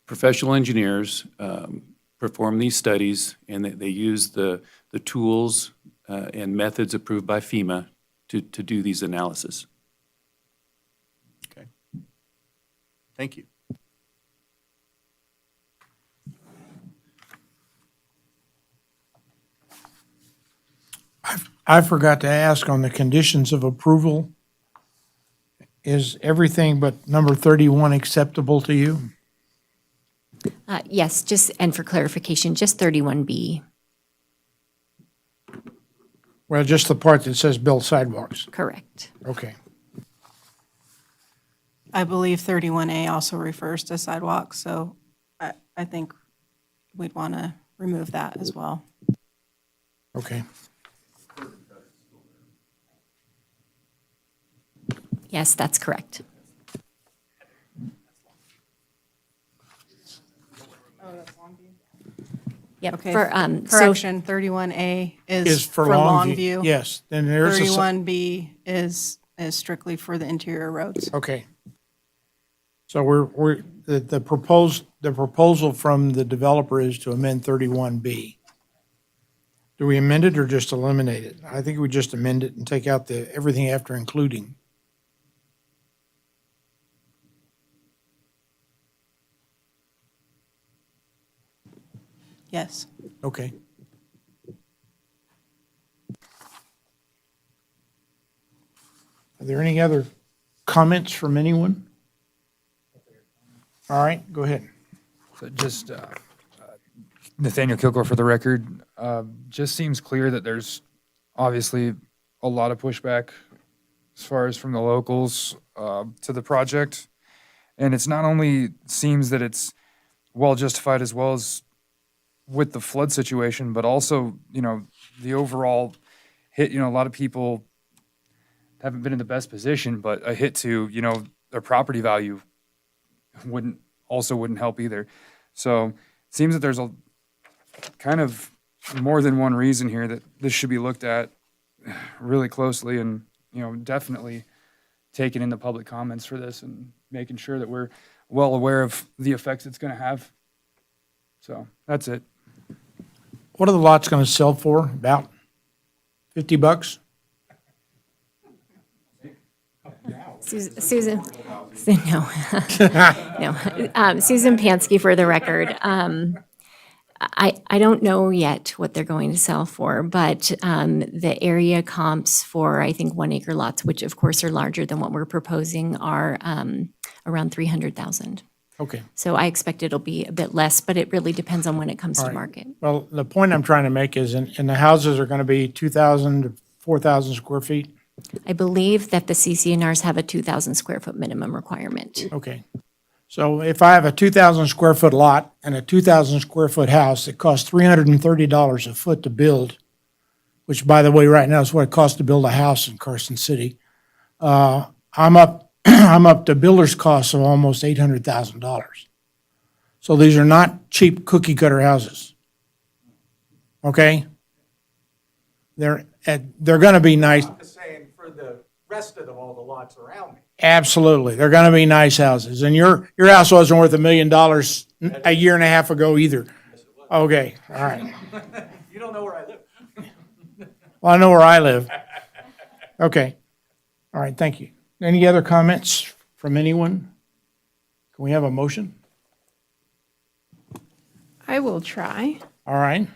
professional engineers perform these studies, and they use the tools and methods approved by FEMA to do these analysis. Okay. Thank you. I forgot to ask on the conditions of approval. Is everything but number 31 acceptable to you? Yes, and for clarification, just 31B. Well, just the part that says build sidewalks. Correct. Okay. I believe 31A also refers to sidewalks, so I think we'd want to remove that as well. Okay. Yes, that's correct. Yep, Okay, for, so, correction, 31A Is is for for Longview. Longview. Yes, then there's a. 31B is strictly for the interior roads. Okay. So the proposal from the developer is to amend 31B. Do we amend it or just eliminate it? I think we just amend it and take out everything after including. Yes. Okay. Are there any other comments from anyone? All right, go ahead. So just Nathaniel Kilgore for the record. Just seems clear that there's obviously a lot of pushback as far as from the locals to the project. And it's not only seems that it's well justified as well as with the flood situation, but also, the overall hit, a lot of people haven't been in the best position, but a hit to, their property value wouldn't help either. So it seems that there's a kind of more than one reason here that this should be looked at really closely and, definitely taking in the public comments for this and making sure that we're well aware of the effects it's going to have. So that's it. What are the lots going to sell for? About $50? Susan, no, no. Susan Pansky for the record. I don't know yet what they're going to sell for, but the area comps for, I think, 1 acre lots, which of course are larger than what we're proposing, are around 300,000. Okay. So I expect it'll be a bit less, but it really depends on when it comes All to right. market. Well, the point I'm trying to make is, and the houses are going to be 2,000 to 4,000 square feet? I believe that the CCNRs have a 2,000 square foot minimum requirement. Okay. So if I have a 2,000 square foot lot and a 2,000 square foot house that costs $330 a foot to build, which, by the way, right now is what it costs to build a house in Carson City, I'm up to builder's costs of almost $800,000. So these are not cheap cookie cutter houses. Okay? They're going to be nice. I'm just saying for the rest of all the lots around me. Absolutely. They're going to be nice houses. And your house wasn't worth $1 million a year and a half ago either. Okay, all right. You don't know where I live. Well, I know where I live. Okay. All right, thank you. Any other comments from anyone? Can we have a motion? I will try. All right.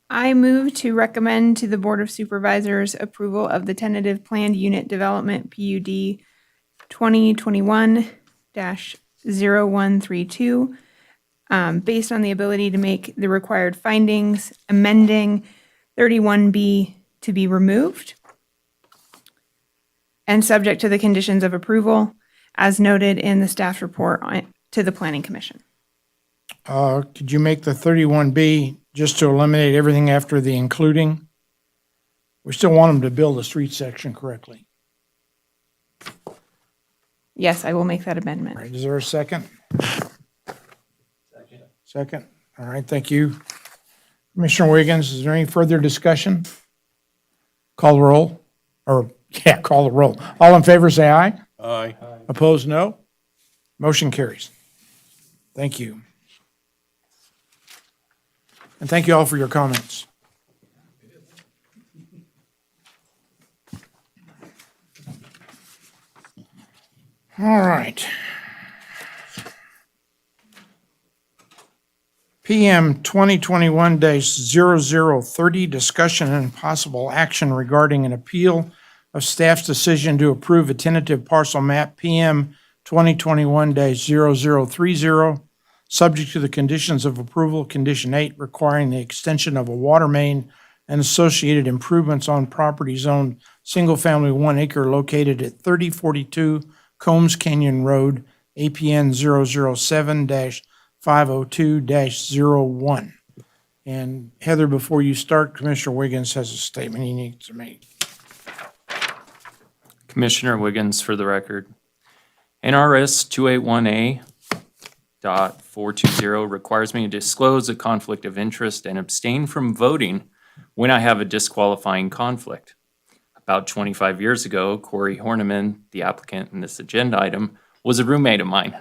I move to recommend to the Board of Supervisors approval of the tentative planned unit development PUD 2021-0132, based on the ability to make the required findings, amending 31B to be removed, and subject to the conditions of approval as noted in the staff report to the Planning Commission. Could you make the 31B just to eliminate everything after the including? We still want them to build the street section correctly. Yes, I will make that All amendment. right, is there a second? Second. All right, thank you. Commissioner Wiggins, is there any further discussion? Call the roll, call the roll. All in favor, say aye. Aye. Opposed, no. Motion carries. Thank you. And thank you all for your comments. All right. PM 2021-0030, discussion and possible action regarding an appeal of staff's decision to approve a tentative parcel map PM 2021-0030, subject to the conditions of approval. Condition 8, requiring the extension of a water main and associated improvements on property zoned single-family 1 acre located at 3042 Combs Canyon Road, APN 007-502-01. And Heather, before you start, Commissioner Wiggins has a statement he needs to make. Commissioner Wiggins for the record. NRS 281A requires me to disclose a conflict of interest and abstain from voting when I have a disqualifying conflict. About 25 years ago, Corey Horniman, the applicant in this agenda item, was a roommate of mine.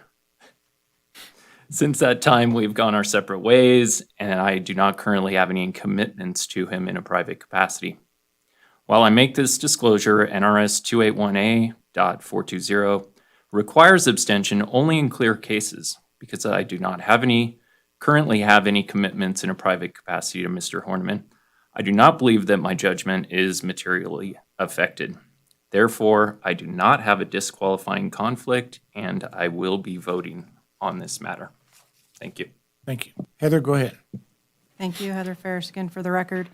Since that time, we've gone our separate ways, and I do not currently have any commitments to him in a private capacity. While I make this disclosure, NRS 281A.420 requires abstention only in clear cases because I do not currently have any commitments in a private capacity to Mr. Horniman. I do not believe that my judgment is materially affected. Therefore, I do not have a disqualifying conflict, and I will be voting on this matter. Thank you. Thank you. Heather, go ahead. Thank you, Heather Fariskin, for the record.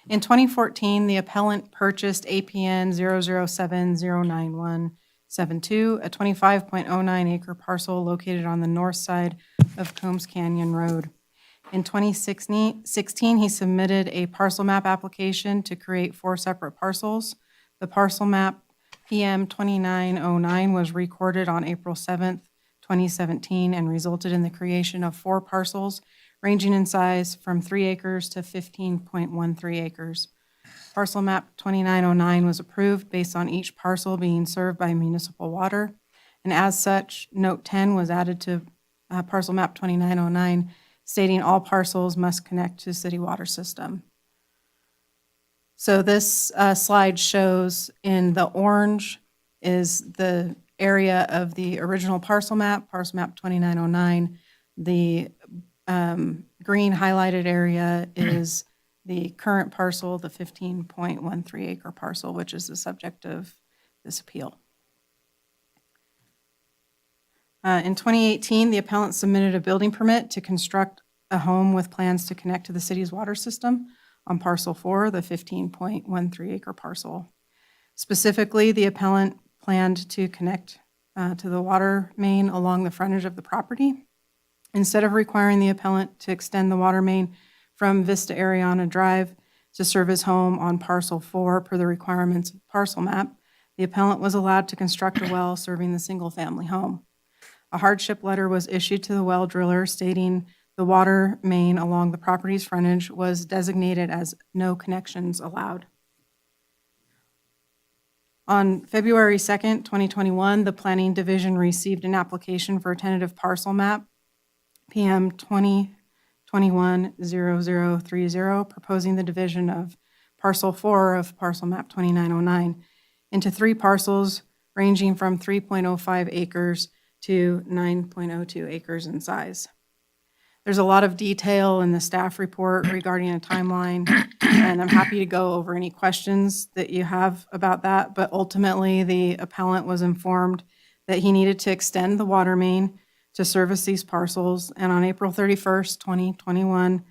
In 2014, the appellant purchased APN 007097172, a 25.09 acre parcel located on the north side of Combs Canyon Road. In 2016, he submitted a parcel map application to create 4 separate parcels. The parcel map PM 2909 was recorded on April 7th, 2017, and resulted in the creation of 4 parcels ranging in size from 3 acres to 15.13 acres. Parcel map 2909 was approved based on each parcel being served by municipal water, and as such, note 10 was added to parcel map 2909, stating all parcels must connect to city water system. So this slide shows in the orange is the area of the original parcel map 2909. The green highlighted area is the current parcel, the 15.13 acre parcel, which is the subject of this appeal. In 2018, the appellant submitted a building permit to construct a home with plans to connect to the city's water system on parcel 4, the 15.13 acre parcel. Specifically, the appellant planned to connect to the water main along the frontage of the property. Instead of requiring the appellant to extend the water main from Vista Ariana Drive to serve his home on parcel 4 per the requirements of the parcel map, the appellant was allowed to construct a well serving the single-family home. A hardship letter was issued to the well driller stating the water main along the property's frontage was designated as no connections allowed. On February 2nd, 2021, the Planning Division received an application for a tentative parcel map, PM 2021-0030, proposing the division of parcel 4 of parcel map 2909 into 3 parcels ranging from 3.05 acres to 9.02 acres in size. There's a lot of detail in the staff report regarding a timeline, and I'm happy to go over any questions that you have about that, but ultimately the appellant was informed that he needed to extend the water main to service these parcels, and on April 31st, 2021,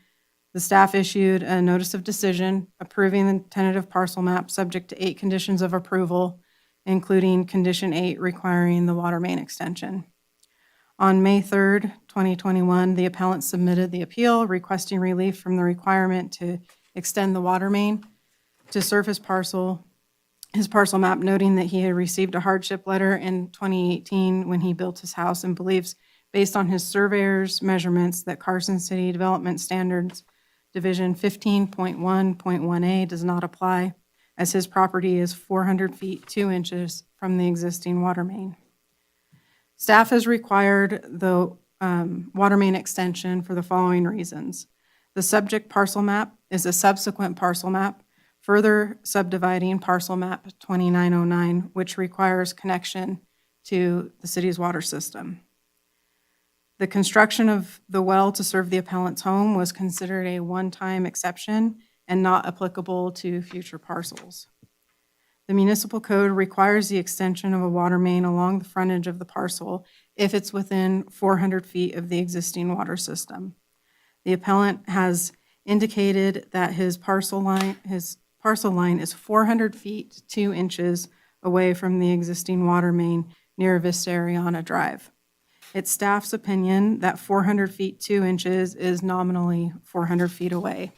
the staff issued a notice of decision approving the tentative parcel map subject to 8 conditions of approval, including condition 8 requiring the water main extension. On May 3rd, 2021, the appellant submitted the appeal requesting relief from the requirement to extend the water main to serve his parcel map, noting that he had received a hardship letter in 2018 when he built his house and believes, based on his surveyor's measurements, that Carson City Development Standards Division 15.1.1A does not apply, as his property is 400 feet 2 inches from the existing water main. Staff has required the water main extension for the following reasons. The subject parcel map is a subsequent parcel map, further subdividing parcel map 2909, which requires connection to the city's water system. The construction of the well to serve the appellant's home was considered a one-time exception and not applicable to future parcels. The municipal code requires the extension of a water main along the frontage of the parcel if it's within 400 feet of the existing water system. The appellant has indicated that his parcel line is 400 feet 2 inches away from the existing water main near Vista Ariana Drive. It's staff's opinion that 400 feet 2 inches is nominally 400 feet away.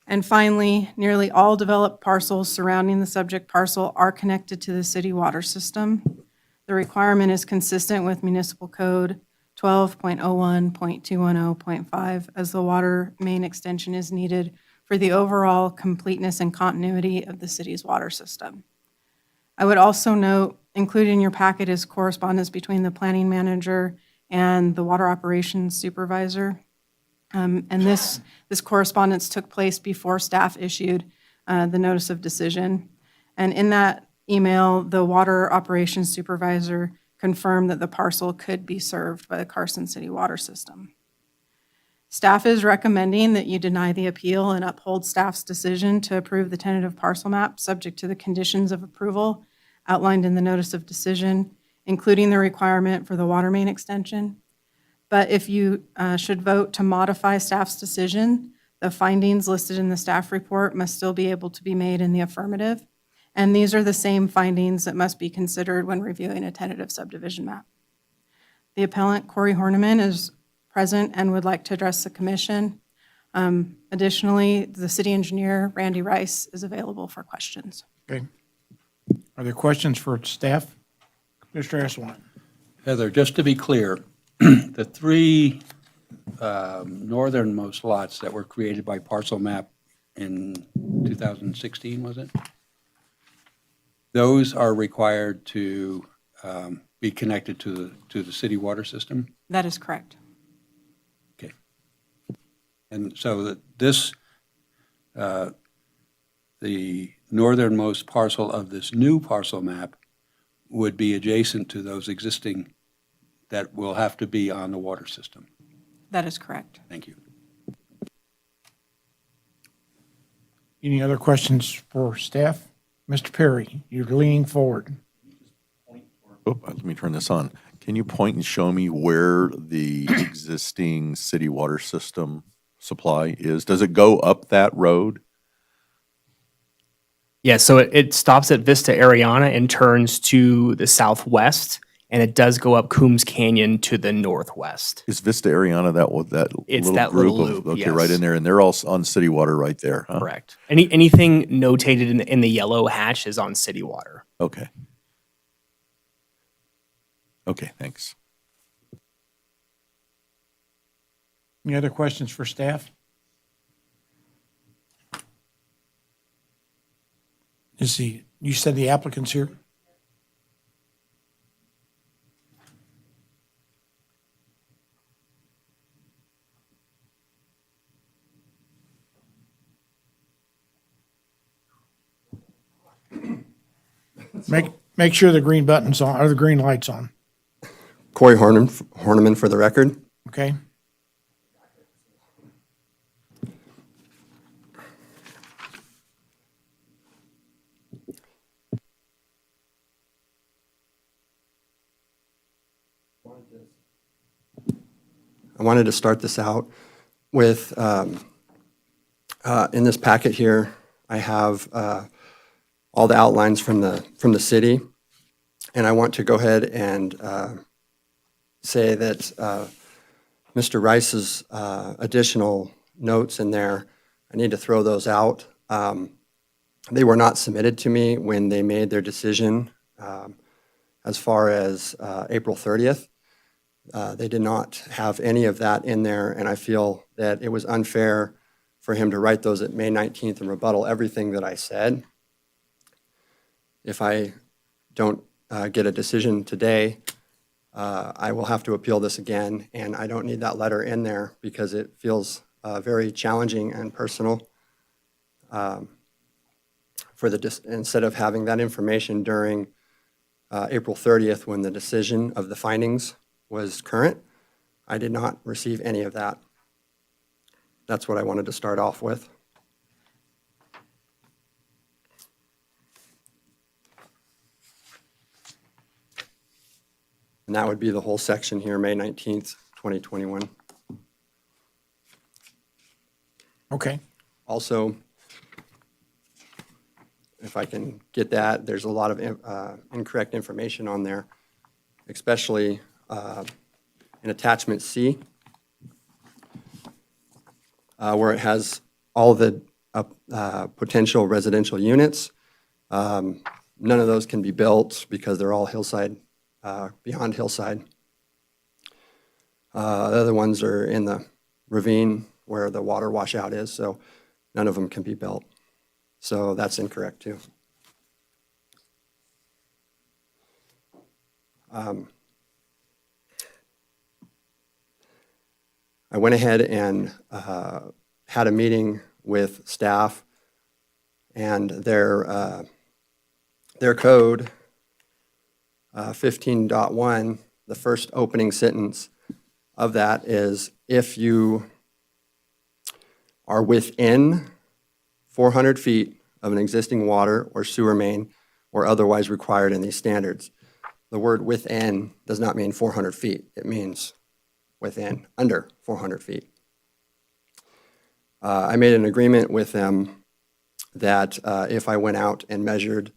And finally, nearly all developed parcels surrounding the subject parcel are connected to the city water system. The requirement is consistent with Municipal Code 12.01.210.5, as the water main extension is needed for the overall completeness and continuity of the city's water system. I would also note, included in your packet is correspondence between the planning manager and the water operations supervisor. And this correspondence took place before staff issued the notice of decision. And in that email, the water operations supervisor confirmed that the parcel could be served by the Carson City water system. Staff is recommending that you deny the appeal and uphold staff's decision to approve the tentative parcel map subject to the conditions of approval outlined in the notice of decision, including the requirement for the water main extension. But if you should vote to modify staff's decision, the findings listed in the staff report must still be able to be made in the affirmative. And these are the same findings that must be considered when reviewing a tentative subdivision map. The appellant, Corey Horniman, is present and would like to address the commission. Additionally, the city engineer, Randy Rice, is available for questions. Okay. Are there questions for staff? Commissioner Eswine. Heather, just to be clear, the three northernmost lots that were created by parcel map in 2016, was it? Those are required to be connected to the city water system? That is correct. Okay. And so that this, the northernmost parcel of this new parcel map would be adjacent to those existing that will have to be on the water system. That is correct. Thank you. Any other questions for staff? Mr. Perry, you're leaning forward. Oh, let me turn this on. Can you point and show me where the existing city water system supply is? Does it go up that road? Yeah, so it stops at Vista Ariana and turns to the southwest, and it does go up Coombs Canyon to the northwest. Is Vista Ariana that It's little that group little of, loop, okay, yes. right in there, and they're all on city water right there, huh? Correct. Anything notated in the yellow hatch is on city water. Okay. Okay, thanks. Any other questions for staff? You said the applicant's here? Make sure the green button's on, or the green light's on, Corey Horniman for the record. okay? I wanted to start this out with, in this packet here, I have all the outlines from the city, and I want to go ahead and say that Mr. Rice's additional notes in there, I need to throw those out. They were not submitted to me when they made their decision as far as April 30th. They did not have any of that in there, and I feel that it was unfair for him to write those at May 19th and rebuttal everything that I said. If I don't get a decision today, I will have to appeal this again, and I don't need that letter in there because it feels very challenging and personal. Instead of having that information during April 30th when the decision of the findings was current, I did not receive any of that. That's what I wanted to start off with. And that would be the whole section here, May 19th, 2021. Okay. Also, if I can get that, there's a lot of incorrect information on there, especially in attachment C, where it has all the potential residential units. None of those can be built because they're all hillside, beyond hillside. The other ones are in the ravine where the water washout is, so none of them can be built. So that's incorrect too. I went ahead and had a meeting with staff, and their code 15.1, the first opening sentence of that is, if you are within 400 feet of an existing water or sewer main or otherwise required in these standards. The word within does not mean 400 feet. It means within, under 400 feet. I made an agreement with them that if I went out and measured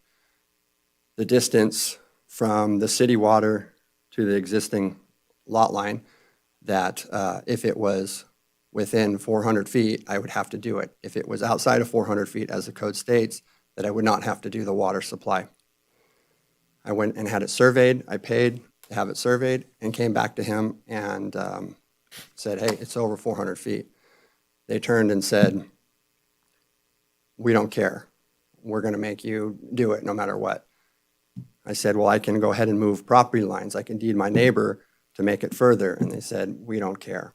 the distance from the city water to the existing lot line, that if it was within 400 feet, I would have to do it. If it was outside of 400 feet, as the code states, that I would not have to do the water supply. I went and had it surveyed. I paid to have it surveyed and came back to him and said, hey, it's over 400 feet. They turned and said, we don't care. We're going to make you do it no matter what. I said, well, I can go ahead and move property lines. I can deed my neighbor to make it further. And they said, we don't care.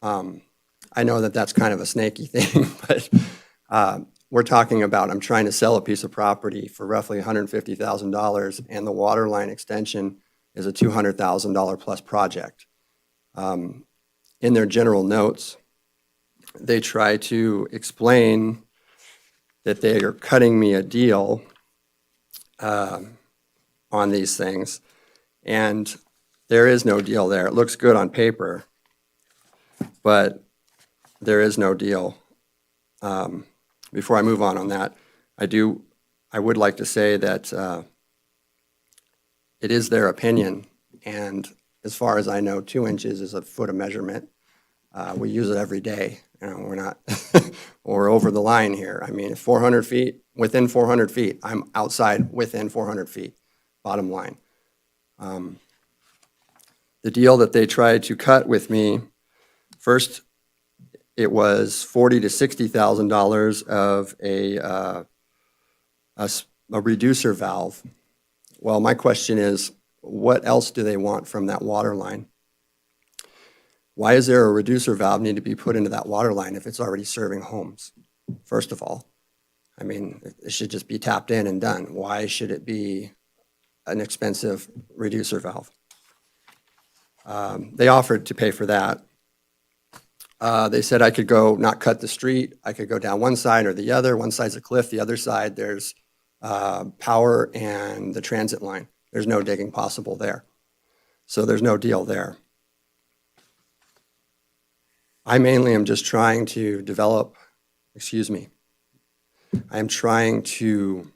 I know that that's kind of a snaky thing, but we're talking about, I'm trying to sell a piece of property for roughly $150,000, and the water line extension is a $200,000 plus project. In their general notes, they try to explain that they are cutting me a deal on these things, and there is no deal there. It looks good on paper, but there is no deal. Before I move on that, I would like to say that it is their opinion, and as far as I know, 2 inches is a foot of measurement. We use it every day. You know, we're not, we're over the line here. I mean, if 400 feet, within 400 feet, I'm outside within 400 feet, bottom line. The deal that they tried to cut with me, first, it was $40,000 to $60,000 of a reducer valve. Well, my question is, what else do they want from that water line? Why is there a reducer valve need to be put into that water line if it's already serving homes? First of all, I mean, it should just be tapped in and done. Why should it be an expensive reducer valve? They offered to pay for that. They said I could go not cut the street. I could go down one side or the other. One side's a cliff, the other side there's power and the transit line. There's no digging possible there. So there's no deal there. I mainly am just trying to develop, I am trying to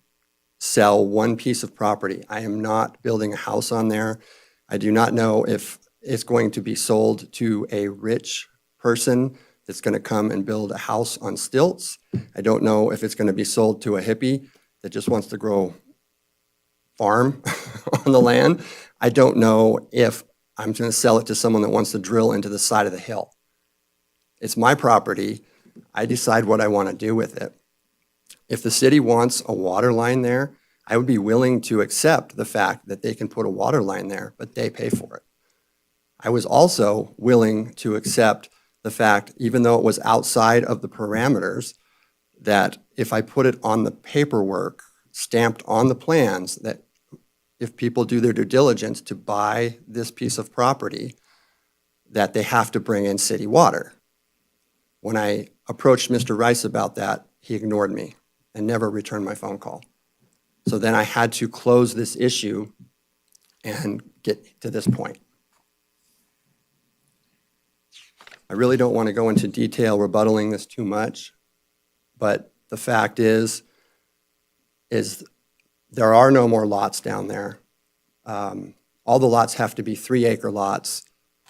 sell one piece of property. I am not building a house on there. I do not know if it's going to be sold to a rich person that's going to come and build a house on stilts. I don't know if it's going to be sold to a hippie that just wants to grow farm on the land. I don't know if I'm going to sell it to someone that wants to drill into the side of the hill. It's my property. I decide what I want to do with it. If the city wants a water line there, I would be willing to accept the fact that they can put a water line there, but they pay for it. I was also willing to accept the fact, even though it was outside of the parameters, that if I put it on the paperwork, stamped on the plans, that if people do their due diligence to buy this piece of property, that they have to bring in city water. When I approached Mr. Rice about that, he ignored me and never returned my phone call. So then I had to close this issue and get to this point. I really don't want to go into detail rebuttaling this too much, but the fact is there are no more lots down there. All the lots have to be 3-acre lots.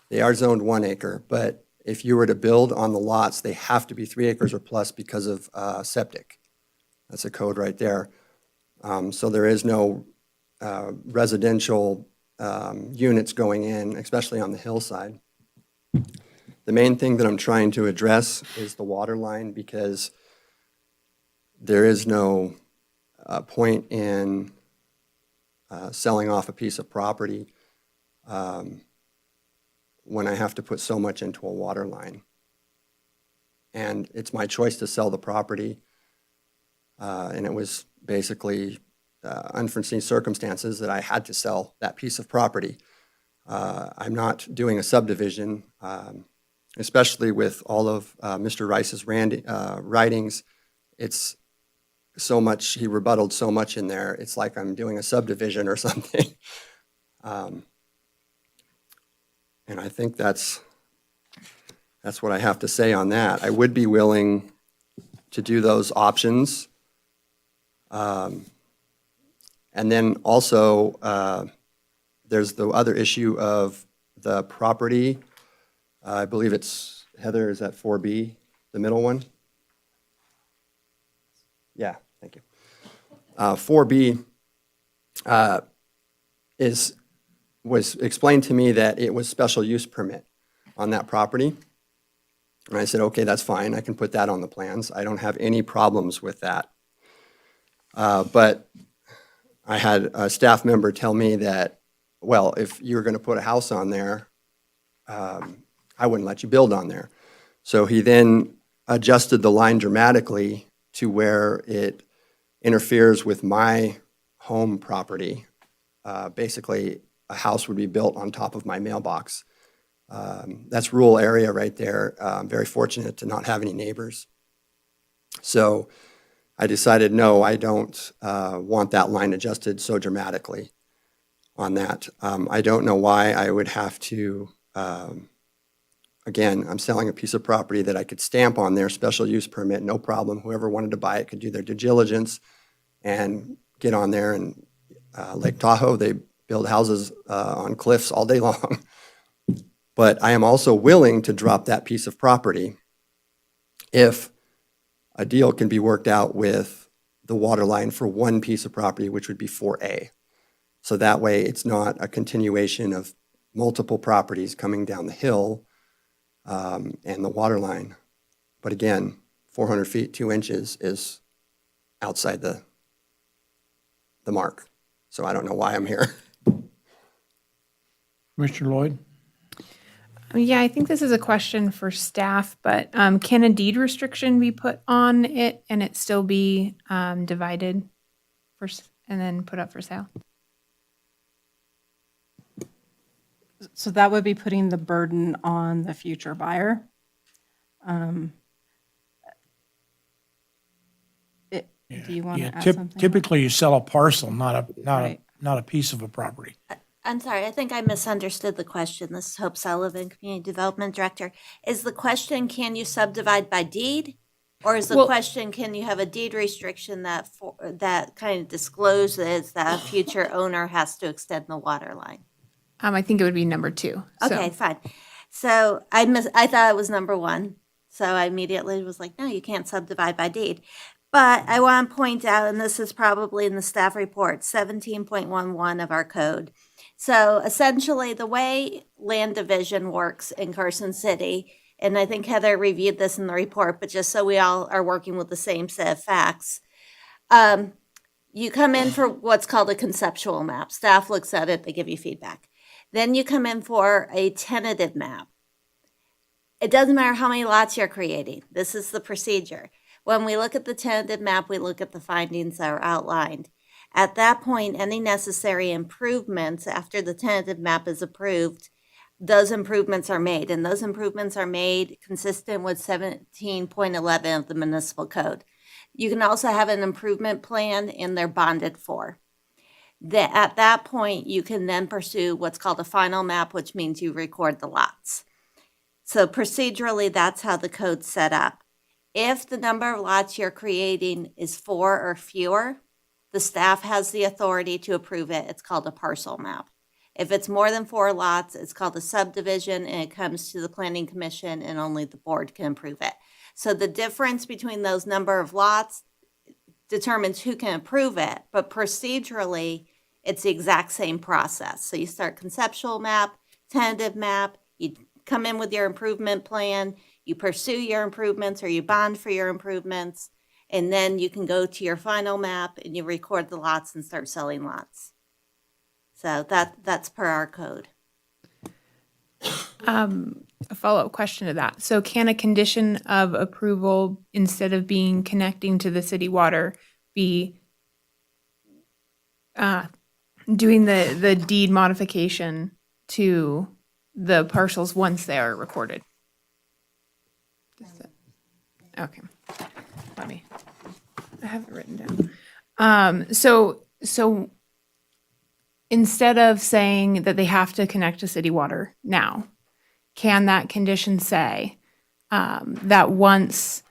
They are zoned 1 acre, but if you were to build on the lots, they have to be 3 acres or plus because of septic. That's a code right there. So there is no residential units going in, especially on the hillside. The main thing that I'm trying to address is the water line, because there is no point in selling off a piece of property when I have to put so much into a water line. And it's my choice to sell the property, and it was basically unforeseen circumstances that I had to sell that piece of property. I'm not doing a subdivision, especially with all of Mr. Rice's writings. It's so much, he rebutted so much in there, it's like I'm doing a subdivision or something. And I think that's what I have to say on that. I would be willing to do those options. And then also, there's the other issue of the property. I believe it's, Heather, is that 4B, the middle one? Yeah, thank you. 4B was explained to me that it was special use permit on that property. And I said, okay, that's fine. I can put that on the plans. I don't have any problems with that. But I had a staff member tell me that, well, if you're going to put a house on there, I wouldn't let you build on there. So he then adjusted the line dramatically to where it interferes with my home property. Basically, a house would be built on top of my mailbox. That's rural area right there. I'm very fortunate to not have any neighbors. So I decided, no, I don't want that line adjusted so dramatically on that. I don't know why I would have to, again, I'm selling a piece of property that I could stamp on there, special use permit, no problem. Whoever wanted to buy it could do their due diligence and get on there. And Lake Tahoe, they build houses on cliffs all day long. But I am also willing to drop that piece of property if a deal can be worked out with the water line for one piece of property, which would be 4A. So that way it's not a continuation of multiple properties coming down the hill and the water line. But again, 400 feet, 2 inches is outside the mark. So I don't know why I'm here. Commissioner Lloyd? Yeah, I think this is a question for staff, but can a deed restriction be put on it and it still be divided and then put up for sale? So that would be putting the burden on the future buyer. Do you want to add something? Typically, you sell a parcel, not Right. a piece of a property. I'm sorry, I think I misunderstood the question. This is Hope Sullivan, Community Development Director. Is the question, can you subdivide by deed? Or is the question, can you have a deed restriction that kind of discloses that a future owner has to extend the water line? I think it would be number 2. Okay, fine. So I thought it was number 1. So I immediately was like, no, you can't subdivide by deed. But I want to point out, and this is probably in the staff report, 17.11 of our code. So essentially, the way land division works in Carson City, and I think Heather reviewed this in the report, but just so we all are working with the same set of facts, you come in for what's called a conceptual map. Staff looks at it, they give you feedback. Then you come in for a tentative map. It doesn't matter how many lots you're creating. This is the procedure. When we look at the tentative map, we look at the findings that are outlined. At that point, any necessary improvements after the tentative map is approved, those improvements are made. And those improvements are made consistent with 17.11 of the municipal code. You can also have an improvement plan and they're bonded for. At that point, you can then pursue what's called a final map, which means you record the lots. So procedurally, that's how the code's set up. If the number of lots you're creating is 4 or fewer, the staff has the authority to approve it. It's called a parcel map. If it's more than 4 lots, it's called a subdivision, and it comes to the Planning Commission, and only the board can approve it. So the difference between those number of lots determines who can approve it, but procedurally, It's the exact same process. So you start conceptual map, tentative map, you come in with your improvement plan, you pursue your improvements or you bond for your improvements, and then you can go to your final map and you record the lots and start selling lots. So that's per our code. A follow-up question to that. So can a condition of approval, instead of being connecting to the city water, be doing the deed modification to the parcels once they are recorded? Okay. I have it written down. So instead of saying that they have to connect to city water now, can that condition say that once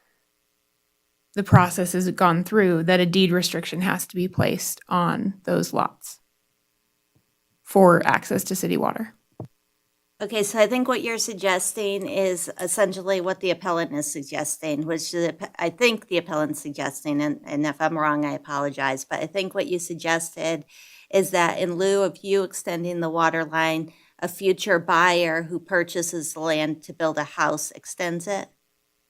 the process has gone through, that a deed restriction has to be placed on those lots for access to city water? Okay, so I think what you're suggesting is essentially what the appellant is suggesting, which I think the appellant's suggesting, and if I'm wrong, I apologize, but I think what you suggested is that in lieu of you extending the water line, a future buyer who purchases the land to build a house extends it?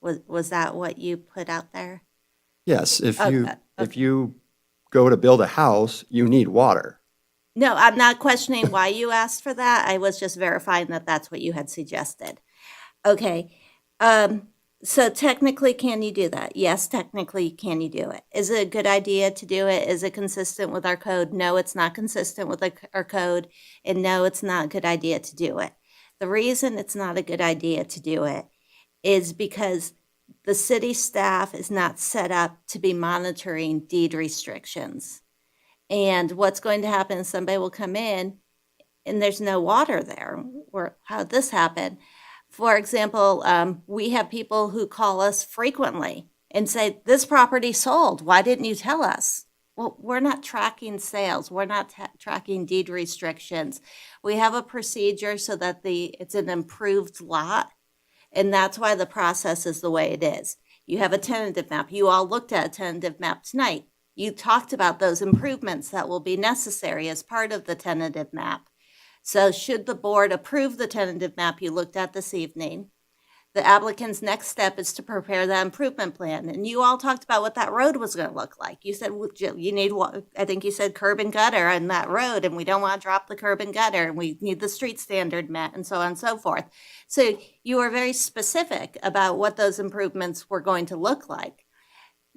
Was that what you put out there? Yes, if Okay. you go to build a house, you need water. No, I'm not questioning why you asked for that. I was just verifying that that's what you had suggested. Okay. So technically, can you do that? Yes, technically, can you do it? Is it a good idea to do it? Is it consistent with our code? No, it's not consistent with our code. And no, it's not a good idea to do it. The reason it's not a good idea to do it is because the city staff is not set up to be monitoring deed restrictions. And what's going to happen is somebody will come in and there's no water there. Or how'd this happen? For example, we have people who call us frequently and say, this property sold. Why didn't you tell us? Well, we're not tracking sales. We're not tracking deed restrictions. We have a procedure so that it's an improved lot. And that's why the process is the way it is. You have a tentative map. You all looked at a tentative map tonight. You talked about those improvements that will be necessary as part of the tentative map. So should the board approve the tentative map you looked at this evening, the applicant's next step is to prepare that improvement plan. And you all talked about what that road was going to look like. You said you need, I think you said curb and gutter on that road, and we don't want to drop the curb and gutter, and we need the street standard met, and so on and so forth. So you were very specific about what those improvements were going to look like.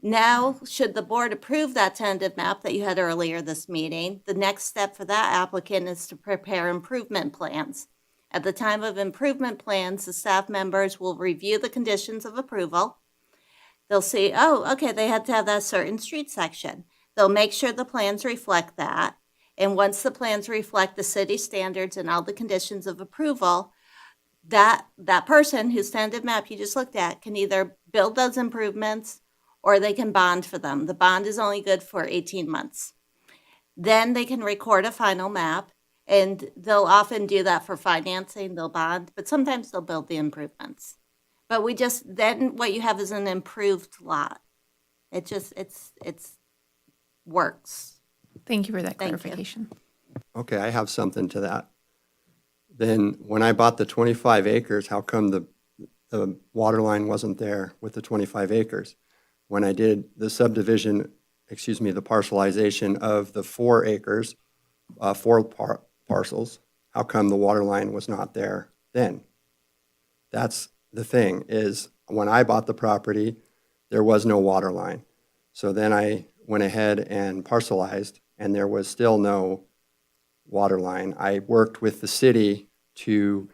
Now, should the board approve that tentative map that you had earlier this meeting, the next step for that applicant is to prepare improvement plans. At the time of improvement plans, the staff members will review the conditions of approval. They'll see, oh, okay, they had to have that certain street section. They'll make sure the plans reflect that. And once the plans reflect the city standards and all the conditions of approval, that person whose tentative map you just looked at can either build those improvements or they can bond for them. The bond is only good for 18 months. Then they can record a final map, and they'll often do that for financing. They'll bond, but sometimes they'll build the improvements. But then what you have is an improved lot. It's works. Thank you for that Thank you. clarification. Okay, I have something to that. Then when I bought the 25 acres, how come the water line wasn't there with the 25 acres? When I did the subdivision, the parcelization of the 4 acres, parcels, how come the water line was not there then? That's the thing, is when I bought the property, there was no water line. So then I went ahead and parcelized, and there was still no water line. I worked with the city to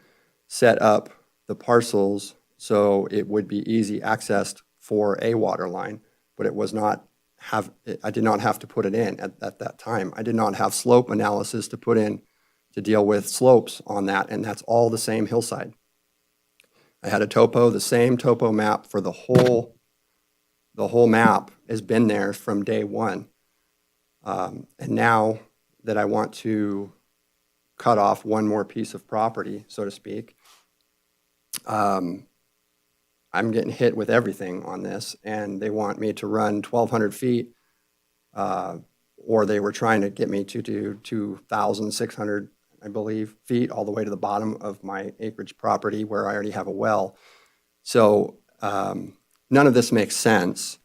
set up the parcels so it would be easy accessed for a water line, but it was not I did not have to put it in at that time. I did not have slope analysis to put in to deal with slopes on that, and that's all the same hillside. I had the same topo map for the whole map has been there from day one. And now that I want to cut off one more piece of property, so to speak, I'm getting hit with everything on this, and they want me to run 1,200 feet or they were trying to get me to do 2,600, I believe, feet all the way to the bottom of my acreage property where I already have a well. So none of this makes sense.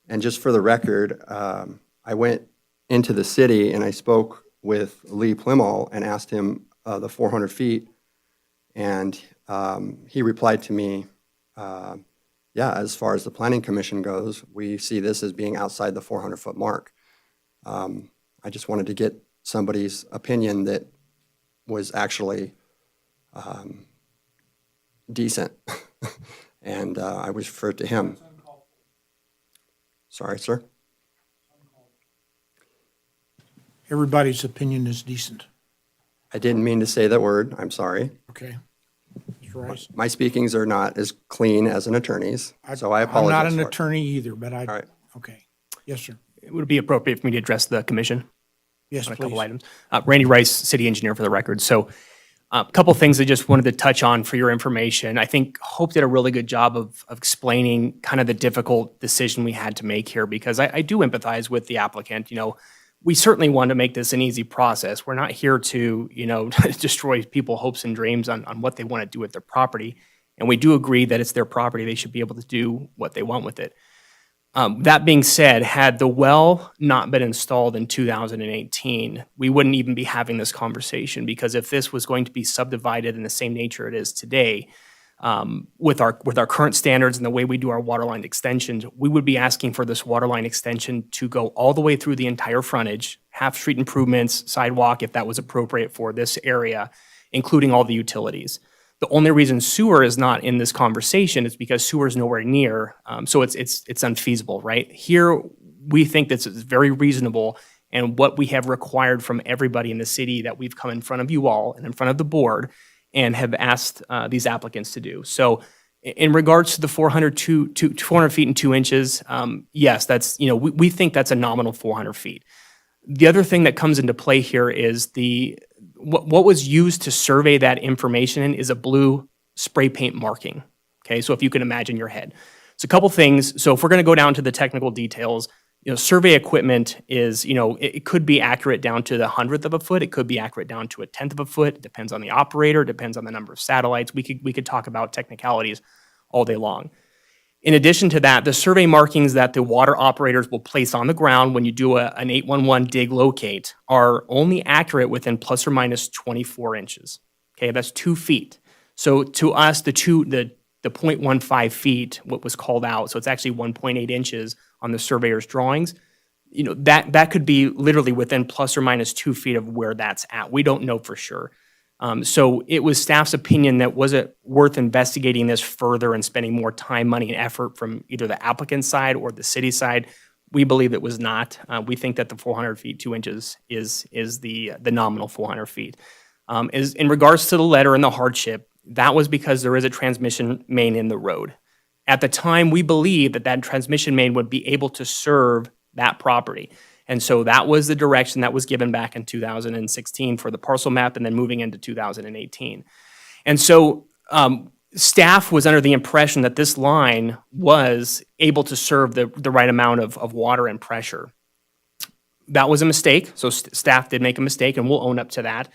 And just for the record, I went into the city and I spoke with Lee Plimal and asked him the 400 feet. And he replied to me, yeah, as far as the Planning Commission goes, we see this as being outside the 400-foot mark. I just wanted to get somebody's opinion that was actually decent. And I was referred to him. Sorry, sir? Everybody's opinion is decent. I didn't mean to say that word. I'm sorry. Okay. Mr. Rice? My speakings are not as clean as an attorney's, so I apologize. I'm not an for it. attorney either, but All right. okay. Yes, sir. Would it be appropriate for me to address the commission Yes, on a couple please. items? Randy Rice, city engineer for the record. So a couple things I just wanted to touch on for your information. I think Hope did a really good job of explaining kind of the difficult decision we had to make here, because I do empathize with the applicant. You know, we certainly want to make this an easy process. We're not here to, you know, destroy people's hopes and dreams on what they want to do with their property. And we do agree that it's their property. They should be able to do what they want with it. That being said, had the well not been installed in 2018, we wouldn't even be having this conversation, because if this was going to be subdivided in the same nature it is today, with our current standards and the way we do our waterline extensions, we would be asking for this waterline extension to go all the way through the entire frontage, half street improvements, sidewalk, if that was appropriate for this area, including all the utilities. The only reason sewer is not in this conversation is because sewer is nowhere near, so it's unfeasible, right? Here, we think this is very reasonable, and what we have required from everybody in the city that we've come in front of you all and in front of the board and have asked these applicants to do. So in regards to the 400 feet and 2 inches, yes, that's, you know, we think that's a nominal 400 feet. The other thing that comes into play here is what was used to survey that information is a blue spray paint marking. Okay, so if you can imagine your head. So a couple things. So if we're going to go down to the technical details, you know, survey equipment is, you know, it could be accurate down to the 100th of a foot. It could be accurate down to a 10th of a foot. It depends on the operator. It depends on the number of satellites. We could talk about technicalities all day long. In addition to that, the survey markings that the water operators will place on the ground when you do an 811 dig locate are only accurate within plus or minus 24 inches. Okay, that's 2 feet. So to us, the 0.15 feet, what was called out, so it's actually 1.8 inches on the surveyor's drawings, you know, that could be literally within plus or minus 2 feet of where that's at. We don't know for sure. So it was staff's opinion that was it worth investigating this further and spending more time, money, and effort from either the applicant side or the city side. We believe it was not. We think that the 400 feet, 2 inches is the nominal 400 feet. Is in regards to the letter and the hardship, that was because there is a transmission main in the road. At the time, we believed that transmission main would be able to serve that property. And so that was the direction that was given back in 2016 for the parcel map and then moving into 2018. And so staff was under the impression that this line was able to serve the right amount of water and pressure. That was a mistake. So staff did make a mistake, and we'll own up to that.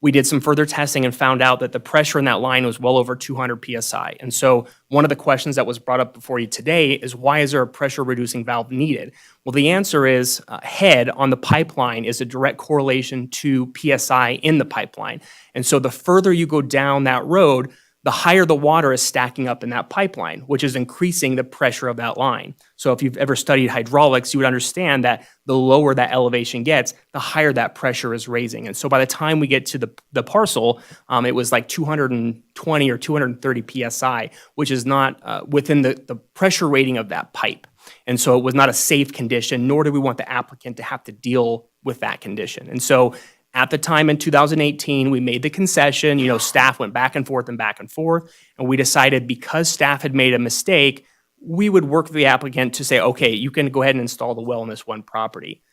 We did some further testing and found out that the pressure in that line was well over 200 PSI. And so one of the questions that was brought up before you today is, why is there a pressure reducing valve needed? Well, the answer is head on the pipeline is a direct correlation to PSI in the pipeline. And so the further you go down that road, the higher the water is stacking up in that pipeline, which is increasing the pressure of that line. So if you've ever studied hydraulics, you would understand that the lower that elevation gets, the higher that pressure is raising. And so by the time we get to the parcel, it was like 220 or 230 PSI, which is not within the pressure rating of that pipe. And so it was not a safe condition, nor do we want the applicant to have to deal with that condition. And so at the time in 2018, we made the concession, you know, staff went back and forth, and we decided because staff had made a mistake, we would work with the applicant to say, okay, you can go ahead and install the well on this one property.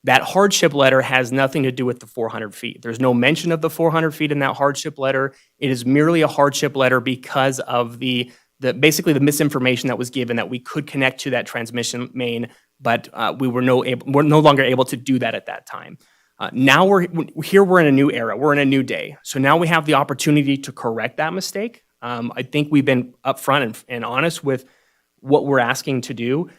That hardship letter has nothing to do with the 400 feet. There's no mention of the 400 feet in that hardship letter. It is merely a hardship letter because of basically the misinformation that was given that we could connect to that transmission main but we're no longer able to do that at that time. Now we're in a new era. We're in a new day. So now we have the opportunity to correct that mistake. I think we've been upfront and honest with what we're asking to do.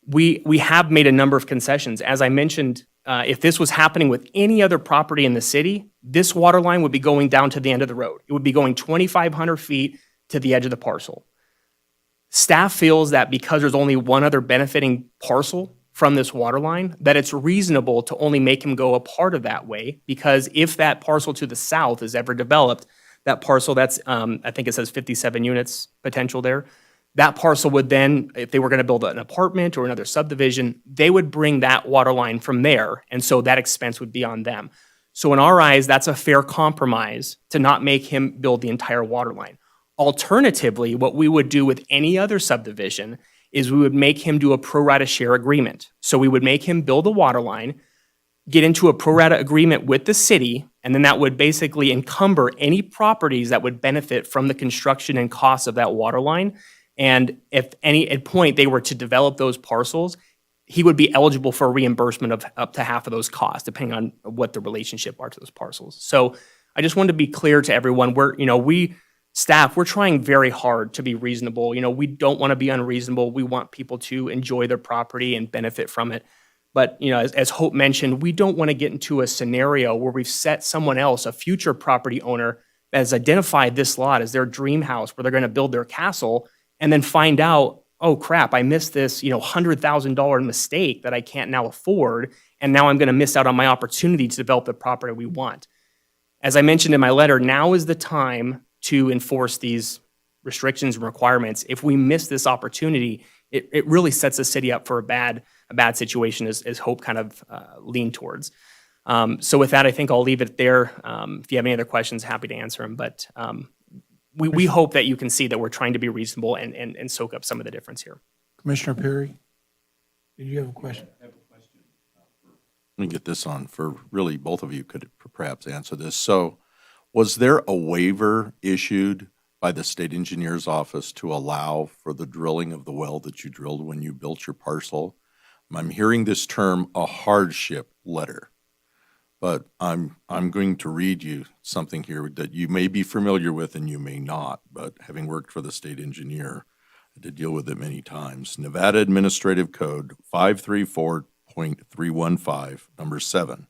We have made a number of concessions. As I mentioned, if this was happening with any other property in the city, this water line would be going down to the end of the road. It would be going 2,500 feet to the edge of the parcel. Staff feels that because there's only one other benefiting parcel from this water line, that it's reasonable to only make him go a part of that way, because if that parcel to the south is ever developed, that parcel that's, I think it says 57 units potential there, that parcel would then, if they were going to build an apartment or another subdivision, they would bring that water line from there, and so that expense would be on them. So in our eyes, that's a fair compromise to not make him build the entire water line. Alternatively, what we would do with any other subdivision is we would make him do a pro rata share agreement. So we would make him build a water line, get into a pro rata agreement with the city, and then that would basically encumber any properties that would benefit from the construction and costs of that water line. And if at point they were to develop those parcels, he would be eligible for a reimbursement of up to half of those costs, depending on what the relationship are to those parcels. So I just wanted to be clear to everyone, we're trying very hard to be reasonable. We don't want to be unreasonable. We want people to enjoy their property and benefit from it. But, as Hope mentioned, we don't want to get into a scenario where we've set someone else, a future property owner, that has identified this lot as their dream house where they're going to build their castle, and then find out, oh crap, I missed this, $100,000 mistake that I can't now afford, and now I'm going to miss out on my opportunity to develop the property we want. As I mentioned in my letter, now is the time to enforce these restrictions and requirements. If we miss this opportunity, it really sets the city up for a bad situation, as Hope kind of leaned towards. So with that, I think I'll leave it there. If you have any other questions, happy to answer them. But we hope that you can see that we're trying to be reasonable and soak up some of the difference here. Commissioner Perry, did you have a question? Let me get this on for really both of you could perhaps answer this. So was there a waiver issued by the state engineer's office to allow for the drilling of the well that you drilled when you built your parcel? I'm hearing this term, a hardship letter, but I'm going to read you something here that you may be familiar with and you may not, but having worked for the state engineer, I did deal with it many times. Nevada Administrative Code 534.315, number 7.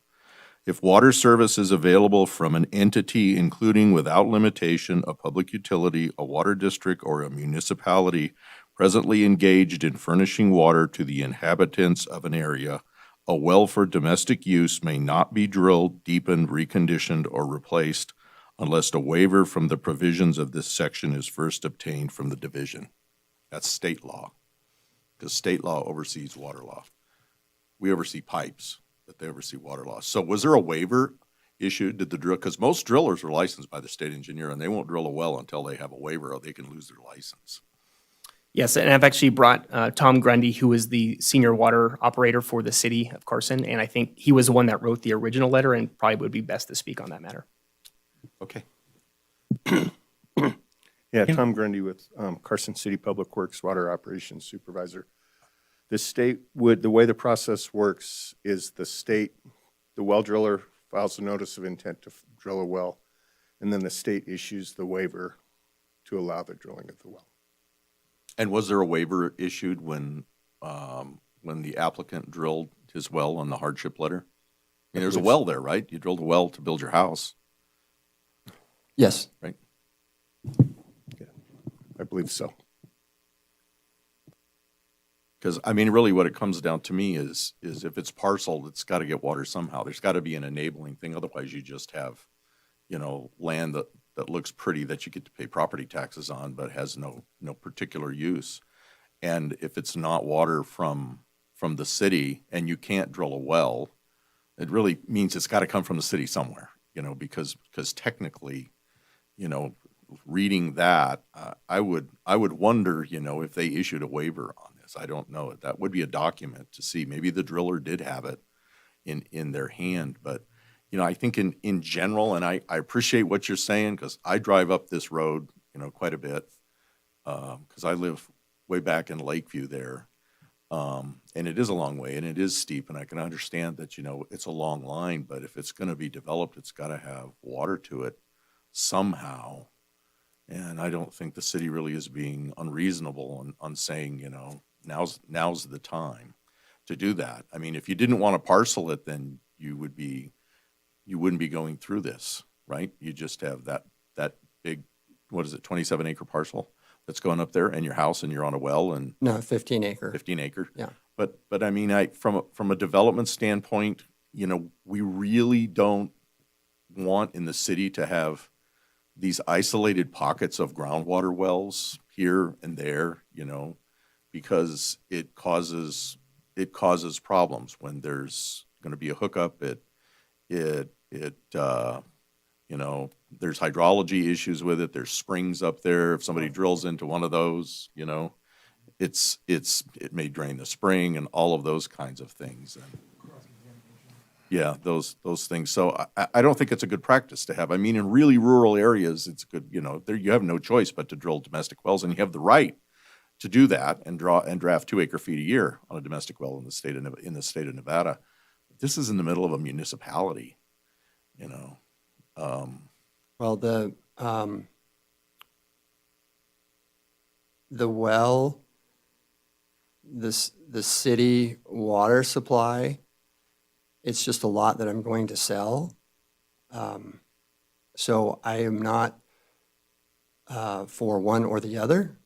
If water service is available from an entity including without limitation a public utility, a water district, or a municipality presently engaged in furnishing water to the inhabitants of an area, a well for domestic use may not be drilled, deepened, reconditioned, or replaced unless a waiver from the provisions of this section is first obtained from the division. That's state law, because state law oversees water law. We oversee pipes, but they oversee water law. So was there a waiver issued? Did the drill, because most drillers are licensed by the state engineer, and they won't drill a well until they have a waiver or they can lose their license. Yes, and I've actually brought Tom Grundy, who is the senior water operator for the city of Carson, and I think he was the one that wrote the original letter and probably would be best to speak on that matter. Okay. Yeah, Tom Grundy with Carson City Public Works Water Operations Supervisor. The way the process works is the well driller files a notice of intent to drill a well, and then the state issues the waiver to allow the drilling of the well. And was there a waiver issued when the applicant drilled his well on the hardship letter? I mean, there's a well there, right? You drilled a well to build your house. Yes. Right? Yeah, I believe so. Because, I mean, really what it comes down to me is if it's parceled, it's got to get water somehow. There's got to be an enabling thing. Otherwise, you just have, land that looks pretty that you get to pay property taxes on, but has no particular use. And if it's not water from the city and you can't drill a well, it really means it's got to come from the city somewhere, because technically, reading that, I would wonder, if they issued a waiver on this. I don't know. That would be a document to see. Maybe the driller did have it in their hand, but I think in general, and I appreciate what you're saying, because I drive up this road, quite a bit, because I live way back in Lakeview there. And it is a long way and it is steep, and I can understand that, it's a long line, but if it's gonna be developed, it's gotta have water to it somehow. And I don't think the city really is being unreasonable on saying, now's the time to do that. I mean, if you didn't want to parcel it, then you wouldn't be going through this, right? You just have that big, 27 acre parcel that's going up there and your house and you're on a well and. No, 15 acre. 15 acre. Yeah. But I mean, from a development standpoint, we really don't want in the city to have these isolated pockets of groundwater wells here and there, because it causes problems when there's going to be a hookup. There's hydrology issues with it. There's springs up there. If somebody drills into one of those, it may drain the spring and all of those kinds of things. And yeah, those things. So I don't think it's a good practice to have. I mean, in really rural areas, it's good, there you have no choice but to drill domestic wells, and you have the right to do that and draft 2 acre feet a year on a domestic well in the state of Nevada. This is in the middle of a municipality, Well, the well, the city water supply, it's just a lot that I'm going to sell. So I am not for one or the other.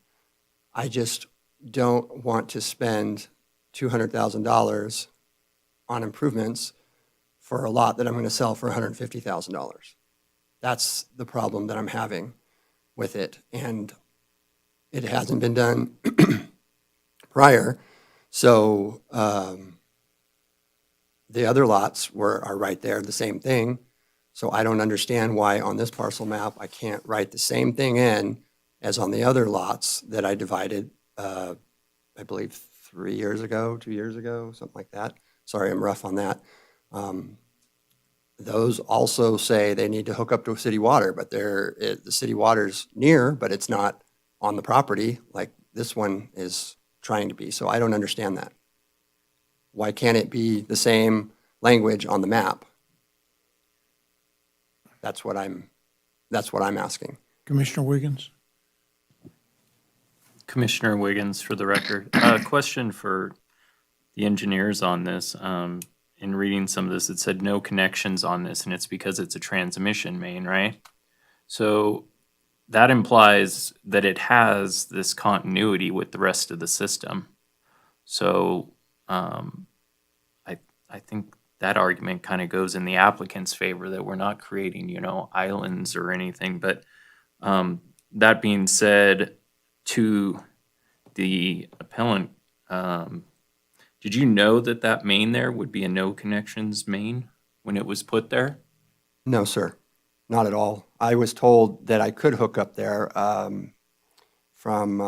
I just don't want to spend $200,000 on improvements for a lot that I'm going to sell for $150,000. That's the problem that I'm having with it. And it hasn't been done prior. So the other lots are right there, the same thing. So I don't understand why on this parcel map, I can't write the same thing in as on the other lots that I divided, I believe 3 years ago, 2 years ago, something like that. Sorry, I'm rough on that. Those also say they need to hook up to city water, but the city water's near, but it's not on the property like this one is trying to be. So I don't understand that. Why can't it be the same language on the map? That's what I'm asking. Commissioner Wiggins? Commissioner Wiggins, for the record. A question for the engineers on this. In reading some of this, it said no connections on this, and it's because it's a transmission main, right? So that implies that it has this continuity with the rest of the system. So I think that argument kind of goes in the applicant's favor that we're not creating, islands or anything. But that being said, to the appellant, did you know that main there would be a no connections main when it was put there? No, sir, not at all. I was told that I could hook up there from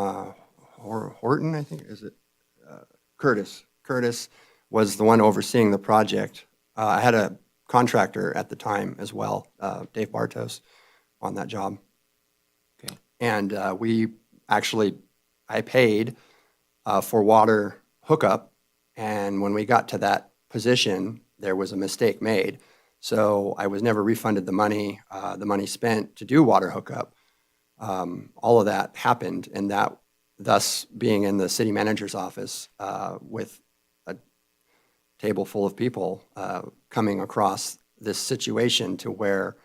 Horton, I think, is it? Curtis. Curtis was the one overseeing the project. I had a contractor at the time as well, Dave Bartos, on that job. Okay. And I paid for water hookup, and when we got to that position, there was a mistake made. So I was never refunded the money spent to do water hookup. All of that happened, and that thus being in the city manager's office with a table full of people coming across this situation to where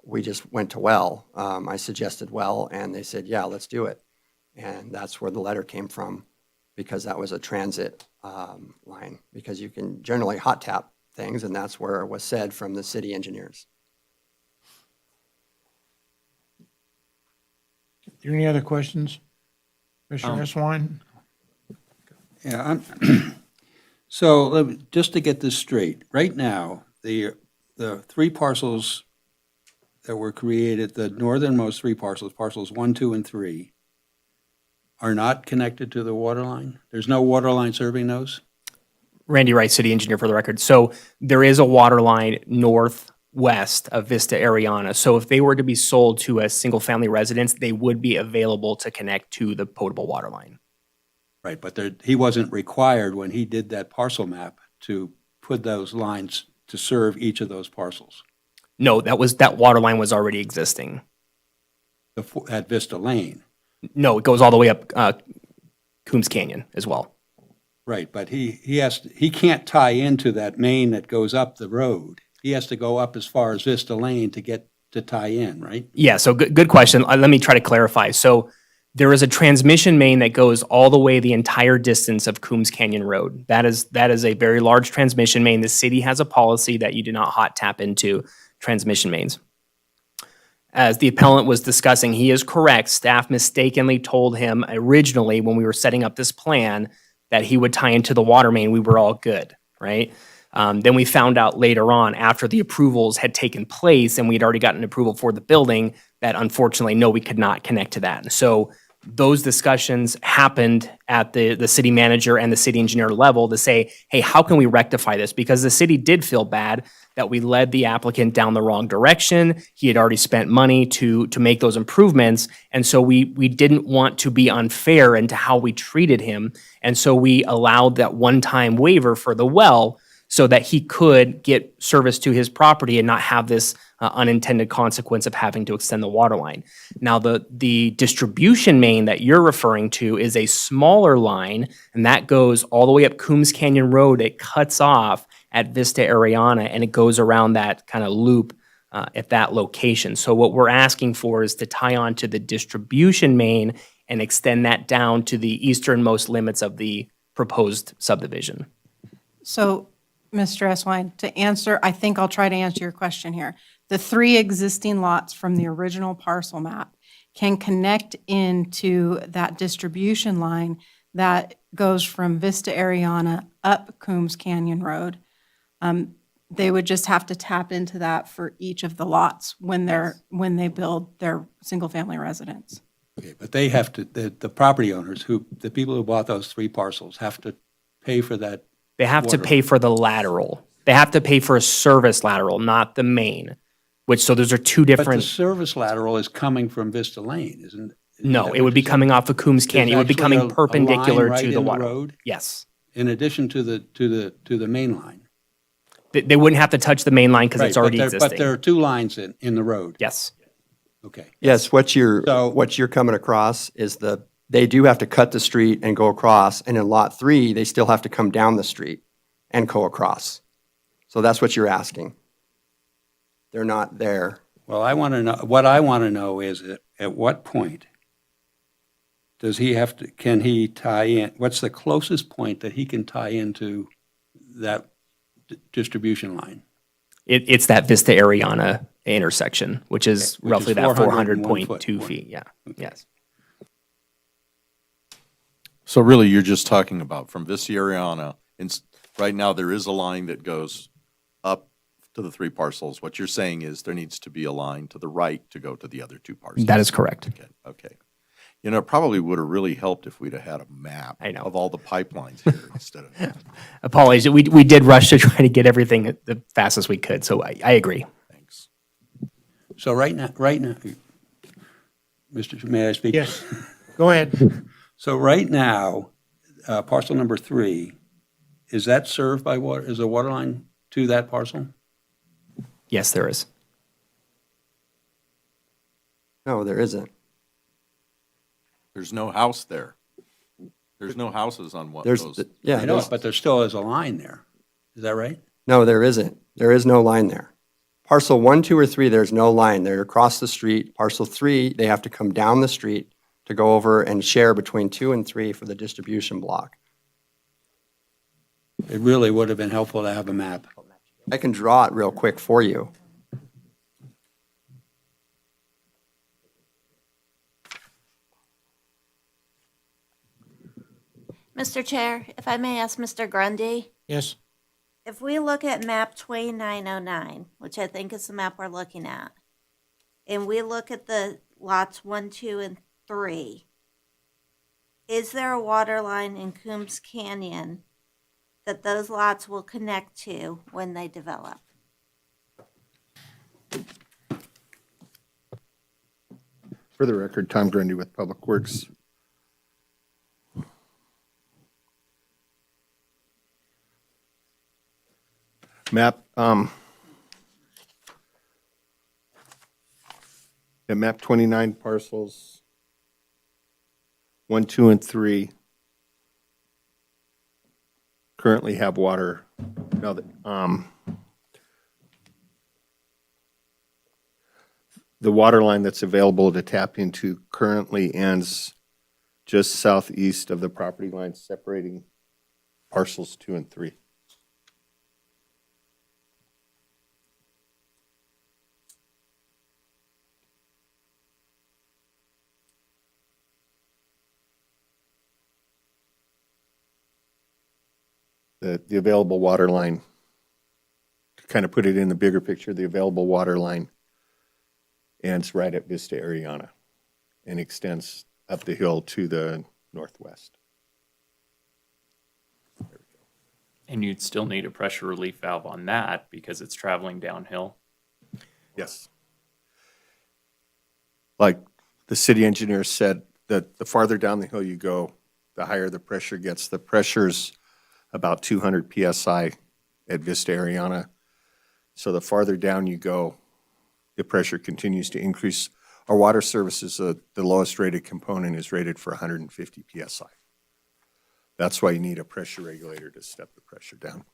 we just went to well. I suggested well, and they said, yeah, let's do it. And that's where the letter came from, because that was a transit line, because you can generally hot tap things, and that's where it was said from the city engineers. Are there any other questions? Commissioner Eswine? Yeah, so just to get this straight, right now, the 3 parcels that were created, the northernmost 3 parcels, parcels 1, 2, and 3, are not connected to the water line? There's no water line serving those? Randy Wright, city engineer, for the record. So there is a water line northwest of Vista Ariana. So if they were to be sold to a single family residence, they would be available to connect to the potable water line. Right, but he wasn't required when he did that parcel map to put those lines to serve each of those parcels No, that water line was already existing. at Vista Lane. No, it goes all the way up Coombs Canyon as well. Right, but he can't tie into that main that goes up the road. He has to go up as far as Vista Lane to get to tie in, right? Yeah, so good question. Let me try to clarify. So there is a transmission main that goes all the way the entire distance of Coombs Canyon Road. That is a very large transmission main. The city has a policy that you do not hot tap into transmission mains. As the appellant was discussing, he is correct. Staff mistakenly told him originally when we were setting up this plan that he would tie into the water main. We were all good, right? Then we found out later on, after the approvals had taken place and we'd already gotten approval for the building, that unfortunately, no, we could not connect to that. And so those discussions happened at the city manager and the city engineer level to say, hey, how can we rectify this? Because the city did feel bad that we led the applicant down the wrong direction. He had already spent money to make those improvements. And so we didn't want to be unfair into how we treated him. And so we allowed that one-time waiver for the well so that he could get service to his property and not have this unintended consequence of having to extend the water line. Now, the distribution main that you're referring to is a smaller line, and that goes all the way up Coombs Canyon Road. It cuts off at Vista Ariana, and it goes around that kind of loop at that location. So what we're asking for is to tie on to the distribution main and extend that down to the easternmost limits of the proposed subdivision. So, Mr. Eswine, to answer, I think I'll try to answer your question here. The 3 existing lots from the original parcel map can connect into that distribution line that goes from Vista Ariana up Coombs Canyon Road. They would just have to tap into that for each of the lots when they build their single-family residence. Okay, but they have to, the property owners, the people who bought those 3 parcels have to pay for that. They have to water. pay for the lateral. They have to pay for a service lateral, not the main, so those are two But the different. service lateral is coming from Vista Lane, isn't it? No, it would be coming off of Coombs Canyon. It would be There's actually coming perpendicular a line right to the in water. road, Yes. in addition to the main line. They wouldn't have to touch the main line because it's Right, already but existing. But there are 2 lines in the road. Yes. Okay. Yes, what you're coming across is they do have to cut the street and go across, and in Lot 3, they still have to come down the street and go across. So that's what you're asking. They're not there. Well, what I want to know is at what point does he have to, can he tie in, what's the closest point that he can tie into that distribution line? It's that Vista Ariana intersection, which is Which roughly is that 401 foot. 400.2 feet. Yeah. Yes. So really, you're just talking about from Vista Ariana, right now, there is a line that goes up to the 3 parcels. What you're saying is there needs to be a line to the right to go to the other 2 parcels. That is correct. Okay. You know, it probably would have really helped if we'd have had a map of all the pipelines here instead of. Apologies. We did rush to try to get everything the fastest we could. So I agree. Thanks. So right now, may I speak? Yes, go ahead. So right now, parcel number 3, is that served by water, is a water line to that parcel? Yes, there is. No, there isn't. There's no house there. There's no houses on what There's, those. yeah, I know it, but there still is a line there. Is that right? No, there isn't. There is no line there. Parcel 1, 2, or 3, there's no line. They're across the street. Parcel 3, they have to come down the street to go over and share between 2 and 3 for the distribution block. It really would have been helpful to have a map. I can draw it real quick for you. Mr. Chair, if I may ask Mr. Grundy, Yes, if we look at map 2909, which I think is the map we're looking at, and we look at the lots 1, 2, and 3, is there a water line in Coombs Canyon that those lots will connect to when they develop? For the record, Tom Grundy with Public Works. Map, at map 29 parcels, 1, 2, and 3 currently have water. Now, the water line that's available to tap into currently ends just southeast of the property line separating parcels 2 and 3. The available water line, to kind of put it in the bigger picture, the available water line ends right at Vista Ariana and extends up the hill to the northwest. And you'd still need a pressure relief valve on that because it's traveling downhill. Yes. Like the city engineer said, that the farther down the hill you go, the higher the pressure gets. The pressure's about 200 PSI at Vista Ariana. So the farther down you go, the pressure continues to increase. Our water services, the lowest rated component is rated for 150 PSI. That's why you need a pressure regulator to step the pressure down.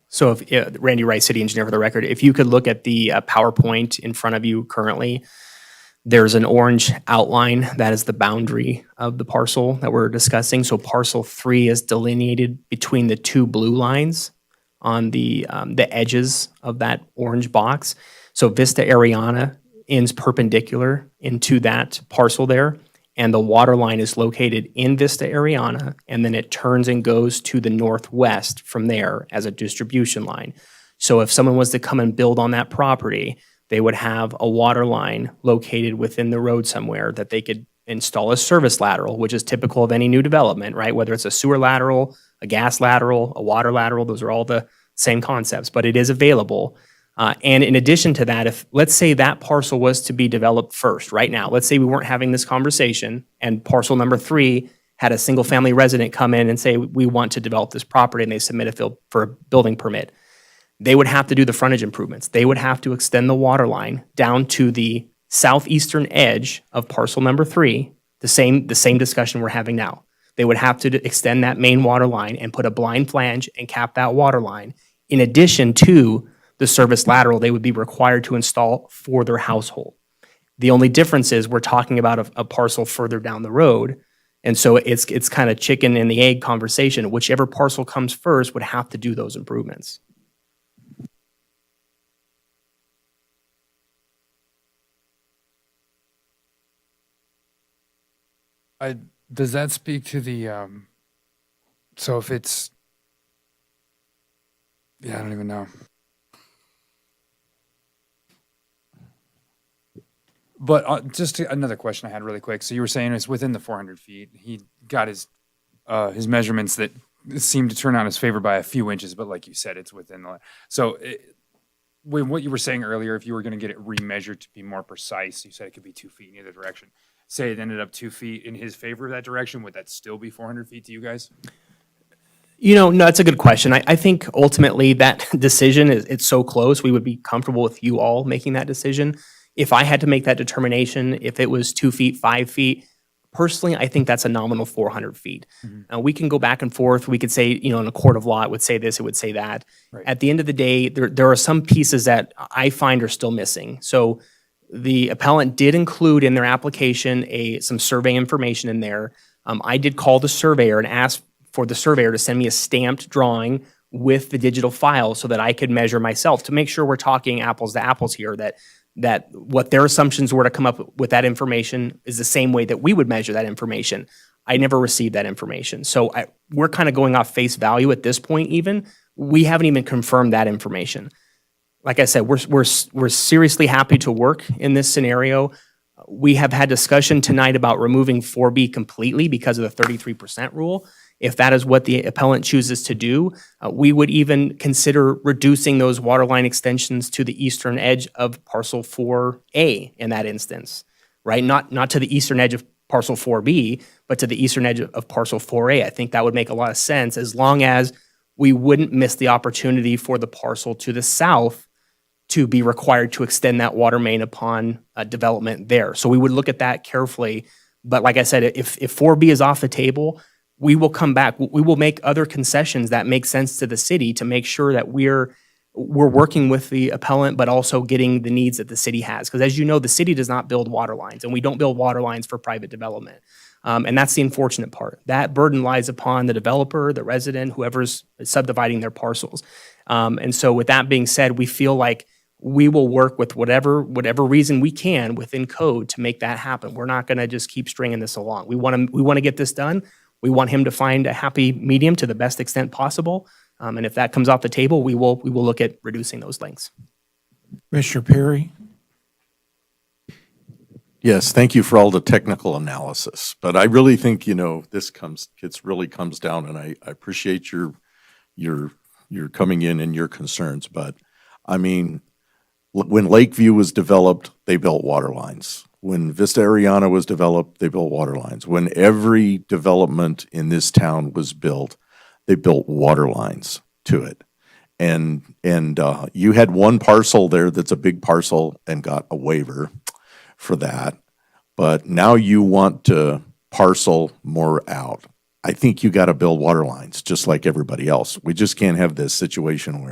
So if, Randy Wright, city engineer for the record, if you could look at the PowerPoint in front of you currently, there's an orange outline that is the boundary of the parcel that we're discussing. So parcel 3 is delineated between the 2 blue lines on the edges of that orange box. So Vista Ariana ends perpendicular into that parcel there, and the water line is located in Vista Ariana, and then it turns and goes to the northwest from there as a distribution line. So if someone was to come and build on that property, they would have a water line located within the road somewhere that they could install a service lateral, which is typical of any new development, right? Whether it's a sewer lateral, a gas lateral, a water lateral, those are all the same concepts, but it is available. And in addition to that, if let's say that parcel was to be developed first, right now, let's say we weren't having this conversation and parcel number 3 had a single family resident come in and say, we want to develop this property, and they submit a field for a building permit. They would have to do the frontage improvements. They would have to extend the water line down to the southeastern edge of parcel number 3, the same discussion we're having now. They would have to extend that main water line and put a blind flange and cap that water line. In addition to the service lateral they would be required to install for their household. The only difference is we're talking about a parcel further down the road. And so it's kind of chicken and the egg conversation. Whichever parcel comes first would have to do those improvements. Does that speak to the, so if it's, yeah, I don't even know. But just another question I had really quick. So you were saying it's within the 400 feet. He got his measurements that seemed to turn out in his favor by a few inches, but like you said, it's within the, so when what you were saying earlier, if you were going to get it remeasured to be more precise, you said it could be 2 feet in either direction. Say it ended up 2 feet in his favor of that direction, would that still be 400 feet to you guys? You know, no, that's a good question. I think ultimately that decision it's so close, we would be comfortable with you all making that decision. If I had to make that determination, if it was 2 feet, 5 feet, personally, I think that's a nominal 400 feet. We can go back and forth. We could say, you know, in a court of law, it would say this, it would say that. Right. At the end of the day, there are some pieces that I find are still missing. So the appellant did include in their application some survey information in there. I did call the surveyor and ask for the surveyor to send me a stamped drawing with the digital file so that I could measure myself to make sure we're talking apples to apples here, that what their assumptions were to come up with that information is the same way that we would measure that information. I never received that information. So we're kind of going off face value at this point even. We haven't even confirmed that information. Like I said, we're seriously happy to work in this scenario. We have had discussion tonight about removing 4B completely because of the 33% rule. If that is what the appellant chooses to do, we would even consider reducing those water line extensions to the eastern edge of parcel 4A in that instance, right? Not to the eastern edge of parcel 4B, but to the eastern edge of parcel 4A. I think that would make a lot of sense as long as we wouldn't miss the opportunity for the parcel to the south to be required to extend that water main upon development there. So we would look at that carefully. But like I said, if 4B is off the table, we will come back. We will make other concessions that make sense to the city to make sure that we're working with the appellant, but also getting the needs that the city has. Because as you know, the city does not build water lines, and we don't build water lines for private development. And that's the unfortunate part. That burden lies upon the developer, the resident, whoever's subdividing their parcels. And so with that being said, we feel like we will work with whatever reason we can within code to make that happen. We're not going to just keep stringing this along. We want to get this done. We want him to find a happy medium to the best extent possible. And if that comes off the table, we will look at reducing those lengths. Mr. Perry? Yes, thank you for all the technical analysis, but I really think, this really comes down, and I appreciate your coming in and your concerns, but I mean, when Lakeview was developed, they built water lines. When Vista Ariana was developed, they built water lines. When every development in this town was built, they built water lines to it. And you had one parcel there that's a big parcel and got a waiver for that. But now you want to parcel more out. I think you got to build water lines just like everybody else. We just can't have this situation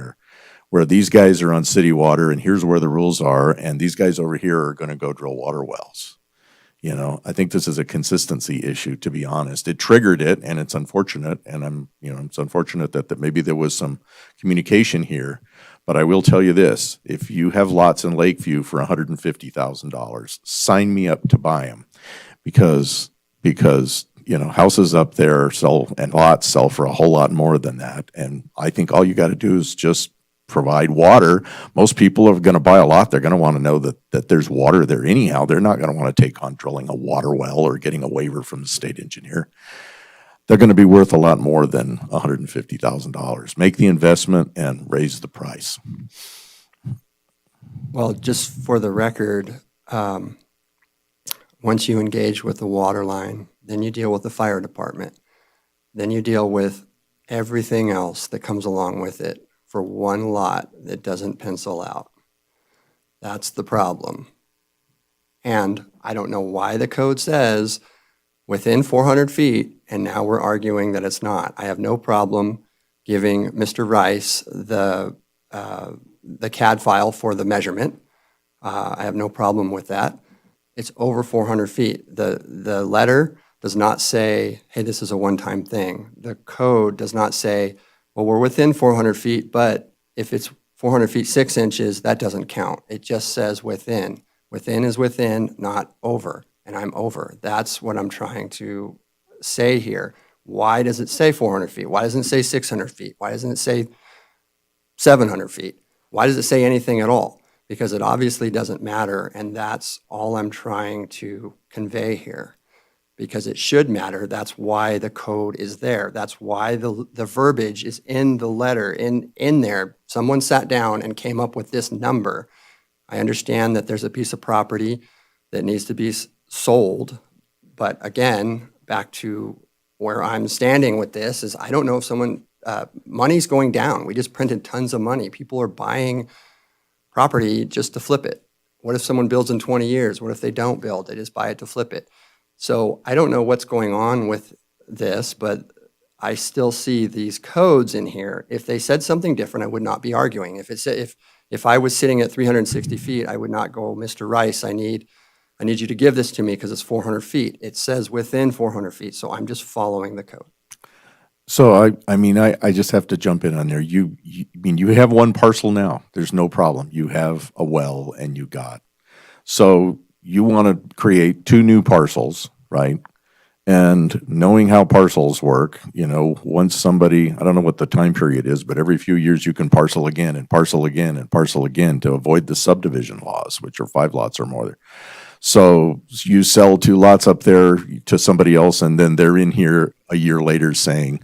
where these guys are on city water and here's where the rules are, and these guys over here are going to go drill water wells. I think this is a consistency issue, to be honest. It triggered it, and it's unfortunate, and it's unfortunate that maybe there was some communication here. But I will tell you this, if you have lots in Lakeview for $150,000, sign me up to buy them because houses up there and lots sell for a whole lot more than that. And I think all you got to do is just provide water. Most people are going to buy a lot. They're going to want to know that there's water there anyhow. They're not going to want to take on drilling a water well or getting a waiver from the state engineer. They're going to be worth a lot more than $150,000. Make the investment and raise the price. Well, just for the record, once you engage with the water line, then you deal with the fire department. Then you deal with everything else that comes along with it for one lot that doesn't pencil out. That's the problem. And I don't know why the code says within 400 feet, and now we're arguing that it's not. I have no problem giving Mr. Rice the CAD file for the measurement. I have no problem with that. It's over 400 feet. The letter does not say, hey, this is a one-time thing. The code does not say, well, we're within 400 feet, but if it's 400 feet 6 inches, that doesn't count. It just says within. Within is within, not over, and I'm over. That's what I'm trying to say here. Why does it say 400 feet? Why doesn't it say 600 feet? Why doesn't it say 700 feet? Why does it say anything at all? Because it obviously doesn't matter, and that's all I'm trying to convey here. Because it should matter. That's why the code is there. That's why the verbiage is in the letter, in there. Someone sat down and came up with this number. I understand that there's a piece of property that needs to be sold. But again, back to where I'm standing with this is I don't know if money's going down. We just printed tons of money. People are buying property just to flip it. What if someone builds in 20 years? What if they don't build? They just buy it to flip it. So I don't know what's going on with this, but I still see these codes in here. If they said something different, I would not be arguing. If I was sitting at 360 feet, I would not go, Mr. Rice, I need you to give this to me because it's 400 feet. It says within 400 feet, so I'm just following the code. So I just have to jump in on there. You have one parcel now. There's no problem. You have a well and you got. So you want to create 2 new parcels, right? And knowing how parcels work, once somebody, I don't know what the time period is, but every few years you can parcel again and parcel again and parcel again to avoid the subdivision laws, which are 5 lots or more. So you sell 2 lots up there to somebody else, and then they're in here a year later saying,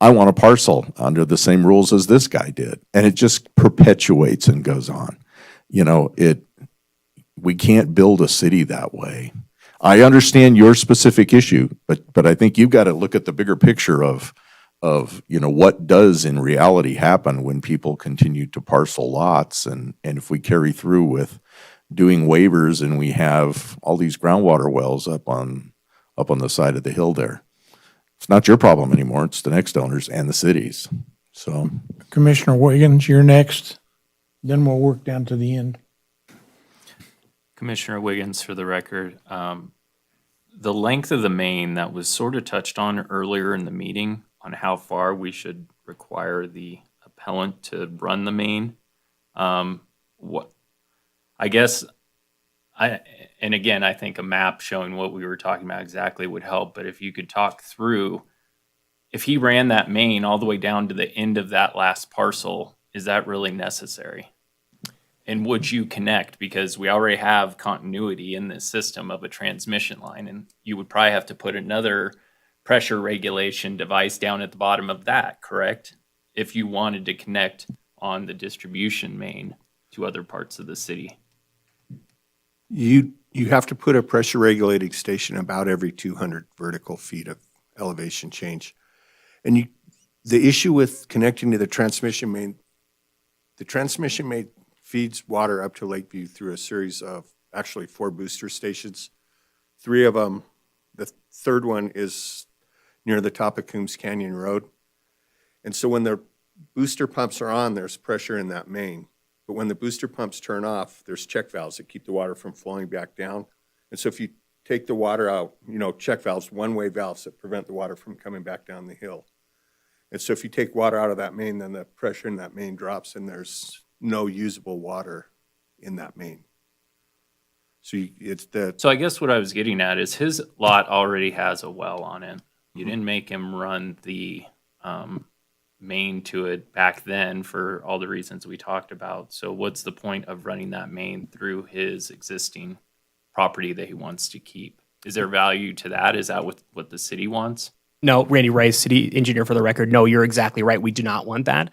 I want a parcel under the same rules as this guy did. And it just perpetuates and goes on. We can't build a city that way. I understand your specific issue, but I think you've got to look at the bigger picture of, what does in reality happen when people continue to parcel lots, and if we carry through with doing waivers and we have all these groundwater wells up on the side of the hill there. It's not your problem anymore, it's the next owners and the cities, so. Commissioner Wiggins, you're next. Then we'll work down to the end. Commissioner Wiggins, for the record, the length of the main that was sort of touched on earlier in the meeting on how far we should require the appellant to run the main. And again, I think a map showing what we were talking about exactly would help, but if you could talk through, if he ran that main all the way down to the end of that last parcel, is that really necessary? And would you connect? Because we already have continuity in this system of a transmission line, and you would probably have to put another pressure regulation device down at the bottom of that, correct? If you wanted to connect on the distribution main to other parts of the city. You have to put a pressure regulating station about every 200 vertical feet of elevation change. And the issue with connecting to the transmission main feeds water up to Lakeview through a series of actually 4 booster stations. 3 of them, the third one is near the top of Coombs Canyon Road. And so when the booster pumps are on, there's pressure in that main. But when the booster pumps turn off, there's check valves that keep the water from flowing back down. And so if you take the water out, check valves, one-way valves that prevent the water from coming back down the hill. And so if you take water out of that main, then the pressure in that main drops and there's no usable water in that main. So So I guess what I was getting at is his lot already has a well on it. You didn't make him run the main to it back then for all the reasons we talked about. So what's the point of running that main through his existing property that he wants to keep? Is there value to that? Is that what the city wants? No, Randy Rice, city engineer for the record. No, you're exactly right. We do not want that.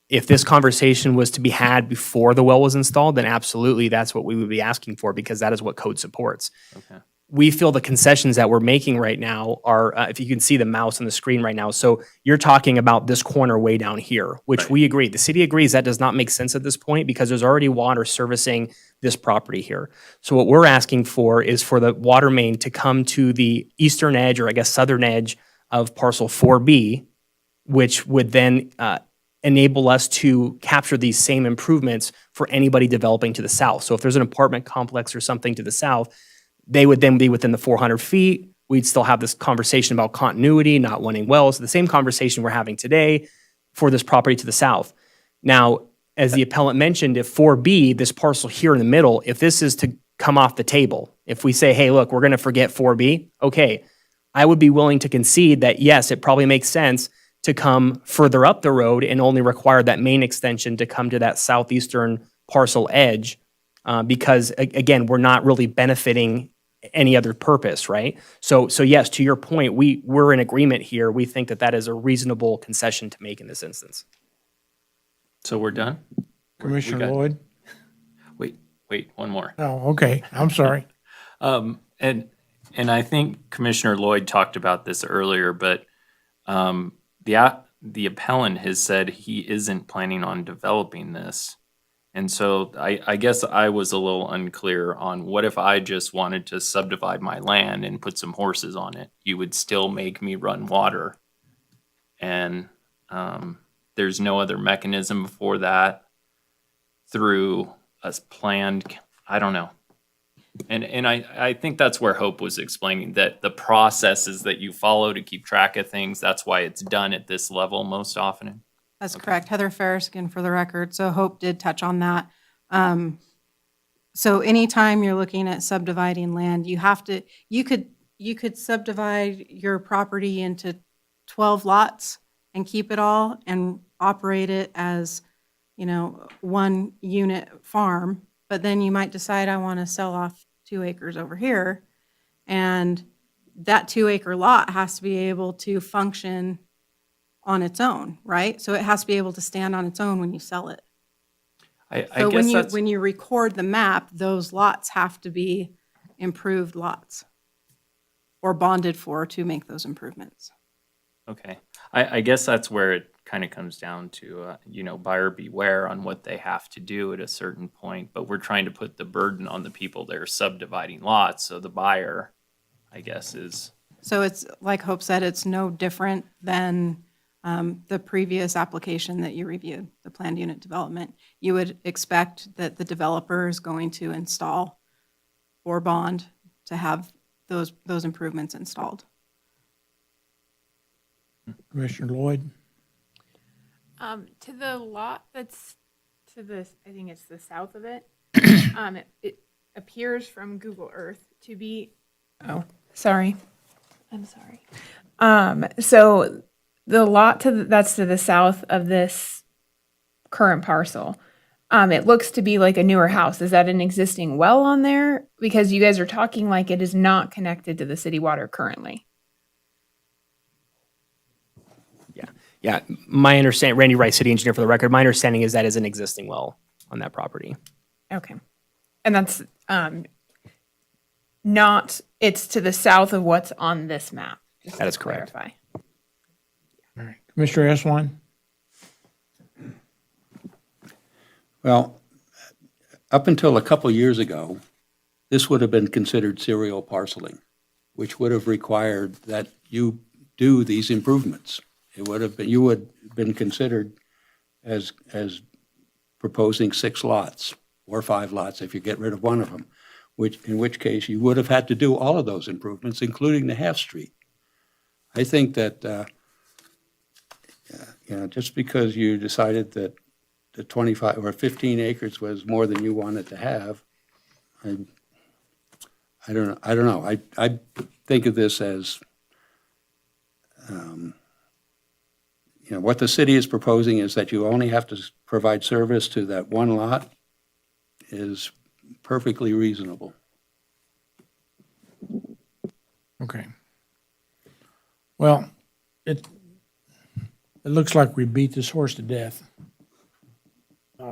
If this conversation was to be had before the well was installed, then absolutely that's what we would be asking for because that is what code supports. Okay. We feel the concessions that we're making right now are, if you can see the mouse on the screen right now, so you're talking about this corner way down here, which we agree. The city agrees that does not make sense at this point because there's already water servicing this property here. So what we're asking for is for the water main to come to the eastern edge, or I guess southern edge of parcel 4B, which would then enable us to capture these same improvements for anybody developing to the south. So if there's an apartment complex or something to the south, they would then be within the 400 feet. We'd still have this conversation about continuity, not wanting wells, the same conversation we're having today for this property to the south. Now, as the appellant mentioned, if 4B, this parcel here in the middle, if this is to come off the table, if we say, hey, look, we're going to forget 4B, okay, I would be willing to concede that, yes, it probably makes sense to come further up the road and only require that main extension to come to that southeastern parcel edge because, again, we're not really benefiting any other purpose, right? So yes, to your point, we're in agreement here. We think that that is a reasonable concession to make in this instance. So we're done? Commissioner Lloyd? Wait, one more. Oh, okay. I'm sorry. And I think Commissioner Lloyd talked about this earlier, but the appellant has said he isn't planning on developing this. And so I guess I was a little unclear on what if I just wanted to subdivide my land and put some horses on it? You would still make me run water. And there's no other mechanism for that through a planned, I don't know. And I think that's where Hope was explaining that the processes that you follow to keep track of things, that's why it's done at this level most often. That's correct. Heather Ferris, again, for the record. So Hope did touch on that. So anytime you're looking at subdividing land, you could subdivide your property into 12 lots and keep it all and operate it as, one unit farm. But then you might decide I want to sell off 2 acres over here. And that 2-acre lot has to be able to function on its own, right? So it has to be able to stand on its own when you sell it. I guess when you record the map, those lots have to be improved lots. or bonded for to make those improvements. Okay. I guess that's where it kind of comes down to, buyer beware on what they have to do at a certain point. But we're trying to put the burden on the people that are subdividing lots. So the buyer, I guess, is. So it's, like Hope said, it's no different than the previous application that you reviewed, the planned unit development. You would expect that the developer is going to install or bond to have those improvements installed. Commissioner Lloyd? To the lot that's to the, I think it's the south of it, it appears from Google Earth to be, oh, sorry. I'm sorry. So the lot that's to the south of this current parcel, it looks to be like a newer house. Is that an existing well on there? Because you guys are talking like it is not connected to the city water currently. Yeah, my understanding, Randy Rice, city engineer for the record, my understanding is that is an existing well on that property. Okay. And that's not, it's to the south of what's on this map. Just That to is correct. clarify. All right. Commissioner Eswine? Well, up until a couple years ago, this would have been considered serial parceling, which would have required that you do these improvements. It would have been, you would have been considered as proposing 6 lots or 5 lots if you get rid of one of them, in which case you would have had to do all of those improvements, including the half street. I think that, just because you decided that the 25 or 15 acres was more than you wanted to have, I don't know. I think of this as, what the city is proposing is that you only have to provide service to that one lot is perfectly reasonable. Okay. Well, it looks like we beat this horse to death. Is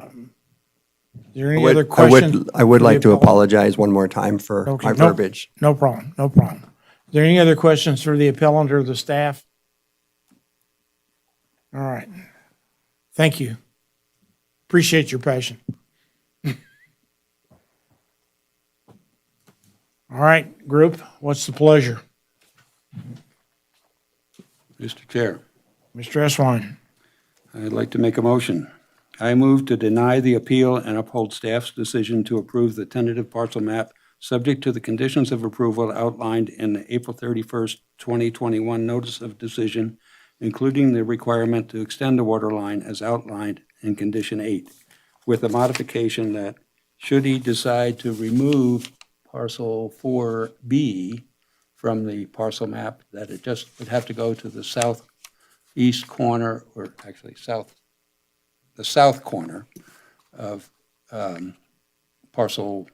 there any other question? I would for the like to appellant? apologize one more time for Okay, my no- verbiage. No problem, no problem. Is there any other questions for the appellant or the staff? All right. Thank you. Appreciate your passion. All right, group, what's the pleasure? Mr. Chair, Mr. Eswine? I'd like to make a motion. I move to deny the appeal and uphold staff's decision to approve the tentative parcel map subject to the conditions of approval outlined in the April 31st, 2021 notice of decision, including the requirement to extend the water line as outlined in condition 8, with the modification that should he decide to remove parcel 4B from the parcel map, that it just would have to go to the southeast corner, or actually the south corner of parcel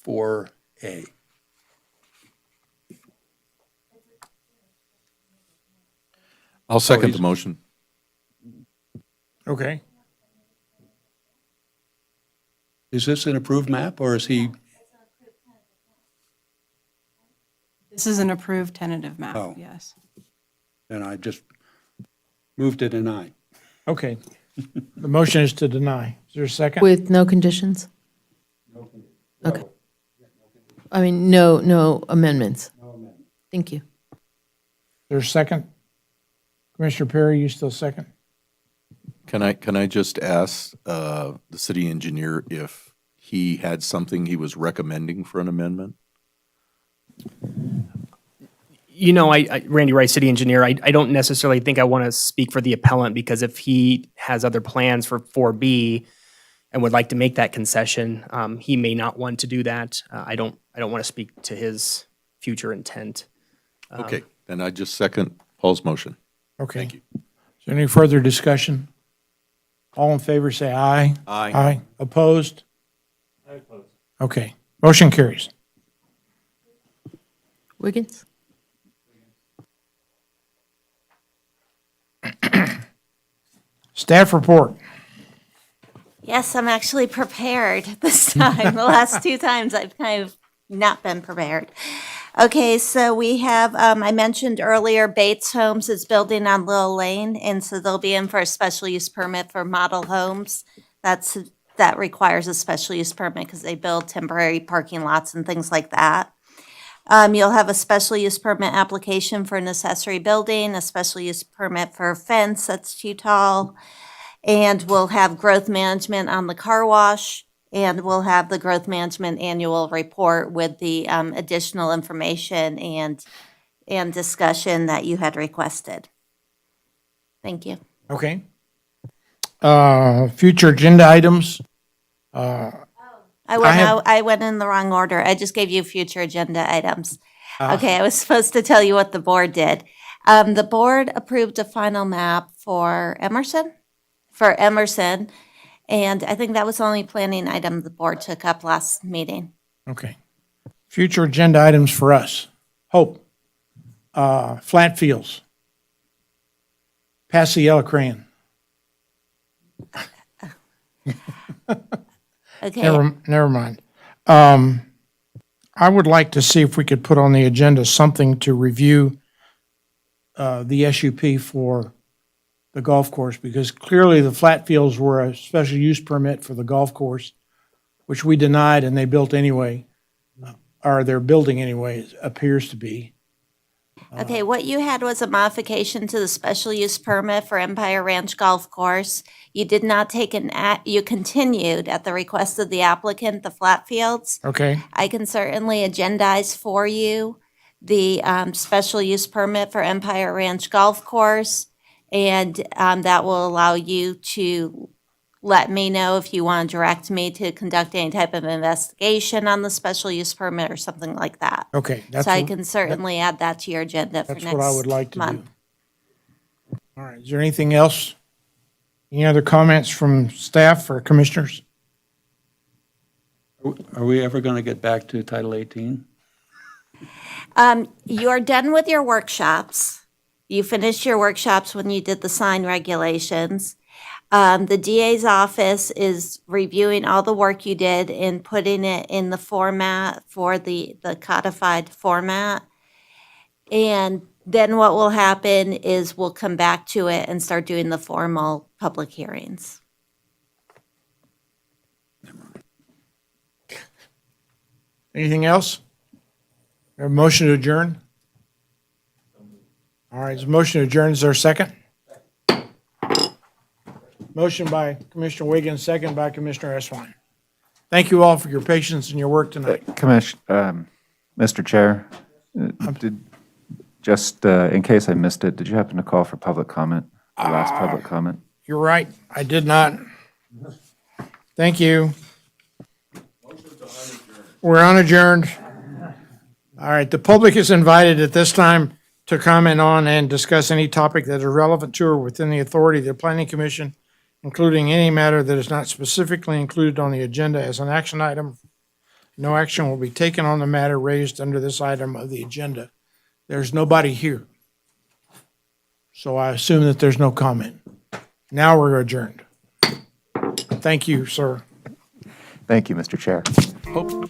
4A. I'll second the motion. Okay. Is this an approved map, or is he? This is an approved tentative map, Oh. yes. Then I just moved to deny. Okay. The motion is to deny. Is there a second? With no conditions? Okay. I mean, no amendments? Thank you. Is there a second? Commissioner Perry, you still second? Can I just ask the city engineer if he had something he was recommending for an amendment? I Randy Rice, city engineer, I don't necessarily think I want to speak for the appellant, because if he has other plans for 4B and would like to make that concession, he may not want to do that. I don't want to speak to his future intent. Okay, then I just second Paul's motion. Okay. Thank you. Is there any further discussion? All in favor, say aye. Aye. Aye. Opposed? I oppose. Okay. Motion carries. Wiggins? Staff report. Yes, I'm actually prepared this time. The last 2 times I've kind of not been prepared. Okay, so we have, I mentioned earlier, Bates Homes is building on Lil Lane, and so they'll be in for a special use permit for model homes. That requires a special use permit because they build temporary parking lots and things like that. You'll have a special use permit application for an accessory building, a special use permit for a fence that's too tall, and we'll have growth management on the car wash, and we'll have the growth management annual report with the additional information and discussion that you had requested. Thank you. Okay. Future agenda items. I went in the wrong order. I just gave you future agenda items. Okay, I was supposed to tell you what the board did. The board approved a final map for Emerson, and I think that was the only planning item the board took up last meeting. Okay. Future agenda items for us. Hope. Flat fields. Pass the yellow crayon. Okay. Never mind. I would like to see if we could put on the agenda something to review the SUP for the golf course, because clearly the flat fields were a special use permit for the golf course, which we denied and they built anyway, or they're building anyway, it appears to be. Okay, what you had was a modification to the special use permit for Empire Ranch Golf Course. You did not take you continued at the request of the applicant, the flat fields. Okay. I can certainly agendize for you the special use permit for Empire Ranch Golf Course, and that will allow you to let me know if you want to direct me to conduct any type of investigation on the special use permit or something like that. Okay. So I can certainly add that to your agenda for next That's what I would like to month. do. All right. Is there anything else? Any other comments from staff or commissioners? Are we ever going to get back to Title 18? You're done with your workshops. You finished your workshops when you did the sign regulations. The DA's office is reviewing all the work you did and putting it in the format for the codified format. And then what will happen is we'll come back to it and start doing the formal public hearings. Anything else? A motion to adjourn? All right, there's a motion to adjourn. Is there a second? Motion by Commissioner Wiggins, second by Commissioner Eswine. Thank you all for your patience and your work tonight. Mr. Chair, in case I missed it, did you happen to call for public comment? The last public comment? You're right, I did not. Thank you. We're unadjourned. All right, the public is invited at this time to comment on and discuss any topic that is relevant to or within the authority of the Planning Commission, including any matter that is not specifically included on the agenda as an action item. No action will be taken on the matter raised under this item of the agenda. There's nobody here. So I assume that there's no comment. Now we're adjourned. Thank you, sir. Thank you, Mr. Chair. Hope.